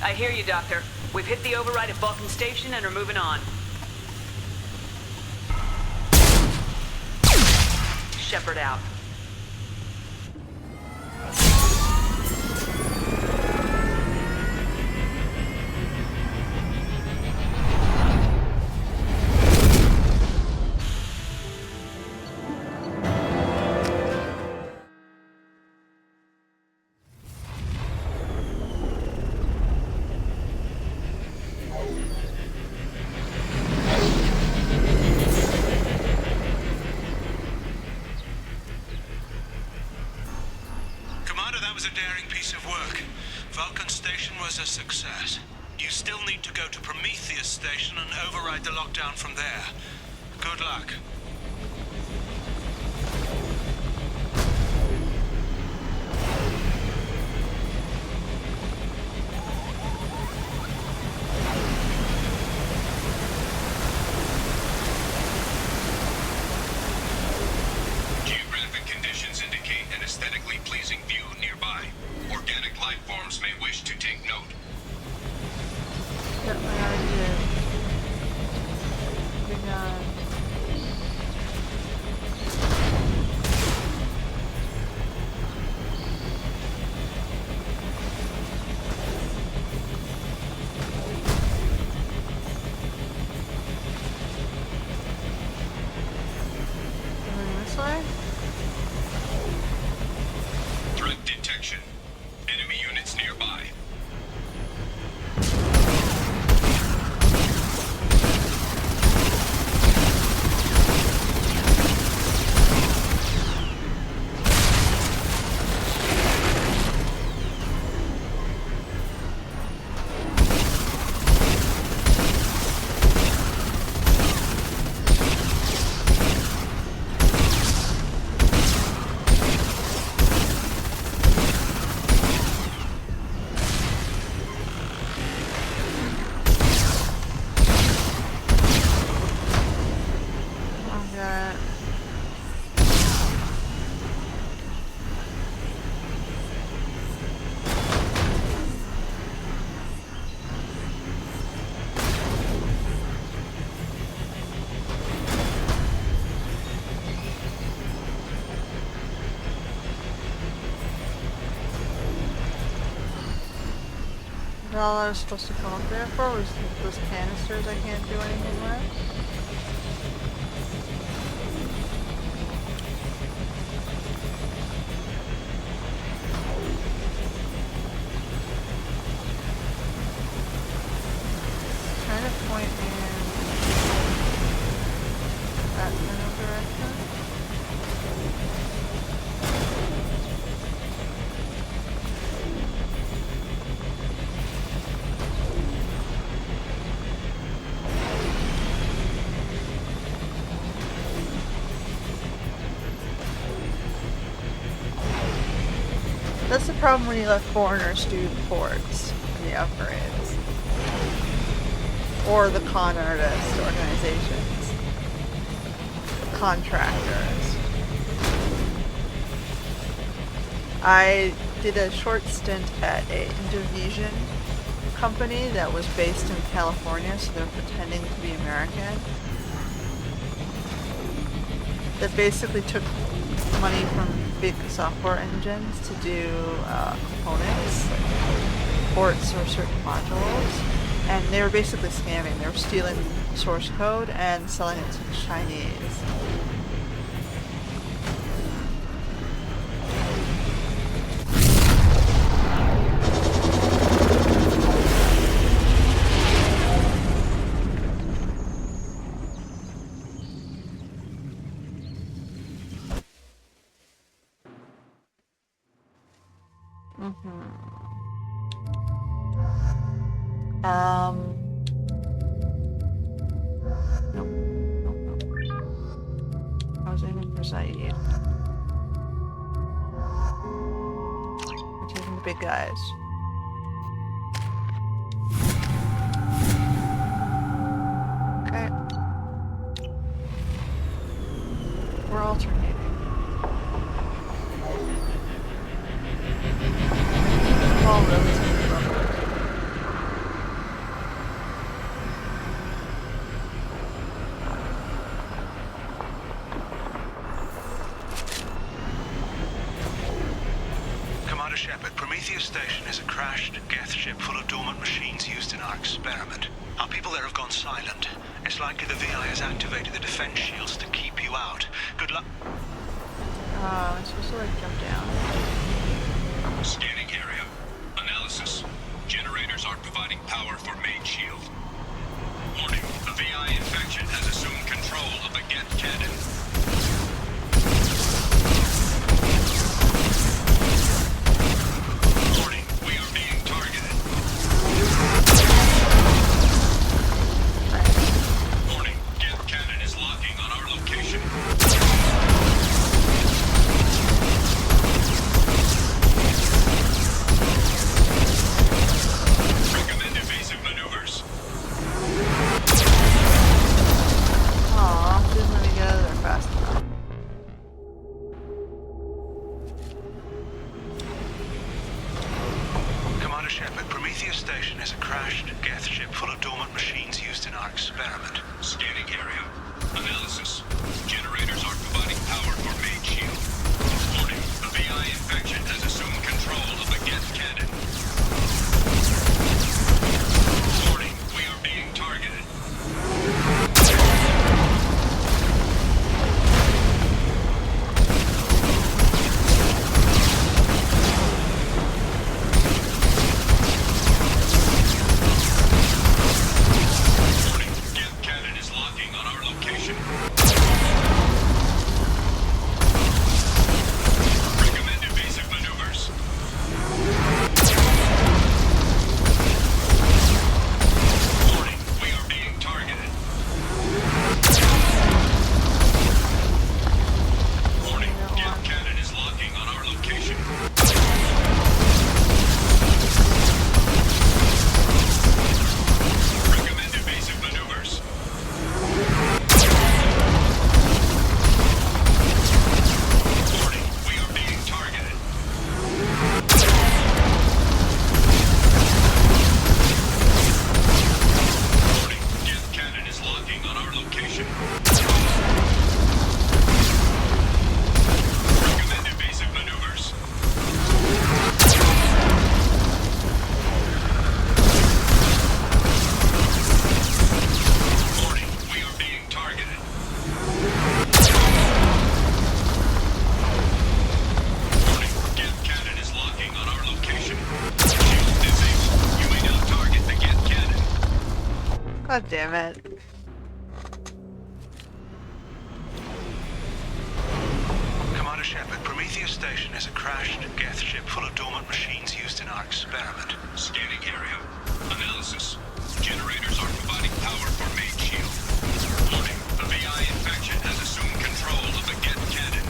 I hear you, Doctor. We've hit the override at Vulcan Station and are moving on. Shepard out. Vulcan Station was a success. You still need to go to Prometheus Station and override the lockdown from there. Good luck. Geographic conditions indicate an aesthetically pleasing view nearby. Organic life forms may wish to take note. Yep, I already did. Moving on. Going this way? Threat detection. Enemy units nearby. all I was supposed to come up there for was those canisters I can't do anything with. Trying to point in that general direction. That's the problem when you let foreigners do the ports and the upgrades. Or the con artist organizations. Contractors. I did a short stint at an Indonesian company that was based in California, so they're pretending to be American. That basically took money from big software engines to do components, like ports or certain modules, and they were basically scamming. They were stealing source code and selling it to the Chinese. Nope. I was aiming for Zaid. We're taking the big guys. Okay. We're alternating. Ball really is gonna be rough. Commander Shepard, Prometheus Station is a crashed Geth ship full of dormant machines used in our experiment. Our people there have gone silent. It's likely the VI has activated the defense shields to keep you out. Good luck. I'm supposed to like jump down. Scanning area. Analysis. Generators are providing power for main shield. Warning, the VI infection has assumed control of the Geth cannon. Warning, we are being targeted. Warning, Geth cannon is locking on our location. Recommend evasive maneuvers. God damn it. Commander Shepard, Prometheus Station is a crashed Geth ship full of dormant machines used in our experiment. Scanning area. Analysis. Generators are providing power for main shield. Warning, the VI infection has assumed control of the Geth cannon.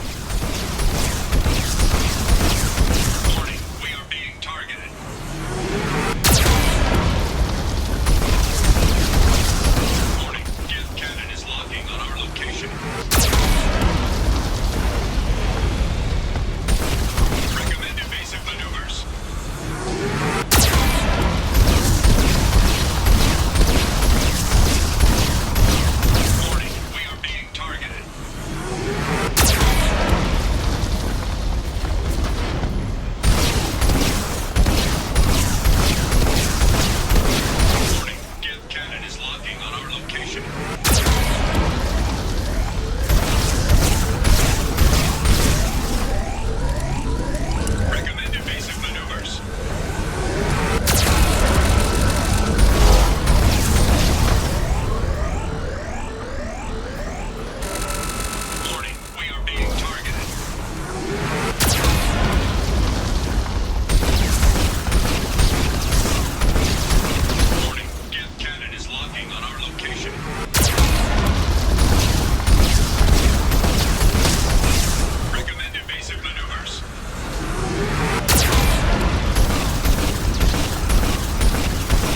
Warning, we are being targeted. Warning, Geth cannon is locking on our location. Recommend evasive maneuvers. Warning, we are being targeted. Warning, Geth cannon is locking on our location. Recommend evasive maneuvers. Warning, we are being targeted. Warning, Geth cannon is locking on our location. Recommend evasive maneuvers.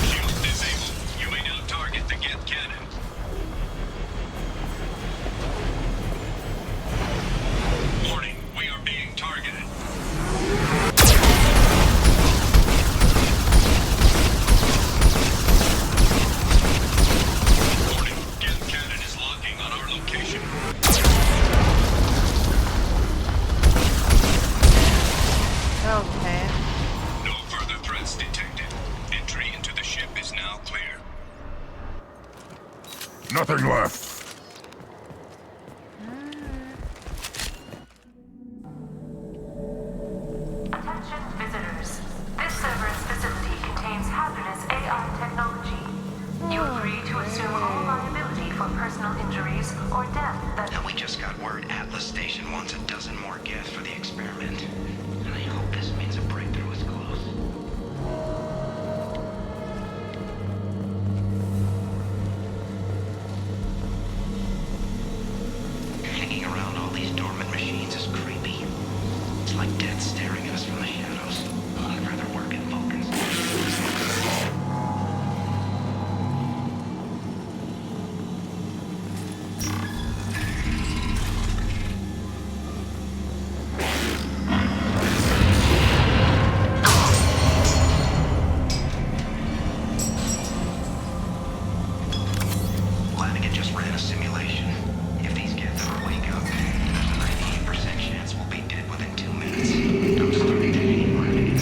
Shield disabled. You may now target the Geth cannon. Warning, we are being targeted. Warning, Geth cannon is locking on our location. Okay. No further threats detected. Entry into the ship is now clear. Nothing left. Attention visitors. This Cerberus facility contains hazardous AI technology. You agree to assume all liability for personal injuries or death that... Now, we just got word Atlas Station wants a dozen more Geth for the experiment. And I hope this means a breakthrough is close. Hanging around all these dormant machines is creepy. It's like death staring at us from the shadows. I'd rather work in Vulcan's. Flanagan just ran a simulation. If these Geth ever wake up, there's a 98% chance we'll be dead within 2 minutes. I'm starting to hate Flanagan.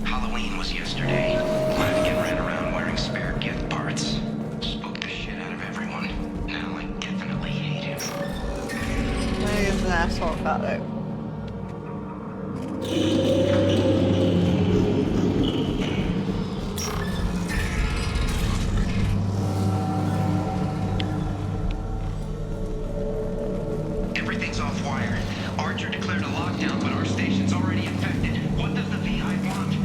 Halloween was yesterday. Flanagan ran around wearing spare Geth parts. Spooked the shit out of everyone. Now I definitely hate him. He's an asshole about it. Everything's off wire. Archer declared a lockdown, but our station's already infected. What does the VI want?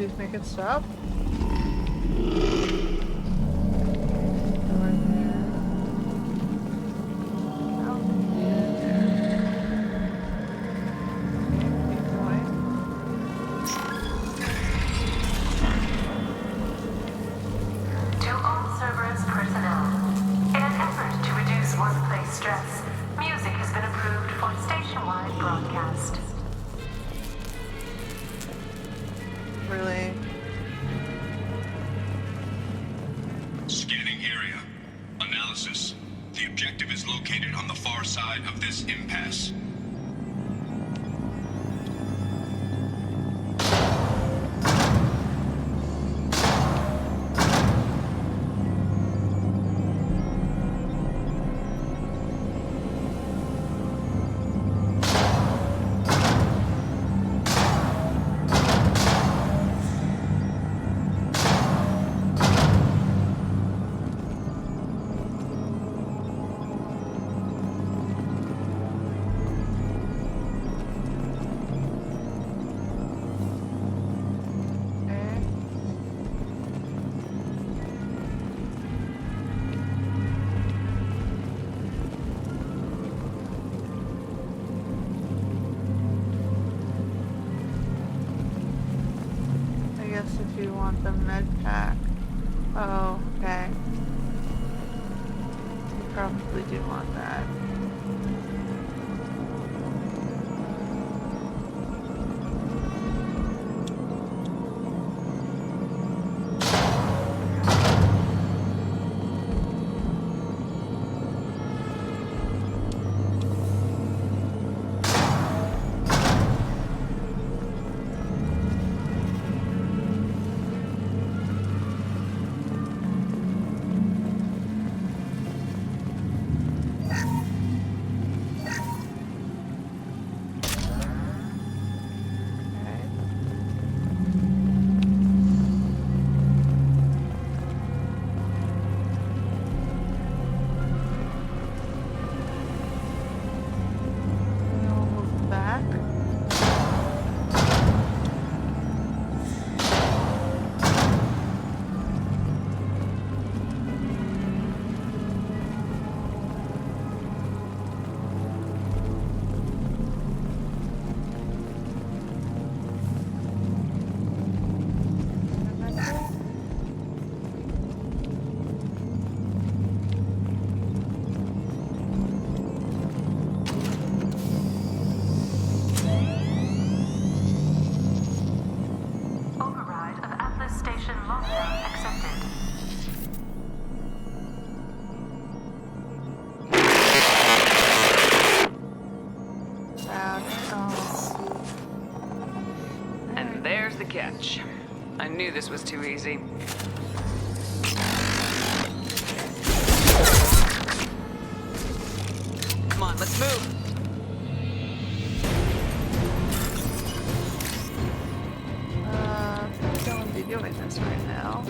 Please make it stop. To all Cerberus personnel, in an effort to reduce workplace stress, music has been approved for station-wide broadcast. Really? Scanning area. Analysis. The objective is located on the far side of this impasse. If you want the med pack. Oh, okay. You probably do want that. Catch. I knew this was too easy. Come on, let's move. I don't be doing this right now.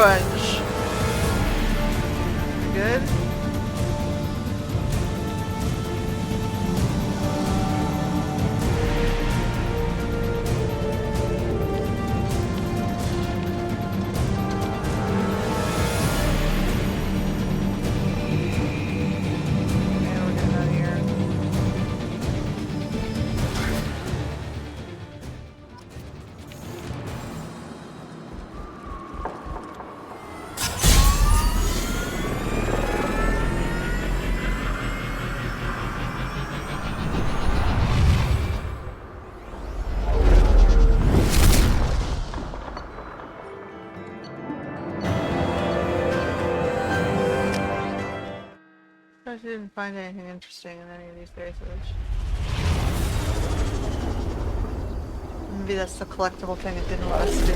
bunch. Good? I didn't find anything interesting in any of these bases. Maybe that's the collectible thing it didn't let us do.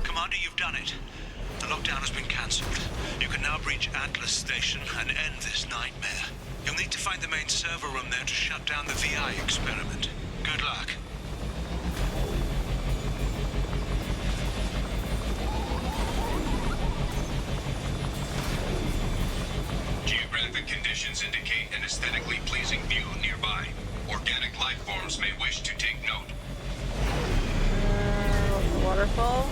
Commander, you've done it. The lockdown has been cancelled. You can now breach Atlas Station and end this nightmare. You'll need to find the main server room there to shut down the VI experiment. Good luck. Geographic conditions indicate an aesthetically pleasing view nearby. Organic life forms may wish to take note. Waterfall?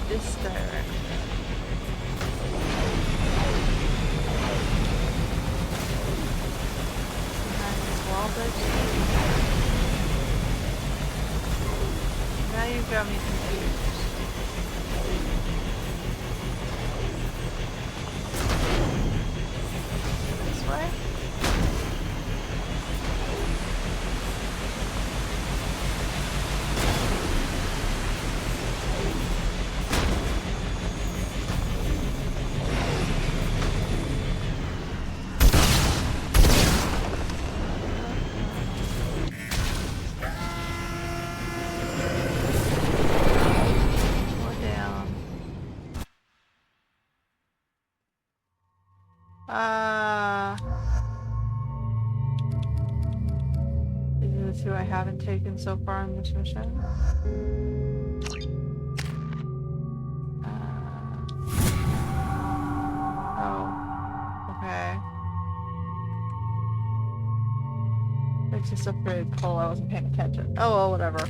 This direction. Behind this wall bridge. Now you've got me confused. This way? These are the two I haven't taken so far in this mission. Oh, okay. It's just upgraded pull, I wasn't paying attention. Oh well, whatever.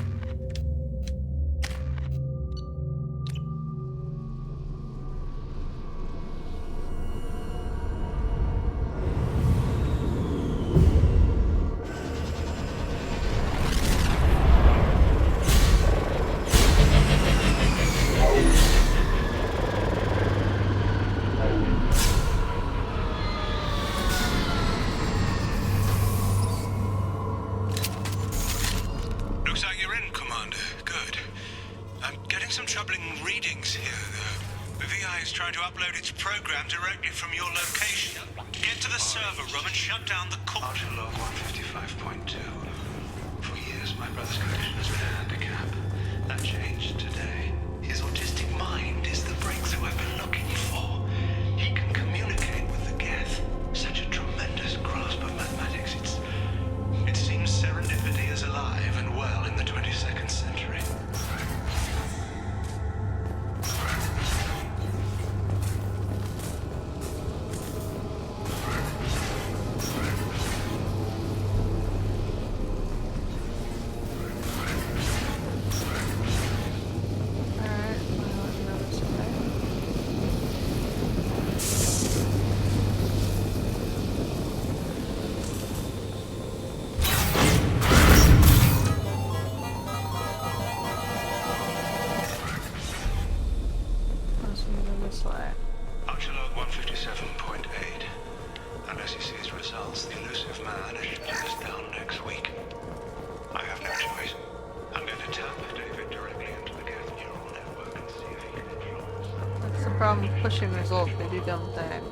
from pushing results, they do dumb things.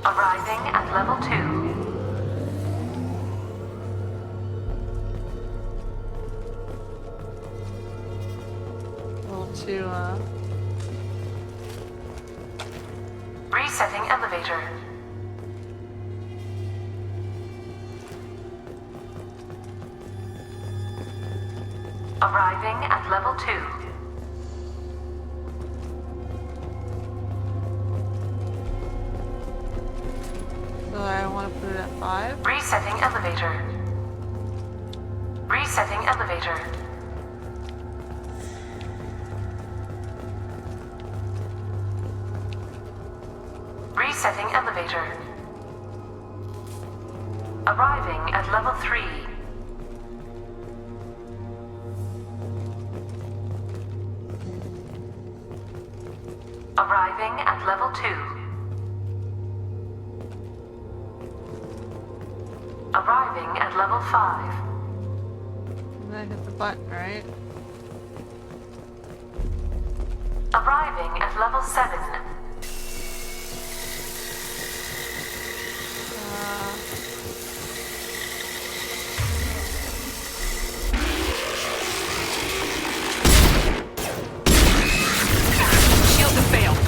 Arriving at level 2. Level 2, Resetting elevator. Arriving at level 2. So I want to put it at 5. Resetting elevator. Resetting elevator. Resetting elevator. Arriving at level 3. Arriving at level 2. Arriving at level 5. And then I hit the button, right? Arriving at level 7. Shields have failed.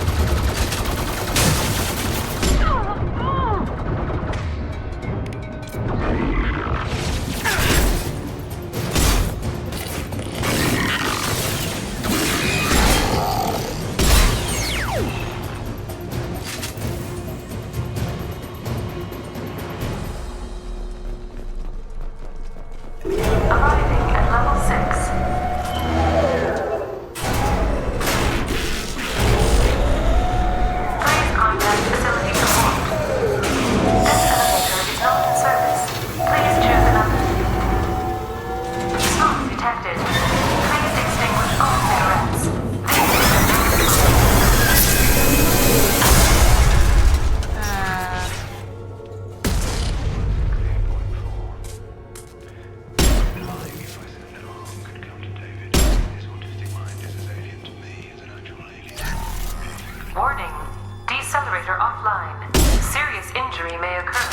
Arriving at level 6. Please contact facility support. This elevator is not in service. Please choose another. Smoke detected. Please extinguish all cigarettes. Warning. Decelerator offline. Serious injury may occur.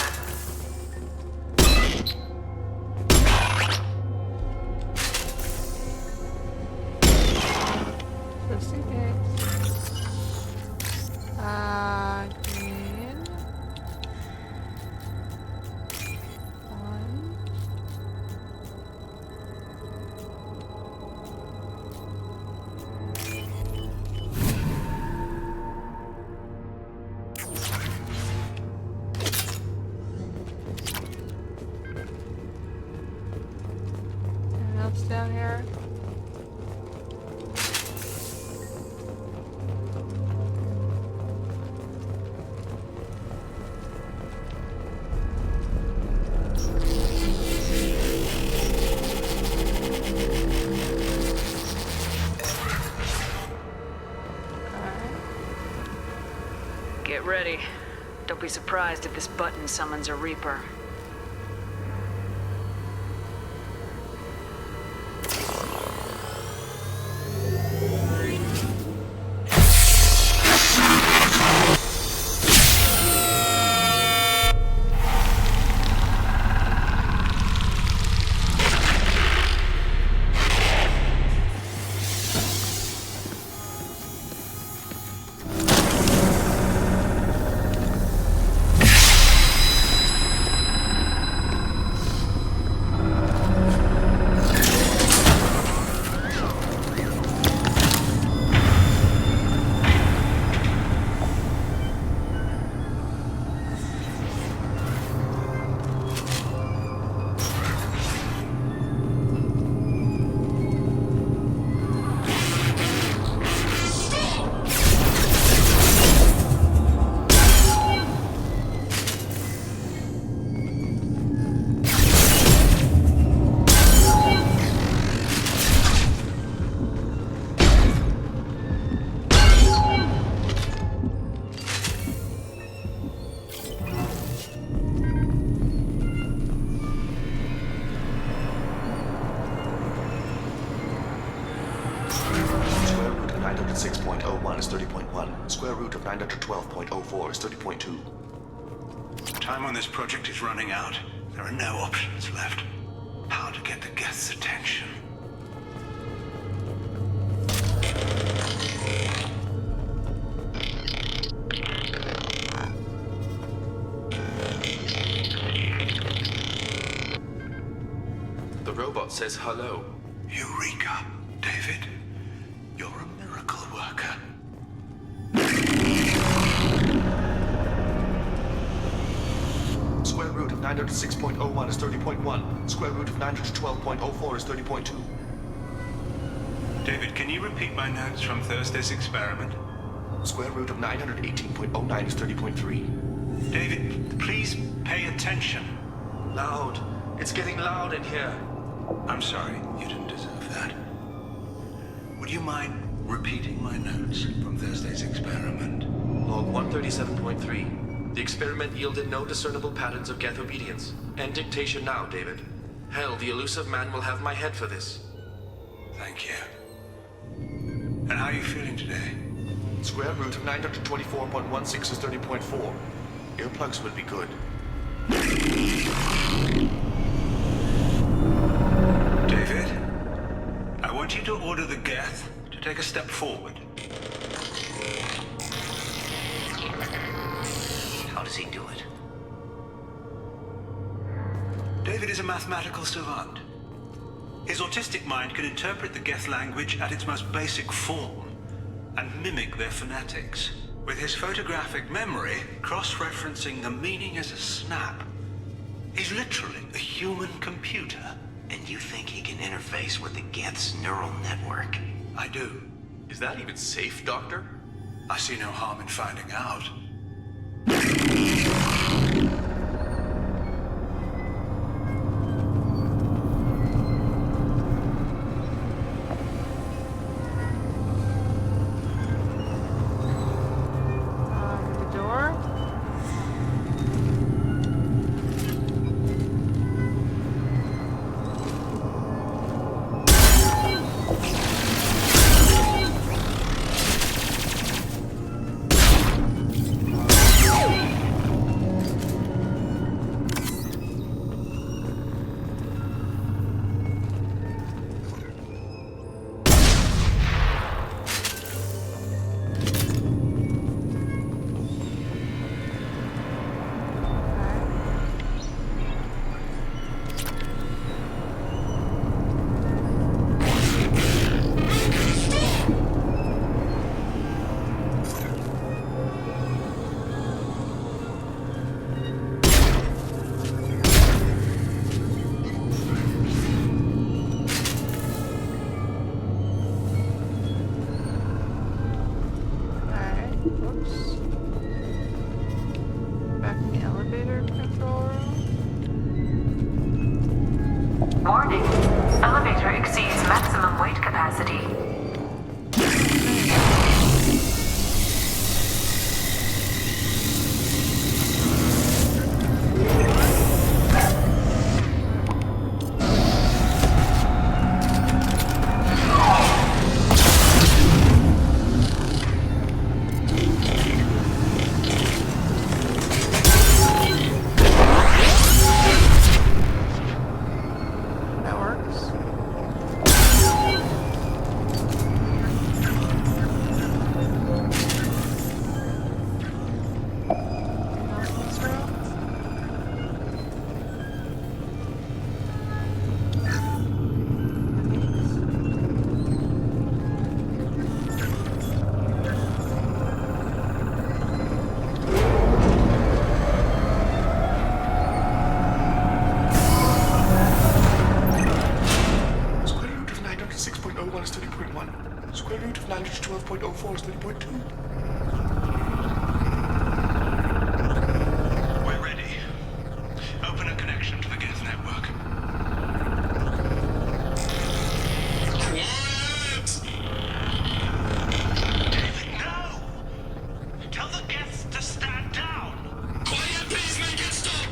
Just in case. Green. 1. Anything else down here? Get ready. Don't be surprised if this button summons a Reaper. 906.01 is 30.1. Square root of 912.04 is 30.2. Time on this project is running out. There are no options left. How to get the Geth's attention? The robot says hello. Eureka, David. You're a miracle worker. Square root of 906.01 is 30.1. Square root of 912.04 is 30.2. David, can you repeat my notes from Thursday's experiment? Square root of 918.09 is 30.3. David, please pay attention. Loud. It's getting loud in here. I'm sorry, you didn't deserve that. Would you mind repeating my notes from Thursday's experiment? Log 137.3. The experiment yielded no discernible patterns of Geth obedience. End dictation now, David. Hell, the elusive man will have my head for this. Thank you. And how are you feeling today? Square root of 924.16 is 30.4. Earplugs would be good. David, I want you to order the Geth to take a step forward. How does he do it? David is a mathematical savant. His autistic mind can interpret the Geth language at its most basic form and mimic their phonetics. With his photographic memory, cross-referencing the meaning as a snap. He's literally a human computer. And you think he can interface with the Geth's neural network? I do. Is that even safe, Doctor? I see no harm in finding out. The door? Warning. Elevator exceeds maximum weight capacity. That works. Square root of 906.01 is 30.1. Square root of 912.04 is 30.2. We're ready. Open a connection to the Geth network. David, no! Tell the Geths to stand down! Quiet, please, make it stop!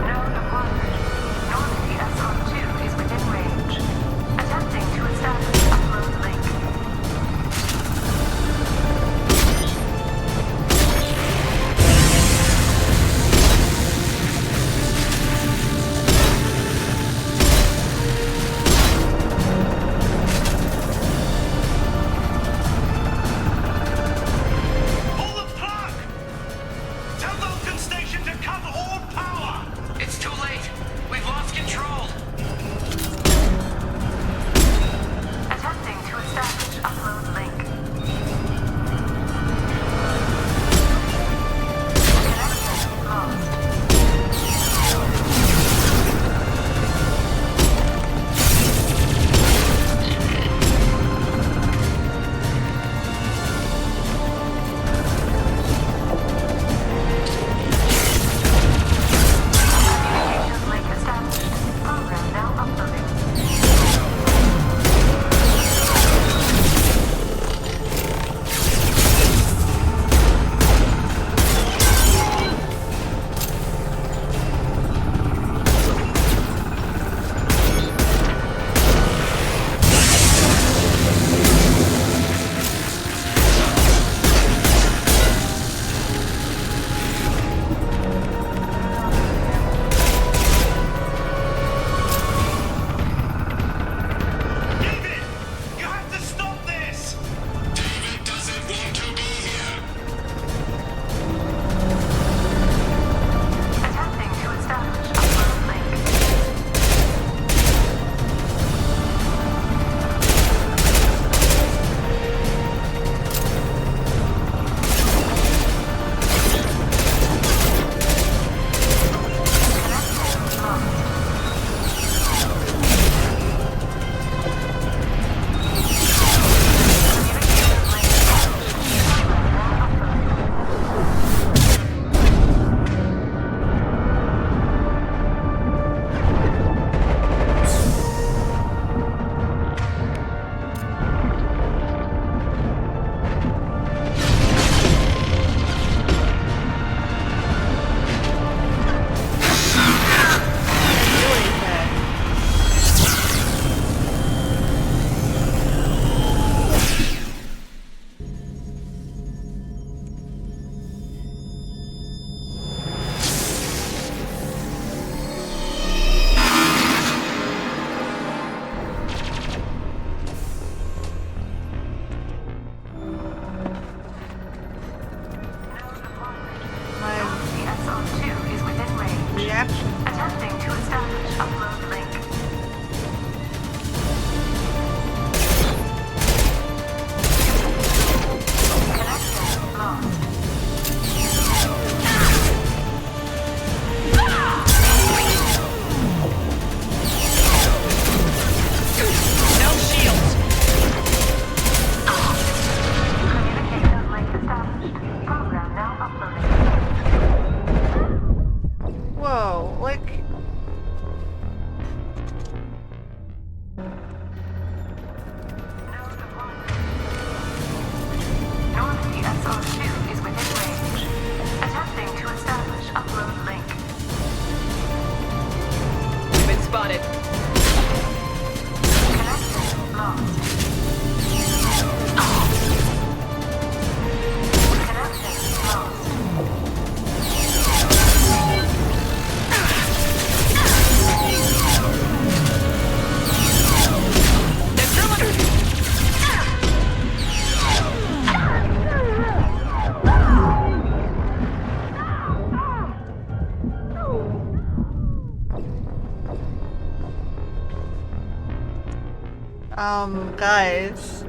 Node acquired. Normandy SR2 is within range. Attempting to establish upload link. Guys.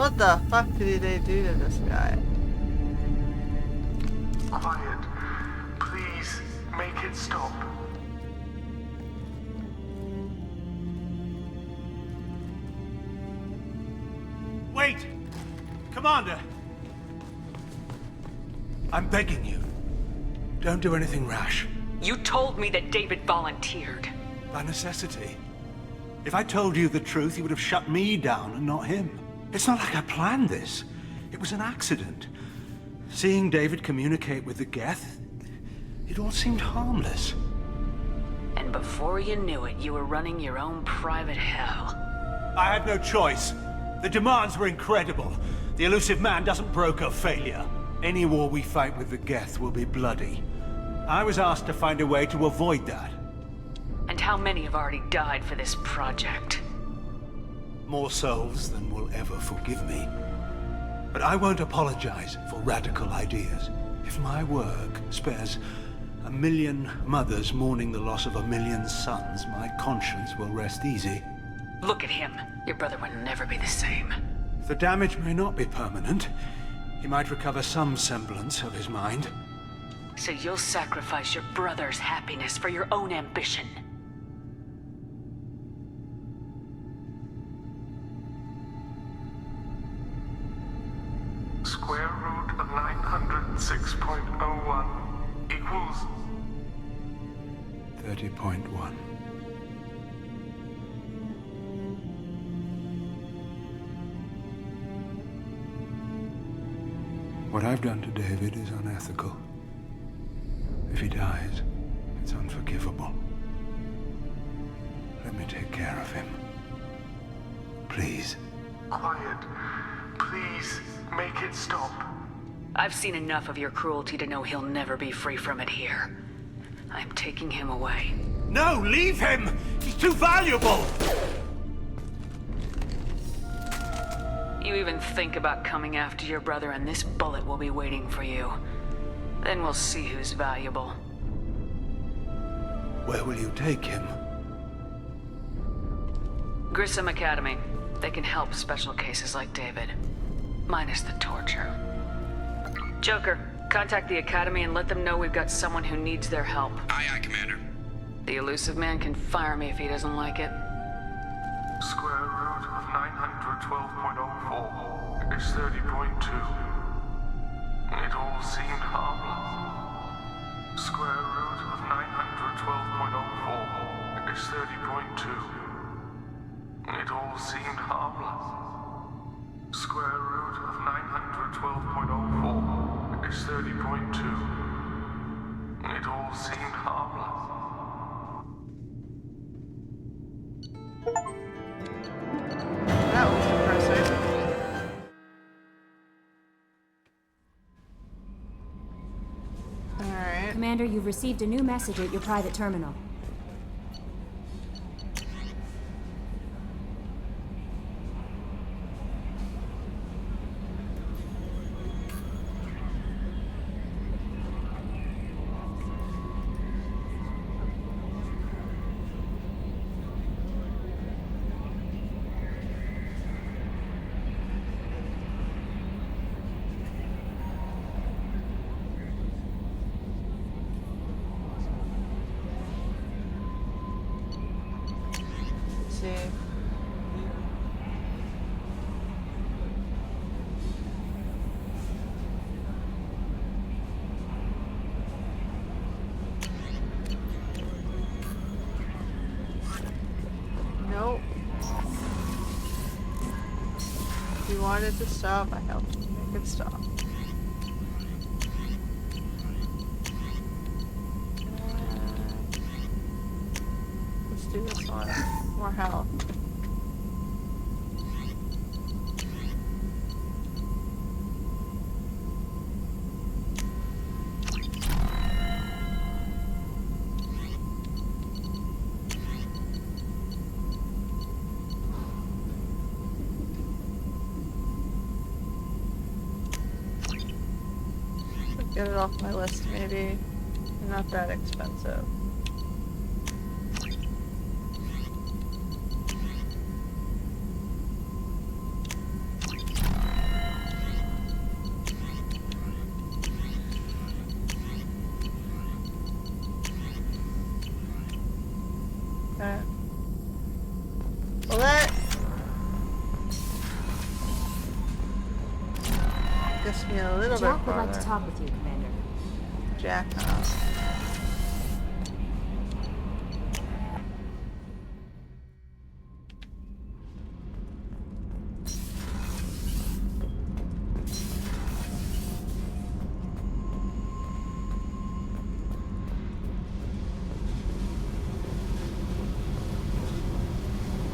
What the fuck did they do to this guy? Quiet. Please, make it stop. Wait! Commander! I'm begging you. Don't do anything rash. You told me that David volunteered. By necessity. If I told you the truth, you would have shut me down and not him. It's not like I planned this. It was an accident. Seeing David communicate with the Geth, it all seemed harmless. And before you knew it, you were running your own private hell. I had no choice. The demands were incredible. The elusive man doesn't broker failure. Any war we fight with the Geth will be bloody. I was asked to find a way to avoid that. And how many have already died for this project? More souls than will ever forgive me. But I won't apologize for radical ideas. If my work spares 1 million mothers mourning the loss of 1 million sons, my conscience will rest easy. Look at him. Your brother would never be the same. The damage may not be permanent. He might recover some semblance of his mind. So you'll sacrifice your brother's happiness for your own ambition. Square root of 906.01 equals 30.1. What I've done to David is unethical. If he dies, it's unforgivable. Let me take care of him. Please. Quiet. Please, make it stop. I've seen enough of your cruelty to know he'll never be free from it here. I'm taking him away. No, leave him! He's too valuable! You even think about coming after your brother and this bullet will be waiting for you. Then we'll see who's valuable. Where will you take him? Grissom Academy. They can help special cases like David. Minus the torture. Joker, contact the Academy and let them know we've got someone who needs their help. Aye, aye, Commander. The elusive man can fire me if he doesn't like it. 12.04 is 30.2. It all seemed harmless. Square root of 912.04 is 30.2. It all seemed harmless. Square root of 912.04 is 30.2. It all seemed harmless. That was impressive. Alright. Commander, you've received a new message at your private terminal. See. Nope. If you wanted to stop, I helped you make it stop. Let's do this one. More health. Get it off my list, maybe. Not that expensive. Okay. Well, that gets me a little Jack bit would farther. like to talk with you, Commander. Jack, huh?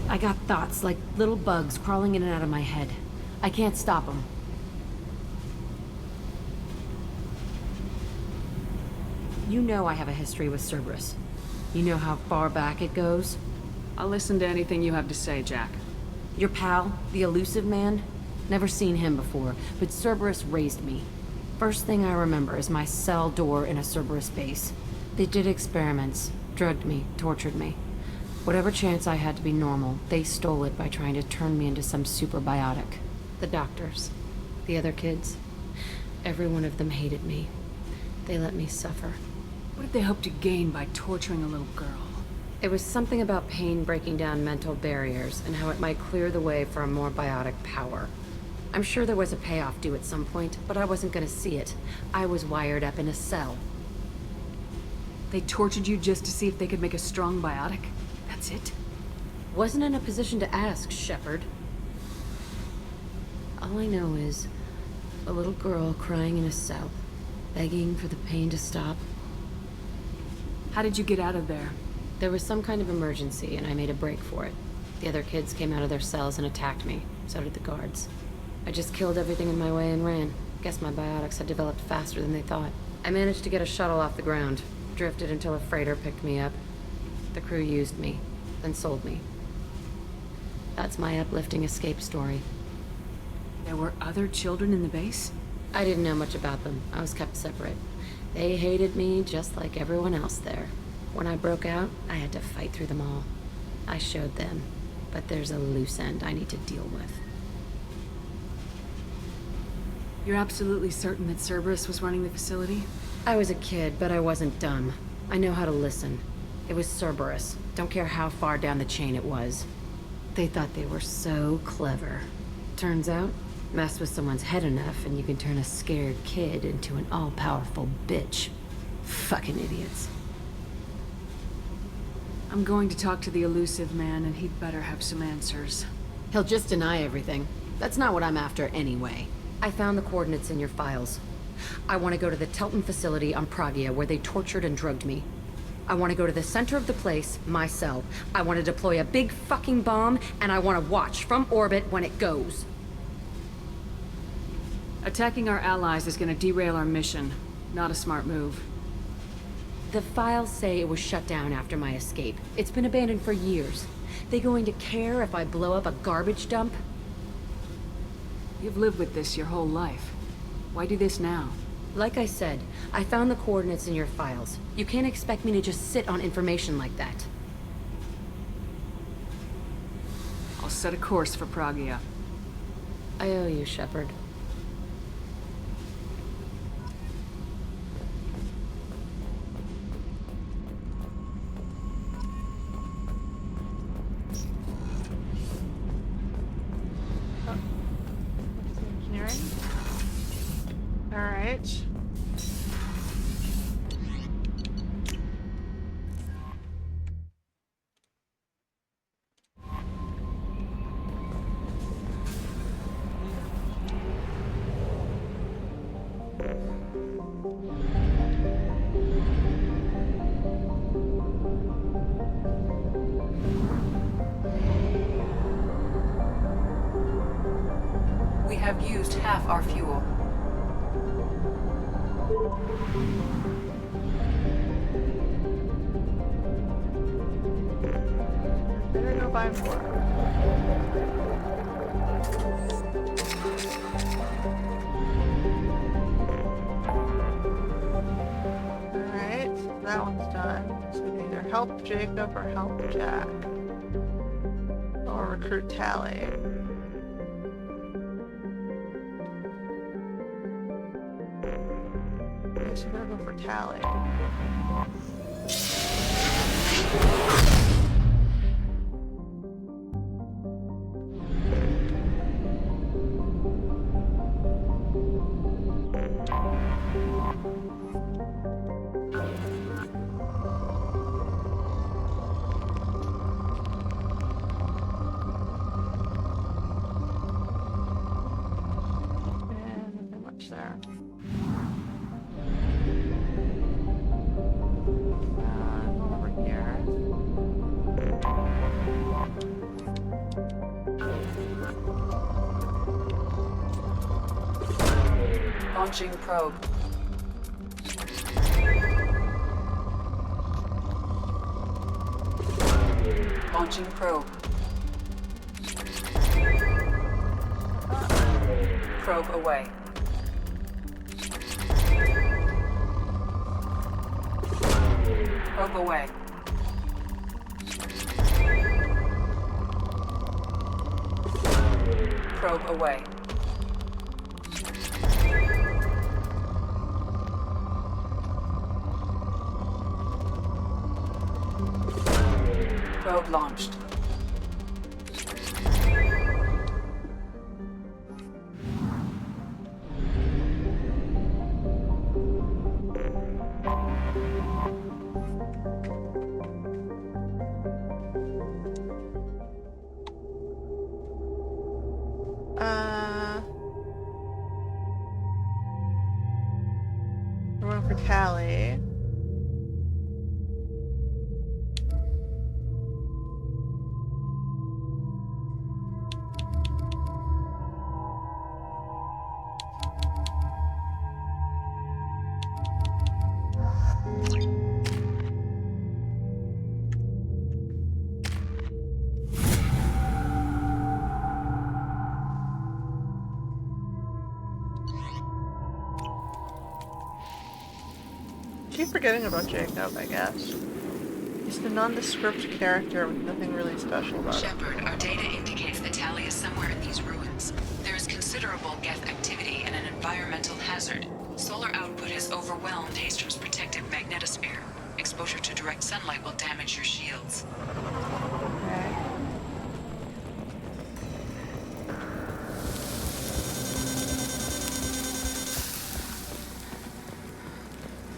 I got thoughts like little bugs crawling in and out of my head. I can't stop them. You know I have a history with Cerberus. You know how far back it goes? I'll listen to anything you have to say, Jack. Your pal, the elusive man? Never seen him before, but Cerberus raised me. First thing I remember is my cell door in a Cerberus base. They did experiments, drugged me, tortured me. Whatever chance I had to be normal, they stole it by trying to turn me into some superbiotic. The doctors, the other kids, every one of them hated me. They let me suffer. What did they hope to gain by torturing a little girl? It was something about pain breaking down mental barriers and how it might clear the way for a more biotic power. I'm sure there was a payoff due at some point, but I wasn't gonna see it. I was wired up in a cell. They tortured you just to see if they could make a strong biotic? That's it? Wasn't in a position to ask, Shepard. All I know is a little girl crying in a cell, begging for the pain to stop. How did you get out of there? There was some kind of emergency, and I made a break for it. The other kids came out of their cells and attacked me. So did the guards. I just killed everything in my way and ran. Guess my biotics had developed faster than they thought. I managed to get a shuttle off the ground. Drifted until a freighter picked me up. The crew used me, then sold me. That's my uplifting escape story. There were other children in the base? I didn't know much about them. I was kept separate. They hated me just like everyone else there. When I broke out, I had to fight through them all. I showed them, but there's a loose end I need to deal with. You're absolutely certain that Cerberus was running the facility? I was a kid, but I wasn't dumb. I know how to listen. It was Cerberus. Don't care how far down the chain it was. They thought they were so clever. Turns out, mess with someone's head enough and you can turn a scared kid into an all-powerful bitch. Fucking idiots. I'm going to talk to the elusive man, and he'd better have some answers. He'll just deny everything. That's not what I'm after anyway. I found the coordinates in your files. I want to go to the Telton facility on Pragia where they tortured and drugged me. I want to go to the center of the place, my cell. I want to deploy a big fucking bomb, and I want to watch from orbit when it goes. Attacking our allies is going to derail our mission. Not a smart move. The files say it was shut down after my escape. It's been abandoned for years. They going to care if I blow up a garbage dump? You've lived with this your whole life. Why do this now? Like I said, I found the coordinates in your files. You can't expect me to just sit on information like that. I'll set a course for Pragia. I owe you, Shepard. Alright. We have used half our fuel. Better go buy more. Alright, so that one's done. So we can either help Jacob or help Jack. Or recruit Tali. I guess we better go for Tali. And nothing much there. Over here. Launching probe. Launching probe. Probe away. Probe away. Probe away. Probe launched. We're going for Tali. Keep forgetting about Jacob, I guess. He's the nondescript character with nothing really special about him. Shepard, our data indicates that Tali is somewhere in these ruins. There is considerable geth activity and an environmental hazard. Solar output has overwhelmed Hastrom's protective magnetosphere. Exposure to direct sunlight will damage your shields. Okay.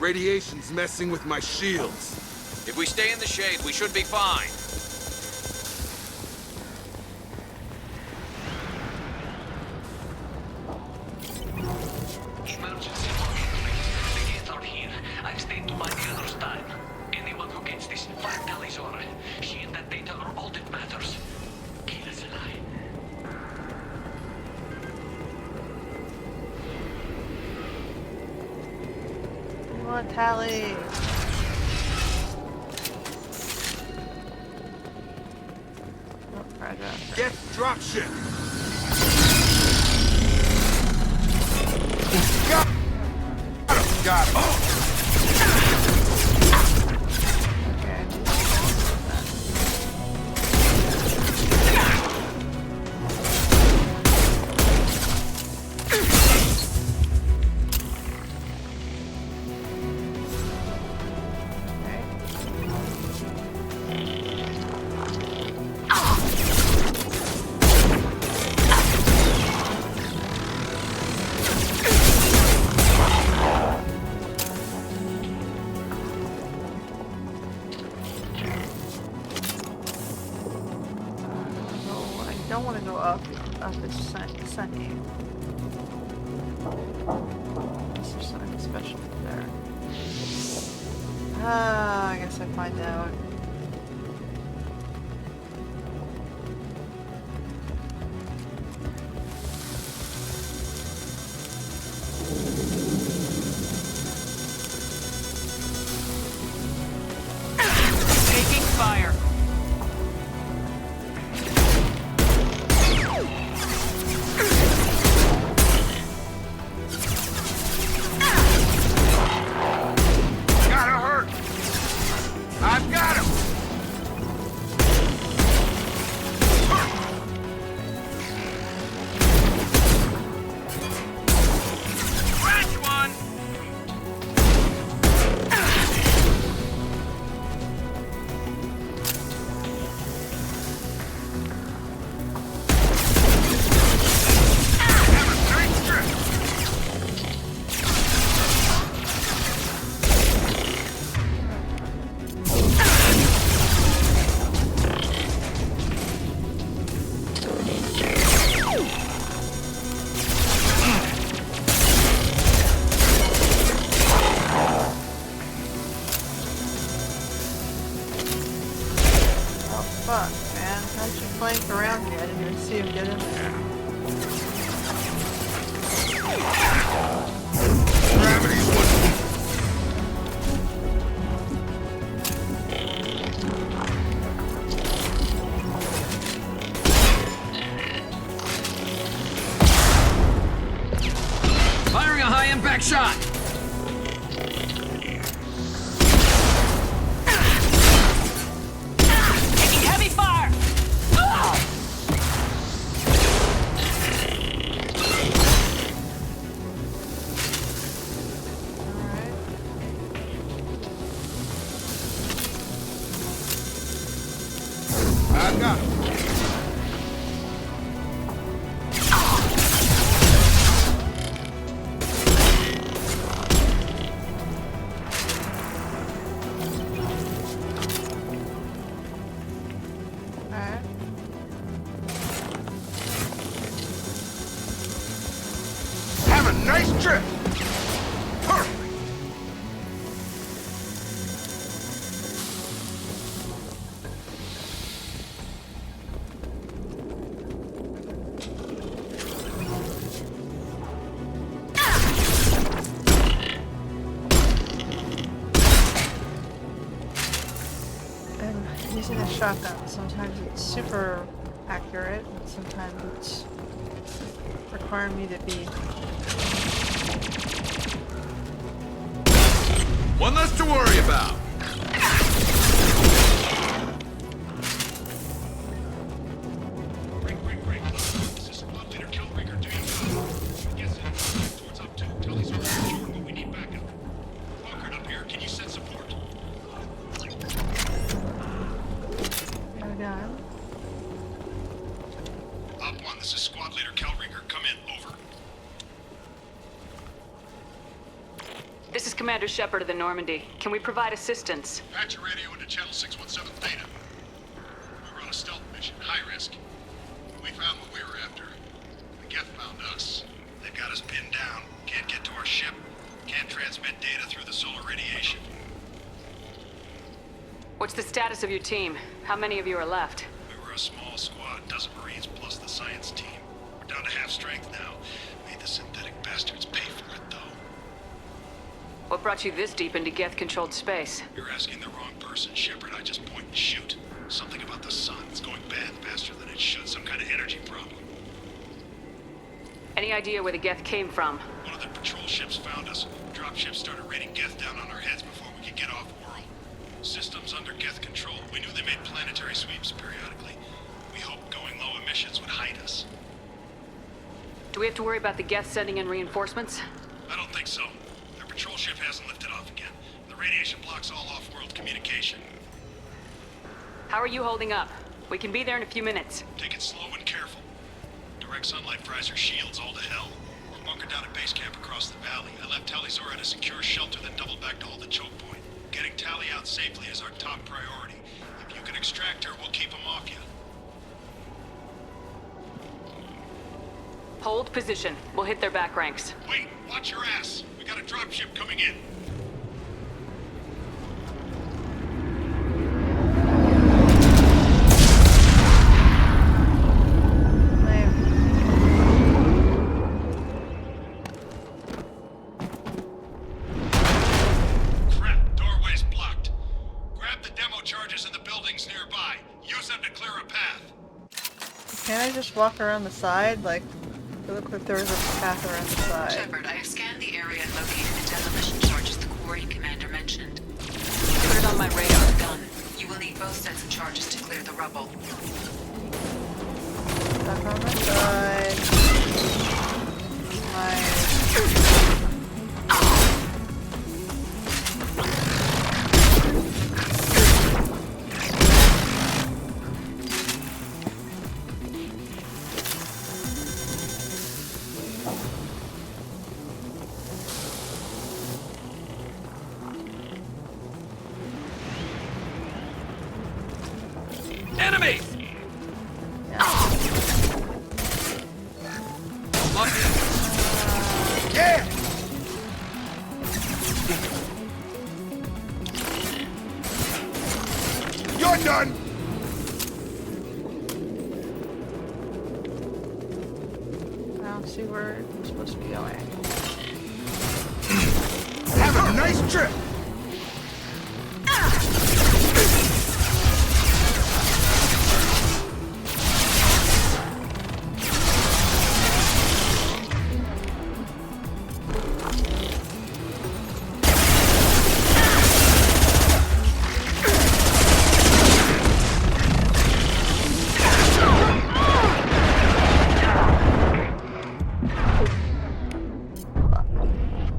Radiation's messing with my shields. If we stay in the shade, we should be fine. Emergency warning registered. The gates are here. I've stayed to buy the others time. Anyone who gets this, find Tali's aura. She and that data are all that matters. Kill us alive. Come on, Tali. Get dropship! Got him! I don't want to go up this sunny. Unless there's something special there. I guess I find out. Taking fire. I've got him! Scratch one! Fuck, man. How'd you flank around me? I didn't even see him get in there. Gravity's what... Firing a high-impact shot! Heavy fire! I've got him. Have a nice trip! Perfect! I'm using a shotgun. Sometimes it's super accurate, and sometimes it's requiring me to be... One less to worry about. This is Squad Leader Killbreaker. Do you yes, towards up to Tali's over short, but we need backup. Bunkered up here. Can you send support? Gun. Op 1, this is Squad Leader Killbreaker. Come in. Over. This is Commander Commander Shepard of the Normandy. Can we provide assistance? Patch your radio into channel 617 Theta. We were on a stealth mission, high risk. We found what we were after. The Geth found us. They've got us pinned down. Can't get to our ship. Can't transmit data through the solar radiation. What's the status of your team? How many of you are left? We were a small squad, dozen Marines plus the science team. We're down to half strength now. Made the synthetic bastards pay for it, though. What brought you this deep into Geth-controlled space? You're asking the wrong person, Shepard. I just point and shoot. Something about the sun. It's going bad faster than it should. Some kind of energy problem. Any idea where the Geth came from? One of the patrol ships found us. Dropships started raining Geth down on our heads before we could get off-world. Systems under Geth control. We knew they made planetary sweeps periodically. We hoped going low emissions would hide us. Do we have to worry about the Geth sending in reinforcements? I don't think so. Their patrol ship hasn't lifted off again. The radiation blocks all off-world communication. How are you holding up? We can be there in a few minutes. Take it slow and careful. Direct sunlight fries our shields all to hell. We're bunkered down at base camp across the valley. I left Tali at a secure shelter, then doubled back to hold the choke point. Getting Tali out safely is our top priority. If you can extract her, we'll keep them off you. Hold position. We'll hit their back ranks. Wait, watch your ass. We got a dropship coming in. Crap, doorway's blocked. Grab the demo charges in the buildings nearby. Use them to clear a path. Can't I just walk around the side? Like, it looked like there was a path around the side. Shepard, I have scanned the area and located the demolition charges the quarry commander mentioned. Put it on my radar. Done. You will need both sets of charges to clear the rubble. Back on the side. Enemy! Yeah! You're done! I don't see where I'm supposed to be going. Have a nice trip!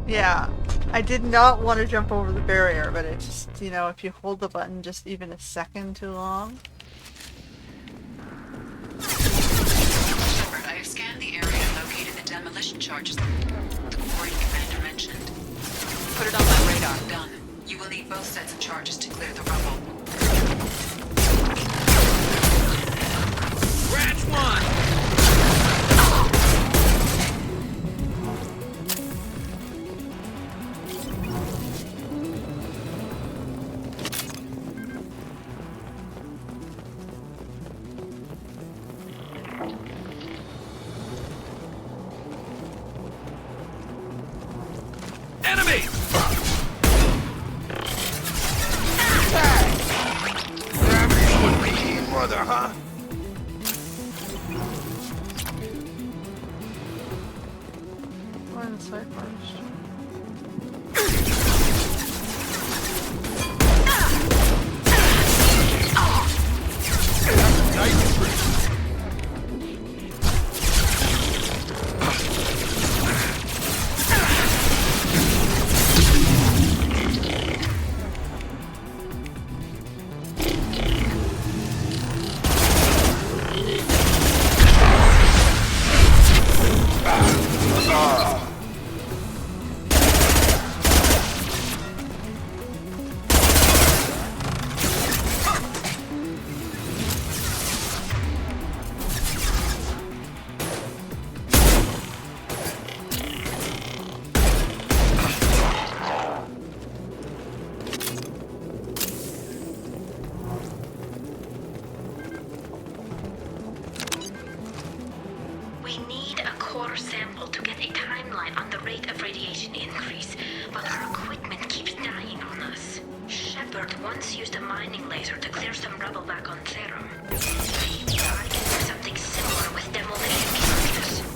Yeah, I did not want to jump over the barrier, but it just, you know, if you hold the button just even a second too long. Shepard, I have scanned the area and located the demolition charges the quarry commander mentioned. Put it on my radar. Done. You will need both sets of charges to clear the rubble. Scratch one! Enemy! Gravity's would be mother, huh? Go inside first. Nice trick. sample to get a timeline on the rate of radiation increase, but our equipment keeps dying on us. Shepard once used a mining laser to clear some rubble back on Therum. Maybe I can do something similar with demolition charges.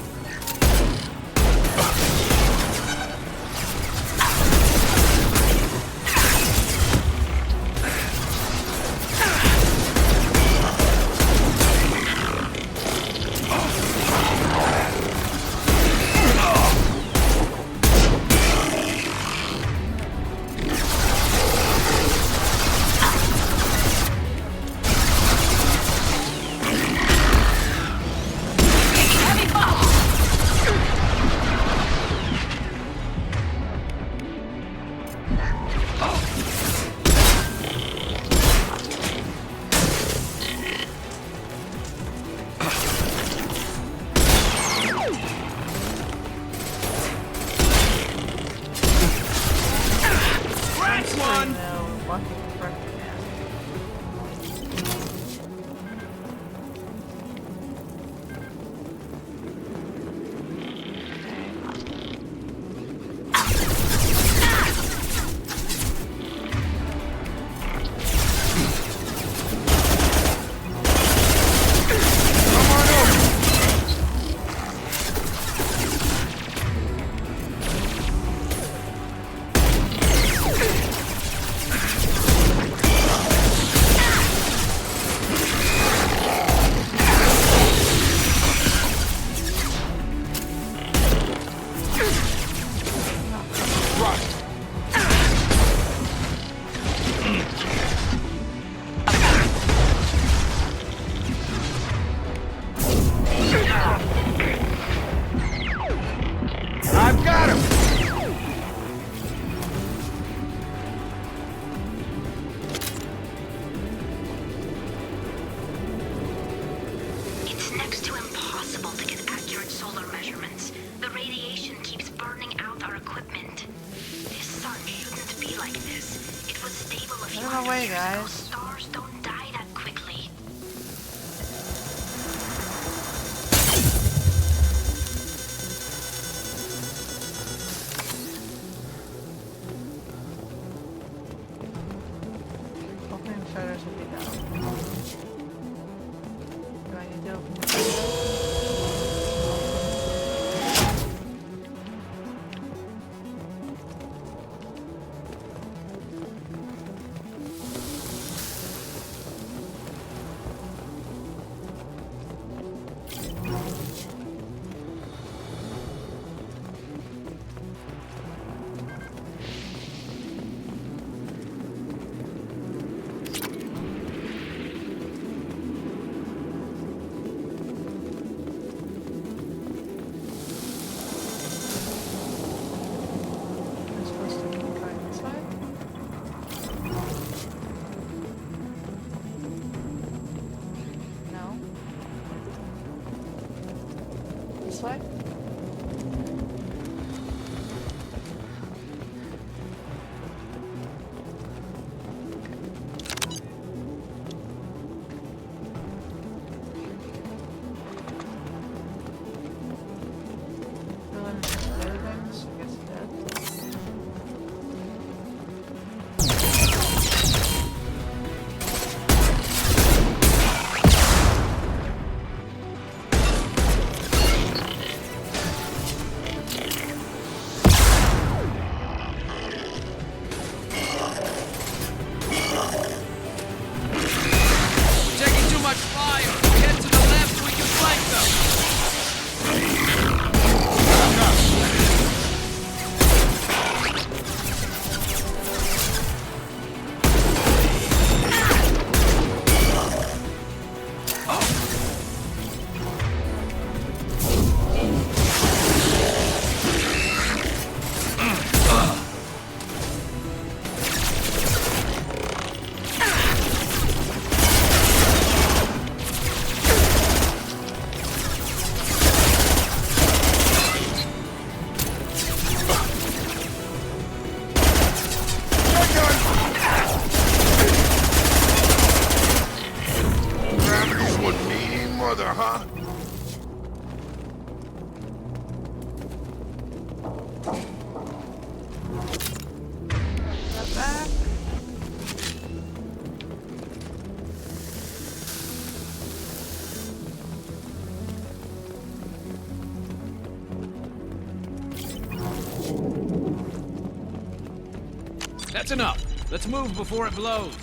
That's enough. Let's move before it blows.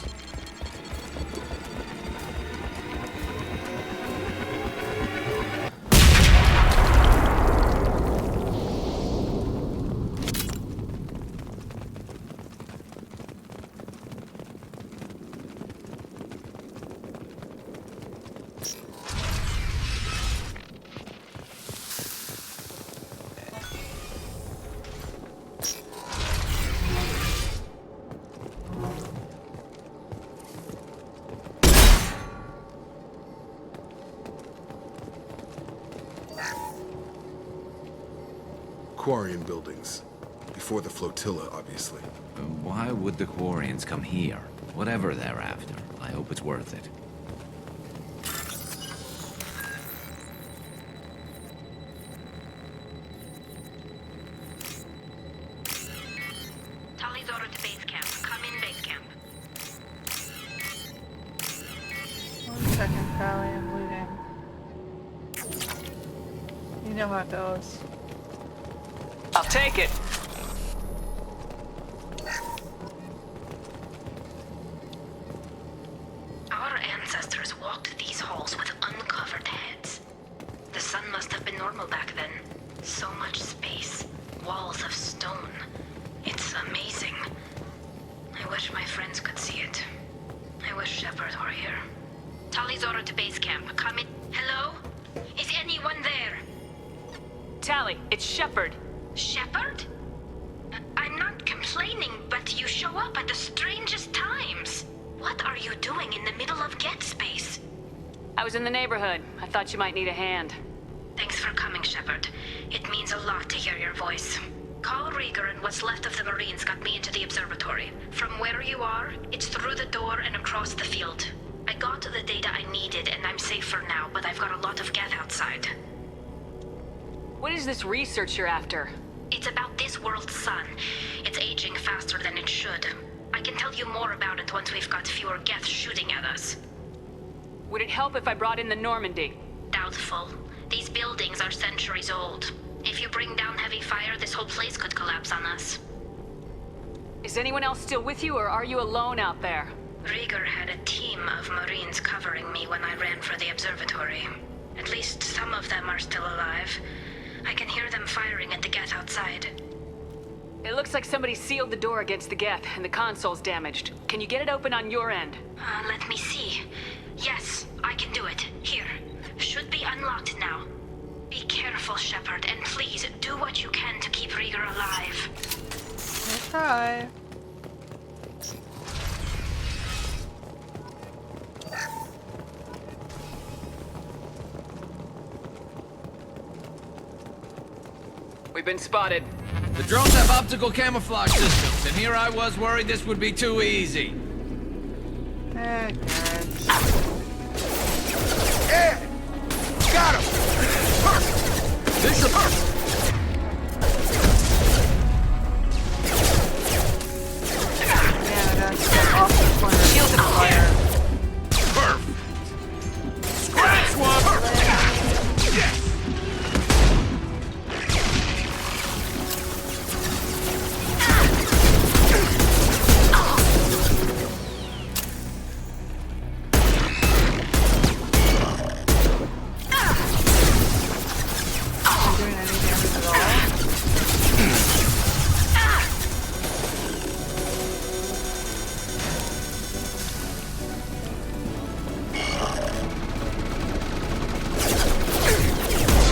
Quarian buildings. Before the flotilla, obviously. Why would the Quarians come here? Whatever they're after, I hope it's worth it. Tali's order to base camp. Come in base camp. 1 second, Tali, I'm looting. You know how it goes. I'll take it. Our ancestors walked these halls with uncovered heads. The sun must have been normal back then. So much space. Walls of stone. It's amazing. I wish my friends could see it. I wish Shepard were here. Tali's order to base camp. Come in. Hello? Is anyone there? Tali, it's Shepard. Shepard? I'm not complaining, but you show up at the strangest times. What are you doing in the middle of Get Space? I was in the neighborhood. I thought you might need a hand. Thanks for coming, Shepard. It means a lot to hear your voice. Call Rieger and what's left of the Marines got me into the observatory. From where you are, it's through the door and across the field. I got the data I needed and I'm safe for now, but I've got a lot of Geth outside. What is this research you're after? It's about this world's sun. It's aging faster than it should. I can tell you more about it once we've got fewer Geth shooting at us. Would it help if I brought in the Normandy? Doubtful. These buildings are centuries old. If you bring down heavy fire, this whole place could collapse on us. Is anyone else still with you, or are you alone out there? Rieger had a team of Marines covering me when I ran for the observatory. At least some of them are still alive. I can hear them firing at the Geth outside. It looks like somebody sealed the door against the Geth, and the console's damaged. Can you get it open on your end? Let me see. Yes, I can do it. Here. Should be unlocked now. Be careful, Shepard, and please do what you can to keep Rieger alive. I'll try. We've been spotted. The drones have optical camouflage systems, and here I was worried this would be too easy. Good. Yeah! Got him! This is perfect. Yeah, that's off the corner. Shield and fire. Perfect! Scratch one! Perfect! Yes!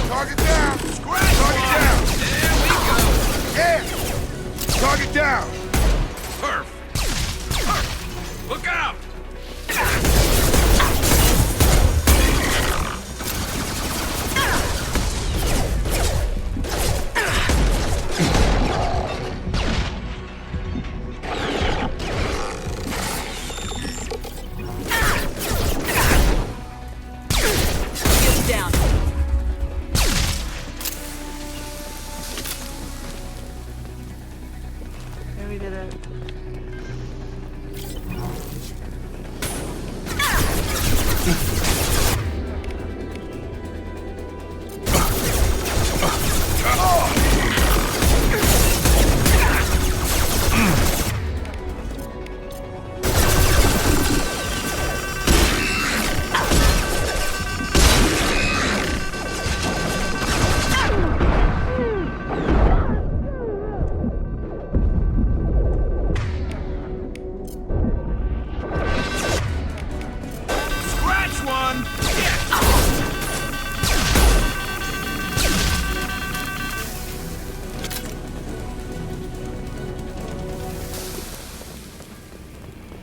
Target down! Scratch! Target down! There we go! Yeah! Target down! Perfect! Look out! Shield down. Yeah, we did it.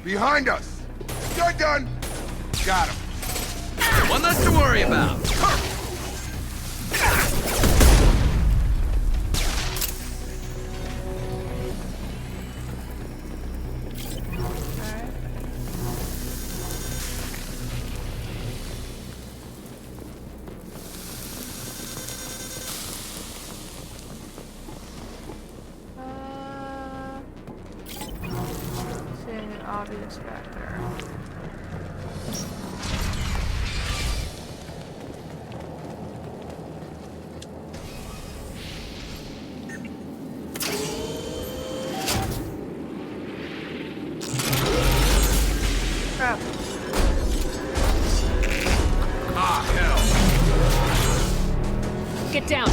Behind us! You're done! Got him. One less to worry about. Seeing an obvious back there. Crap. Ah, hell. Get down.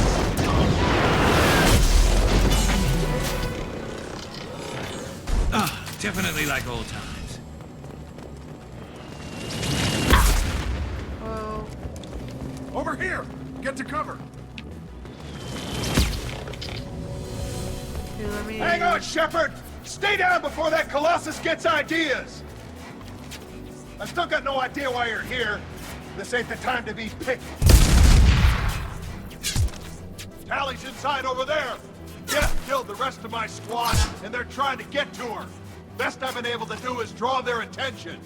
Ah, definitely like old times. Whoa. Over here! Get to cover! Dude, let me... Hang on, Shepard! Stay down before that Colossus gets ideas! I still got no idea why you're here. This ain't the time to be picky. Tali's inside over there. Death killed the rest of my squad, and they're trying to get to her. Best I've been able to do is draw their attention.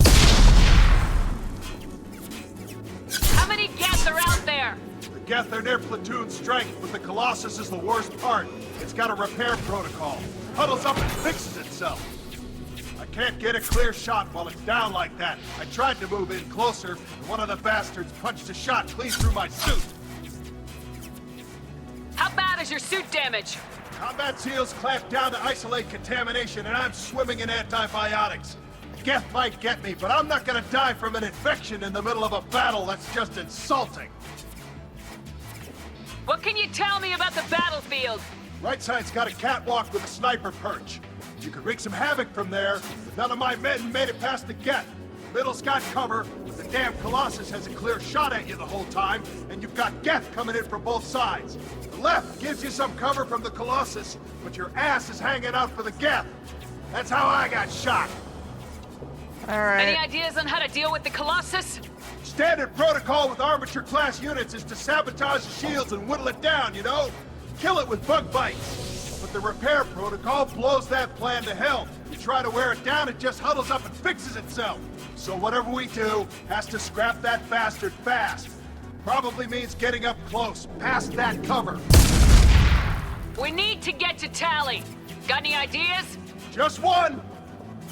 How many Geth are out there? The Geth are near platoon strength, but the Colossus is the worst part. It's got a repair protocol. Huddles up and fixes itself. I can't get a clear shot while it's down like that. I tried to move in closer, and one of the bastards punched a shot clean through my suit. How bad is your suit damage? Combat SEALs clamp down to isolate contamination, and I'm swimming in antibiotics. Geth might get me, but I'm not gonna die from an infection in the middle of a battle. That's just insulting. What can you tell me about the battlefield? Right side's got a catwalk with a sniper perch. You could wreak some havoc from there, but none of my men made it past the Geth. Middle's got cover, but the damn Colossus has a clear shot at you the whole time, and you've got Geth coming in from both sides. The left gives you some cover from the Colossus, but your ass is hanging out for the Geth. That's how I got shot. Alright. Any ideas on how to deal with the Colossus? Standard protocol with armature-class units is to sabotage the shields and whittle it down, you know? Kill it with bug bites. But the repair protocol blows that plan to hell. You try to wear it down, it just huddles up and fixes itself. So whatever we do has to scrap that bastard fast. Probably means getting up close, past that cover. We need to get to Tali. Got any ideas? Just one!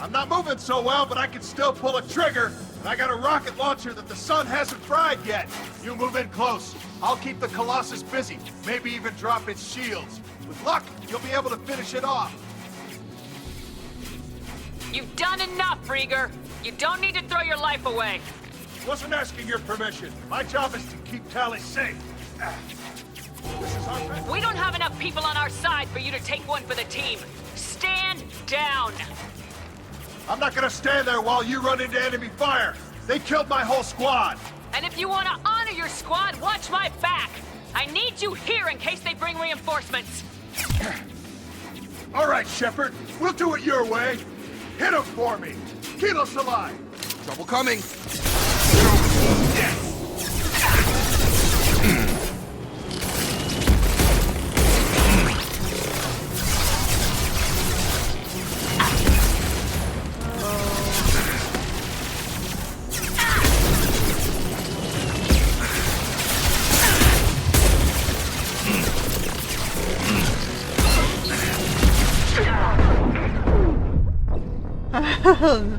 I'm not moving so well, but I can still pull a trigger. And I got a rocket launcher that the sun hasn't fried yet. You move in close. I'll keep the Colossus busy. Maybe even drop its shields. With luck, you'll be able to finish it off. You've done enough, Rieger. You don't need to throw your life away. Wasn't asking your permission. My job is to keep Tali safe. This is our... We don't have enough people on our side for you to take one for the team. Stand down. I'm not gonna stand there while you run into enemy fire. They killed my whole squad. And if you want to honor your squad, watch my back. I need you here in case they bring reinforcements. All right, Shepard. We'll do it your way. Hit him for me. Keep us alive. Trouble coming.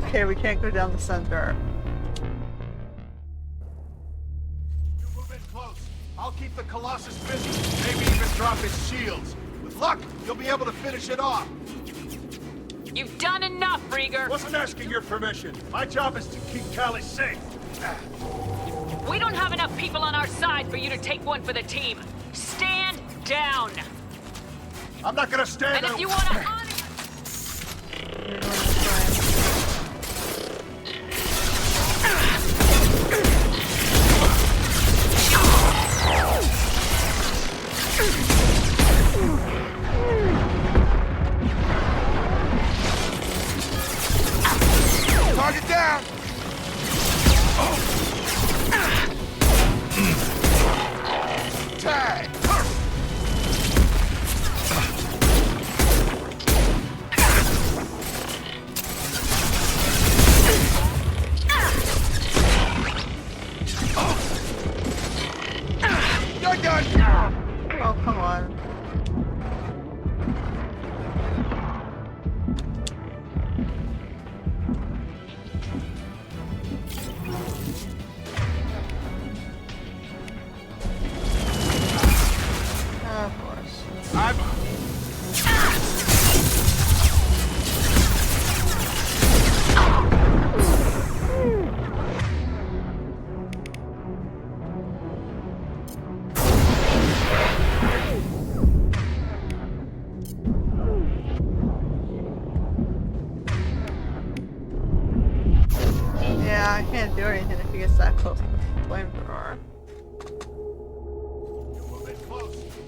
Okay, we can't go down the center. You move in close. I'll keep the Colossus busy. Maybe even drop its shields. With luck, you'll be able to finish it off. You've done enough, Rieger. Wasn't asking your permission. My job is to keep Tali safe. We don't have enough people on our side for you to take one for the team. Stand down. I'm not gonna stand And there. if you want to honor... tag! You're done! Oh, come on. Of course. Yeah, I can't do anything if he gets that close to the flamethrower.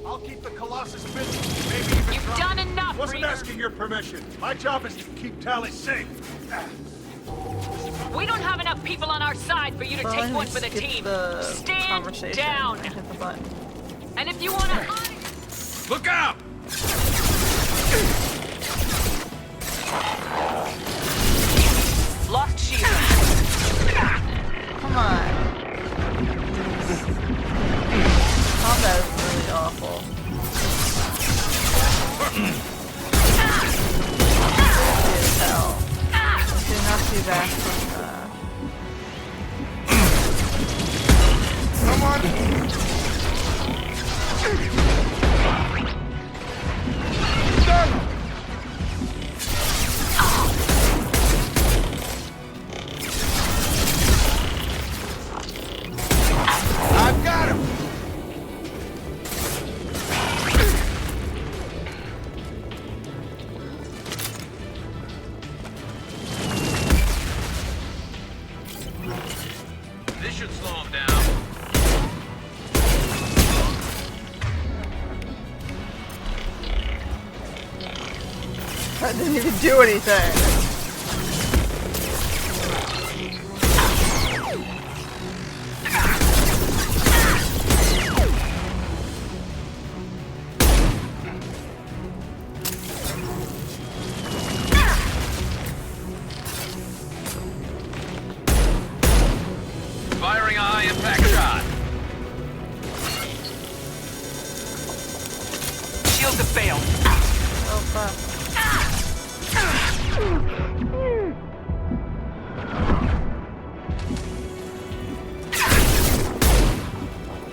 I'll keep the Colossus busy. Maybe even You've done enough, Wasn't Reaper. asking your permission. My job is to keep Tali safe. We don't have enough people on our side for you to Well, take let one me for the skip team. the Stand conversation down. and hit the button. And if you want to hide... Look out! Lost shield. Come on. Combat is really awful. As hell. I did not see back from Come on! I've got him! This should slow him down. I didn't even do anything. Firing a high-impact shot. Shields have failed. Oh, fuck.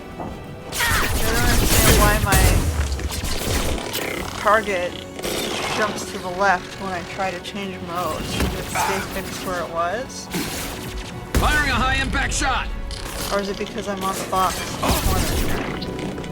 I don't understand why my target jumps to the left when I try to change mode. Should it stay fixed where it was? Firing a high-impact shot. Or is it because I'm on the box in the corner?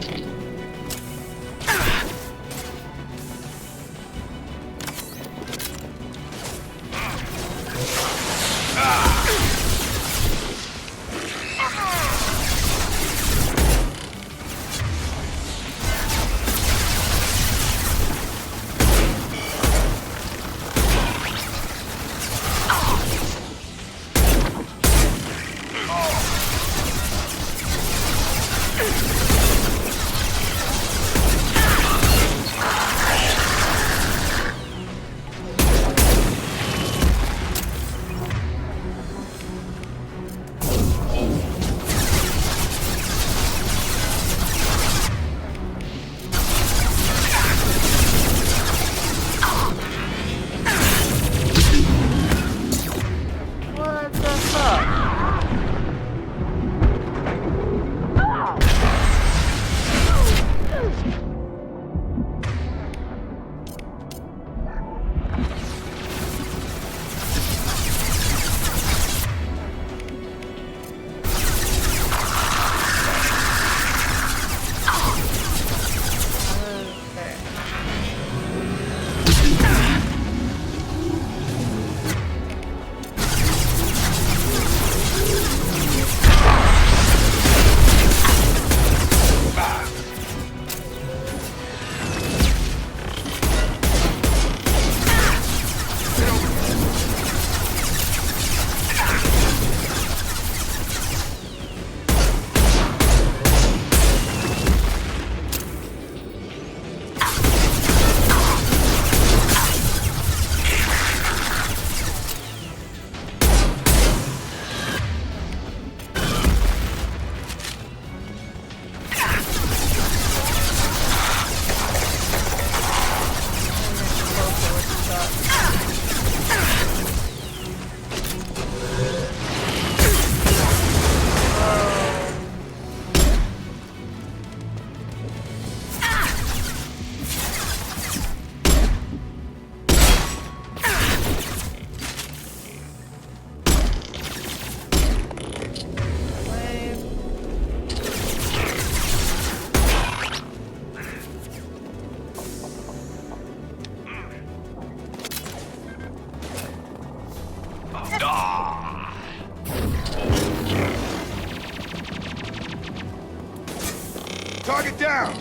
Target down!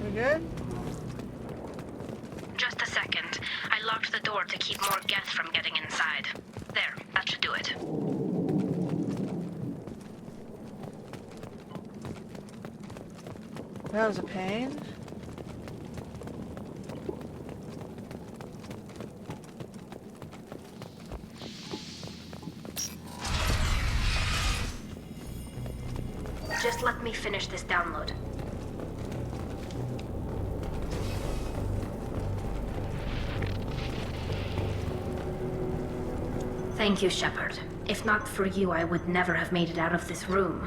We good? Just a second. I locked the door to keep more Geth from getting inside. There, that should do it. That was a pain. Just let me finish this download. Thank you, Shepard. If not for you, I would never have made it out of this room.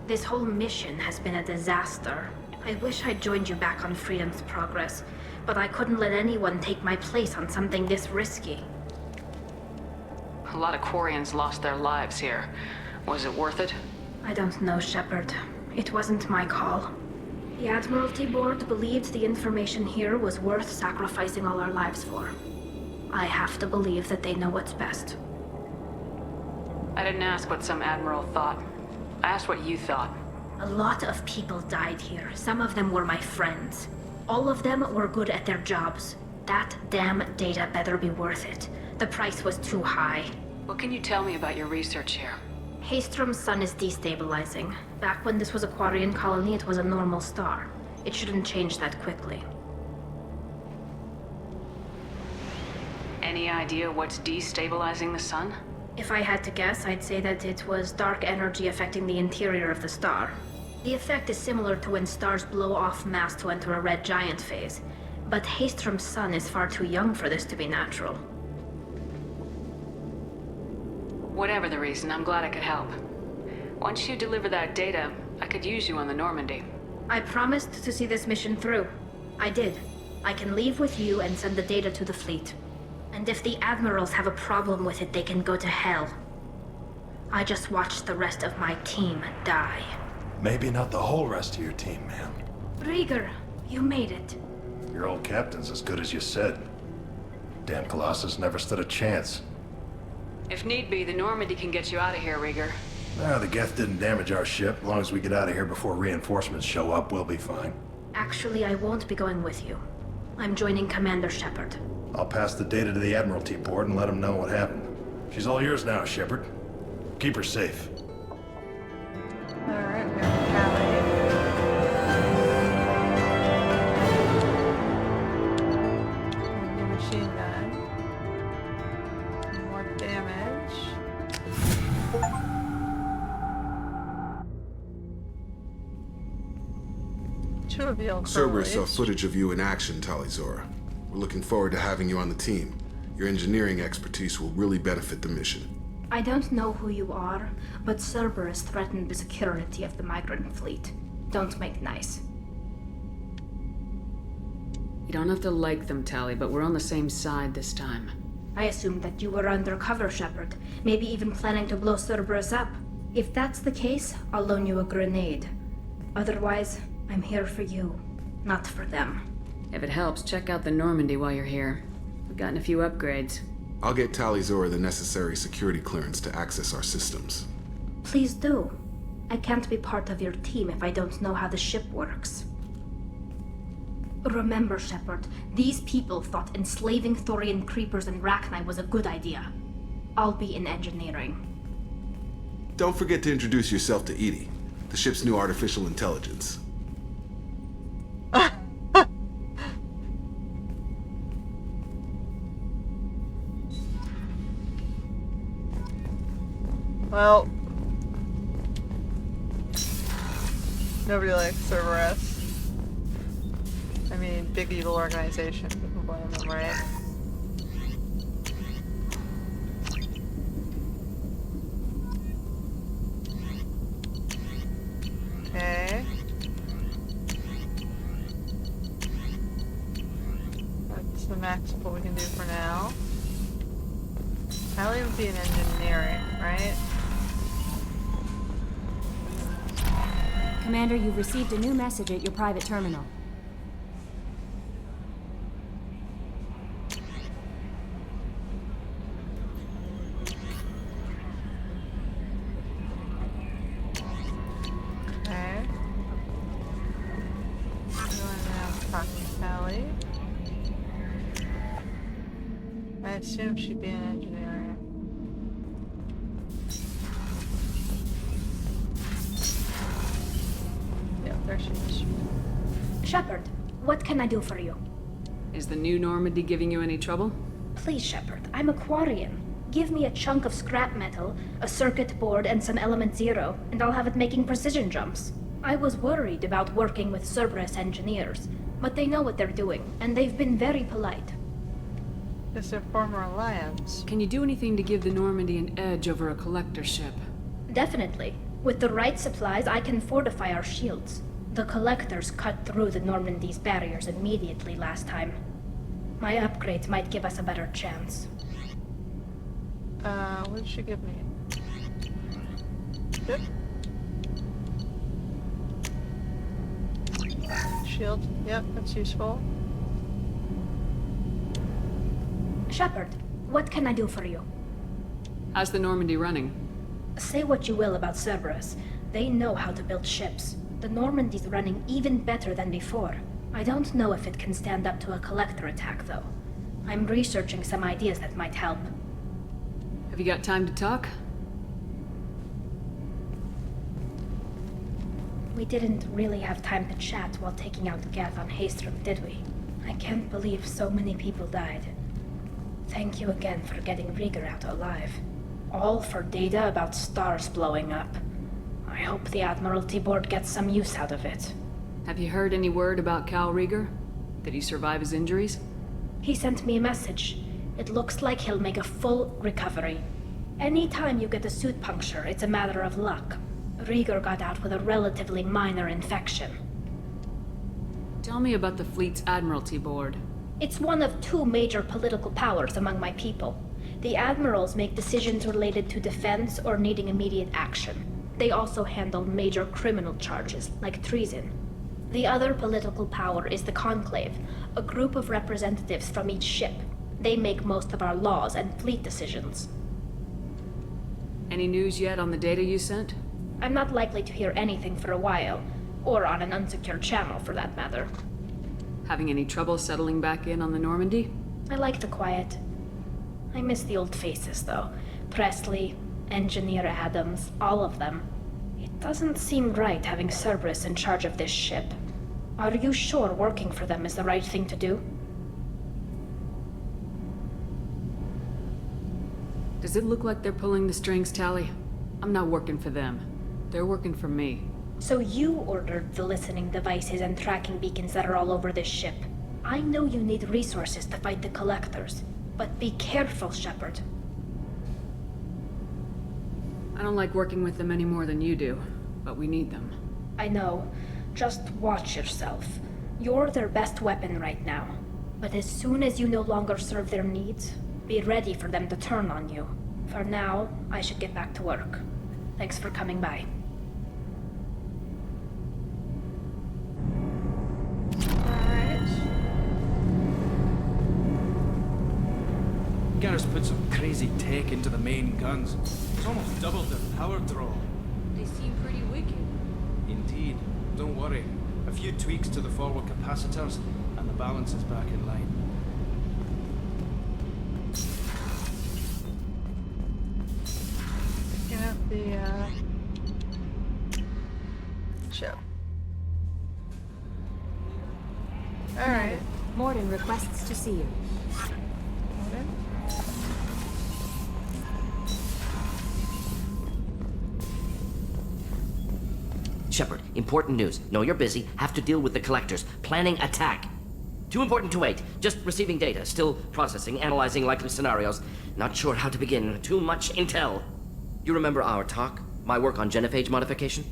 This whole mission has been a disaster. I wish I'd joined you back on Freedom's Progress, but I couldn't let anyone take my place on something this risky. A lot of Quarians lost their lives here. Was it worth it? I don't know, Shepard. It wasn't my call. The Admiralty Board believed the information here was worth sacrificing all our lives for. I have to believe that they know what's best. I didn't ask what some admiral thought. I asked what you thought. A lot of people died here. Some of them were my friends. All of them were good at their jobs. That damn data better be worth it. The price was too high. What can you tell me about your research here? Haystrom's sun is destabilizing. Back when this was a Quarian colony, it was a normal star. It shouldn't change that quickly. Any idea what's destabilizing the sun? If I had to guess, I'd say that it was dark energy affecting the interior of the star. The effect is similar to when stars blow off mass to enter a red giant phase. But Haystrom's sun is far too young for this to be natural. Whatever the reason, I'm glad I could help. Once you deliver that data, I could use you on the Normandy. I promised to see this mission through. I did. I can leave with you and send the data to the fleet. And if the admirals have a problem with it, they can go to hell. I just watched the rest of my team die. Maybe not the whole rest of your team, ma'am. Rieger, you made it. Your old captain's as good as you said. Damn Colossus never stood a chance. If need be, the Normandy can get you out of here, Rieger. The Geth didn't damage our ship. As long as we get out of here before reinforcements show up, we'll be fine. Actually, I won't be going with you. I'm joining Commander Shepard. I'll pass the data to the Admiralty Board and let them know what happened. She's all yours now, Shepard. Keep her safe. Alright, we got Tali. New machine gun. More damage. To reveal Cerberus saw footage of you in action, Tali Zora. We're looking forward to having you on the team. Your engineering expertise will really benefit the mission. I don't know who you are, but Cerberus threatened the security of the migrant fleet. Don't make nice. You don't have to like them, Tali, but we're on the same side this time. I assumed that you were undercover, Shepard. Maybe even planning to blow Cerberus up. If that's the case, I'll loan you a grenade. Otherwise, I'm here for you, not for them. If it helps, check out the Normandy while you're here. We've gotten a few upgrades. I'll get Tali Zora the necessary security clearance to access our systems. Please do. I can't be part of your team if I don't know how the ship works. Remember, Shepard, these people thought enslaving Thorian creepers and Rachni was a good idea. I'll be in engineering. Don't forget to introduce yourself to Edie, the ship's new artificial intelligence. Well, nobody likes Cerberus. I mean, big evil organization. We can blame them, right? Okay. That's the max of what we can do for now. Tali would be in engineering, right? Commander, you've received a new message at your private terminal. assume she'd be an engineer. Yeah, there she is. Shepard, what can I do for you? Is the new Normandy giving you any trouble? Please, Shepard, I'm a Quarian. Give me a chunk of scrap metal, a circuit board, and some element zero, and I'll have it making precision jumps. I was worried about working with Cerberus engineers, but they know what they're doing, and they've been very polite. It's a former alliance. Can you do anything to give the Normandy an edge over a collector ship? Definitely. With the right supplies, I can fortify our shields. The collectors cut through the Normandy's barriers immediately last time. My upgrades might give us a better chance. What did she give me? Good. Shield. Yep, that's useful. Shepard, what can I do for you? How's the Normandy running? Say what you will about Cerberus. They know how to build ships. The Normandy's running even better than before. I don't know if it can stand up to a collector attack, though. I'm researching some ideas that might help. Have you got time to talk? We didn't really have time to chat while taking out Geth on Haestrom, did we? I can't believe so many people died. Thank you again for getting Rieger out alive. All for data about stars blowing up. I hope the Admiralty Board gets some use out of it. Have you heard any word about Cal Rieger? Did he survive his injuries? He sent me a message. It looks like he'll make a full recovery. Anytime you get a suit puncture, it's a matter of luck. Rieger got out with a relatively minor infection. Tell me about the fleet's Admiralty Board. It's one of two major political powers among my people. The admirals make decisions related to defense or needing immediate action. They also handle major criminal charges, like treason. The other political power is the Conclave, a group of representatives from each ship. They make most of our laws and fleet decisions. Any news yet on the data you sent? I'm not likely to hear anything for a while, or on an unsecured channel for that matter. Having any trouble settling back in on the Normandy? I like the quiet. I miss the old faces, though. Presley, Engineer Adams, all of them. It doesn't seem right having Cerberus in charge of this ship. Are you sure working for them is the right thing to do? Does it look like they're pulling the strings, Tali? I'm not working for them. They're working for me. So you ordered the listening devices and tracking beacons that are all over this ship. I know you need resources to fight the Collectors, but be careful, Shepard. I don't like working with them any more than you do, but we need them. I know. Just watch yourself. You're their best weapon right now. But as soon as you no longer serve their needs, be ready for them to turn on you. For now, I should get back to work. Thanks for coming by. Garrus put some crazy tech into the main guns. It's almost doubled their power draw. They seem pretty wicked. Indeed. Don't worry. A few tweaks to the forward capacitors, and the balance is back in line. Get out the, show. Alright. Morden requests to see you. Shepard, important news. Know you're busy. Have to deal with the Collectors. Planning attack. Too important to wait. Just receiving data. Still processing, analyzing likely scenarios. Not sure how to begin. Too much intel. You remember our talk? My work on genophage modification?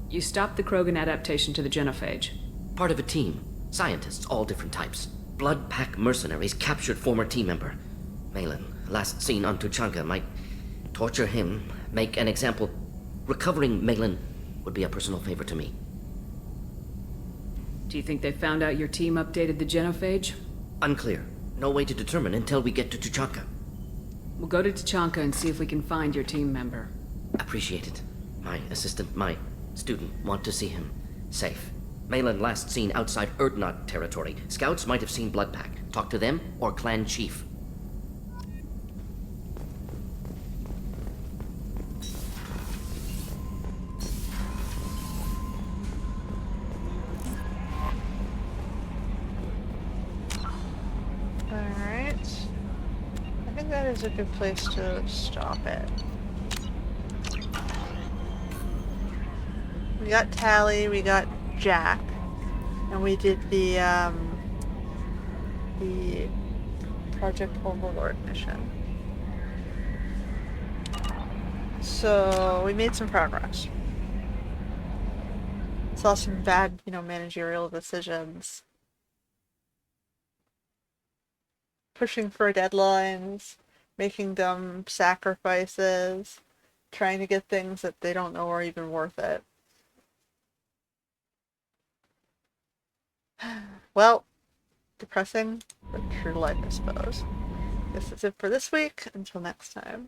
You stopped the Krogan adaptation to the genophage. Part of a team. Scientists, all different types. Blood Pack mercenaries captured former team member. Malin, last seen on Tuchanka, might torture him, make an example. Recovering Malin would be a personal favor to me. Do you think they found out your team updated the genophage? Unclear. No way to determine until we get to Tuchanka. We'll go to Tuchanka and see if we can find your team member. Appreciate it. My assistant, my student, want to see him. Safe. Malin last seen outside Erdnot territory. Scouts might have seen Bloodpack. Talk to them or clan chief. that is a good place to stop it. We got Tali, we got Jack, and we did the Project Overlord mission. So we made some progress. Saw some bad, managerial decisions. Pushing for deadlines, making dumb sacrifices, trying to get things that they don't know are even worth it. Well, depressing, but true to life, I suppose. Guess that's it for this week. Until next time.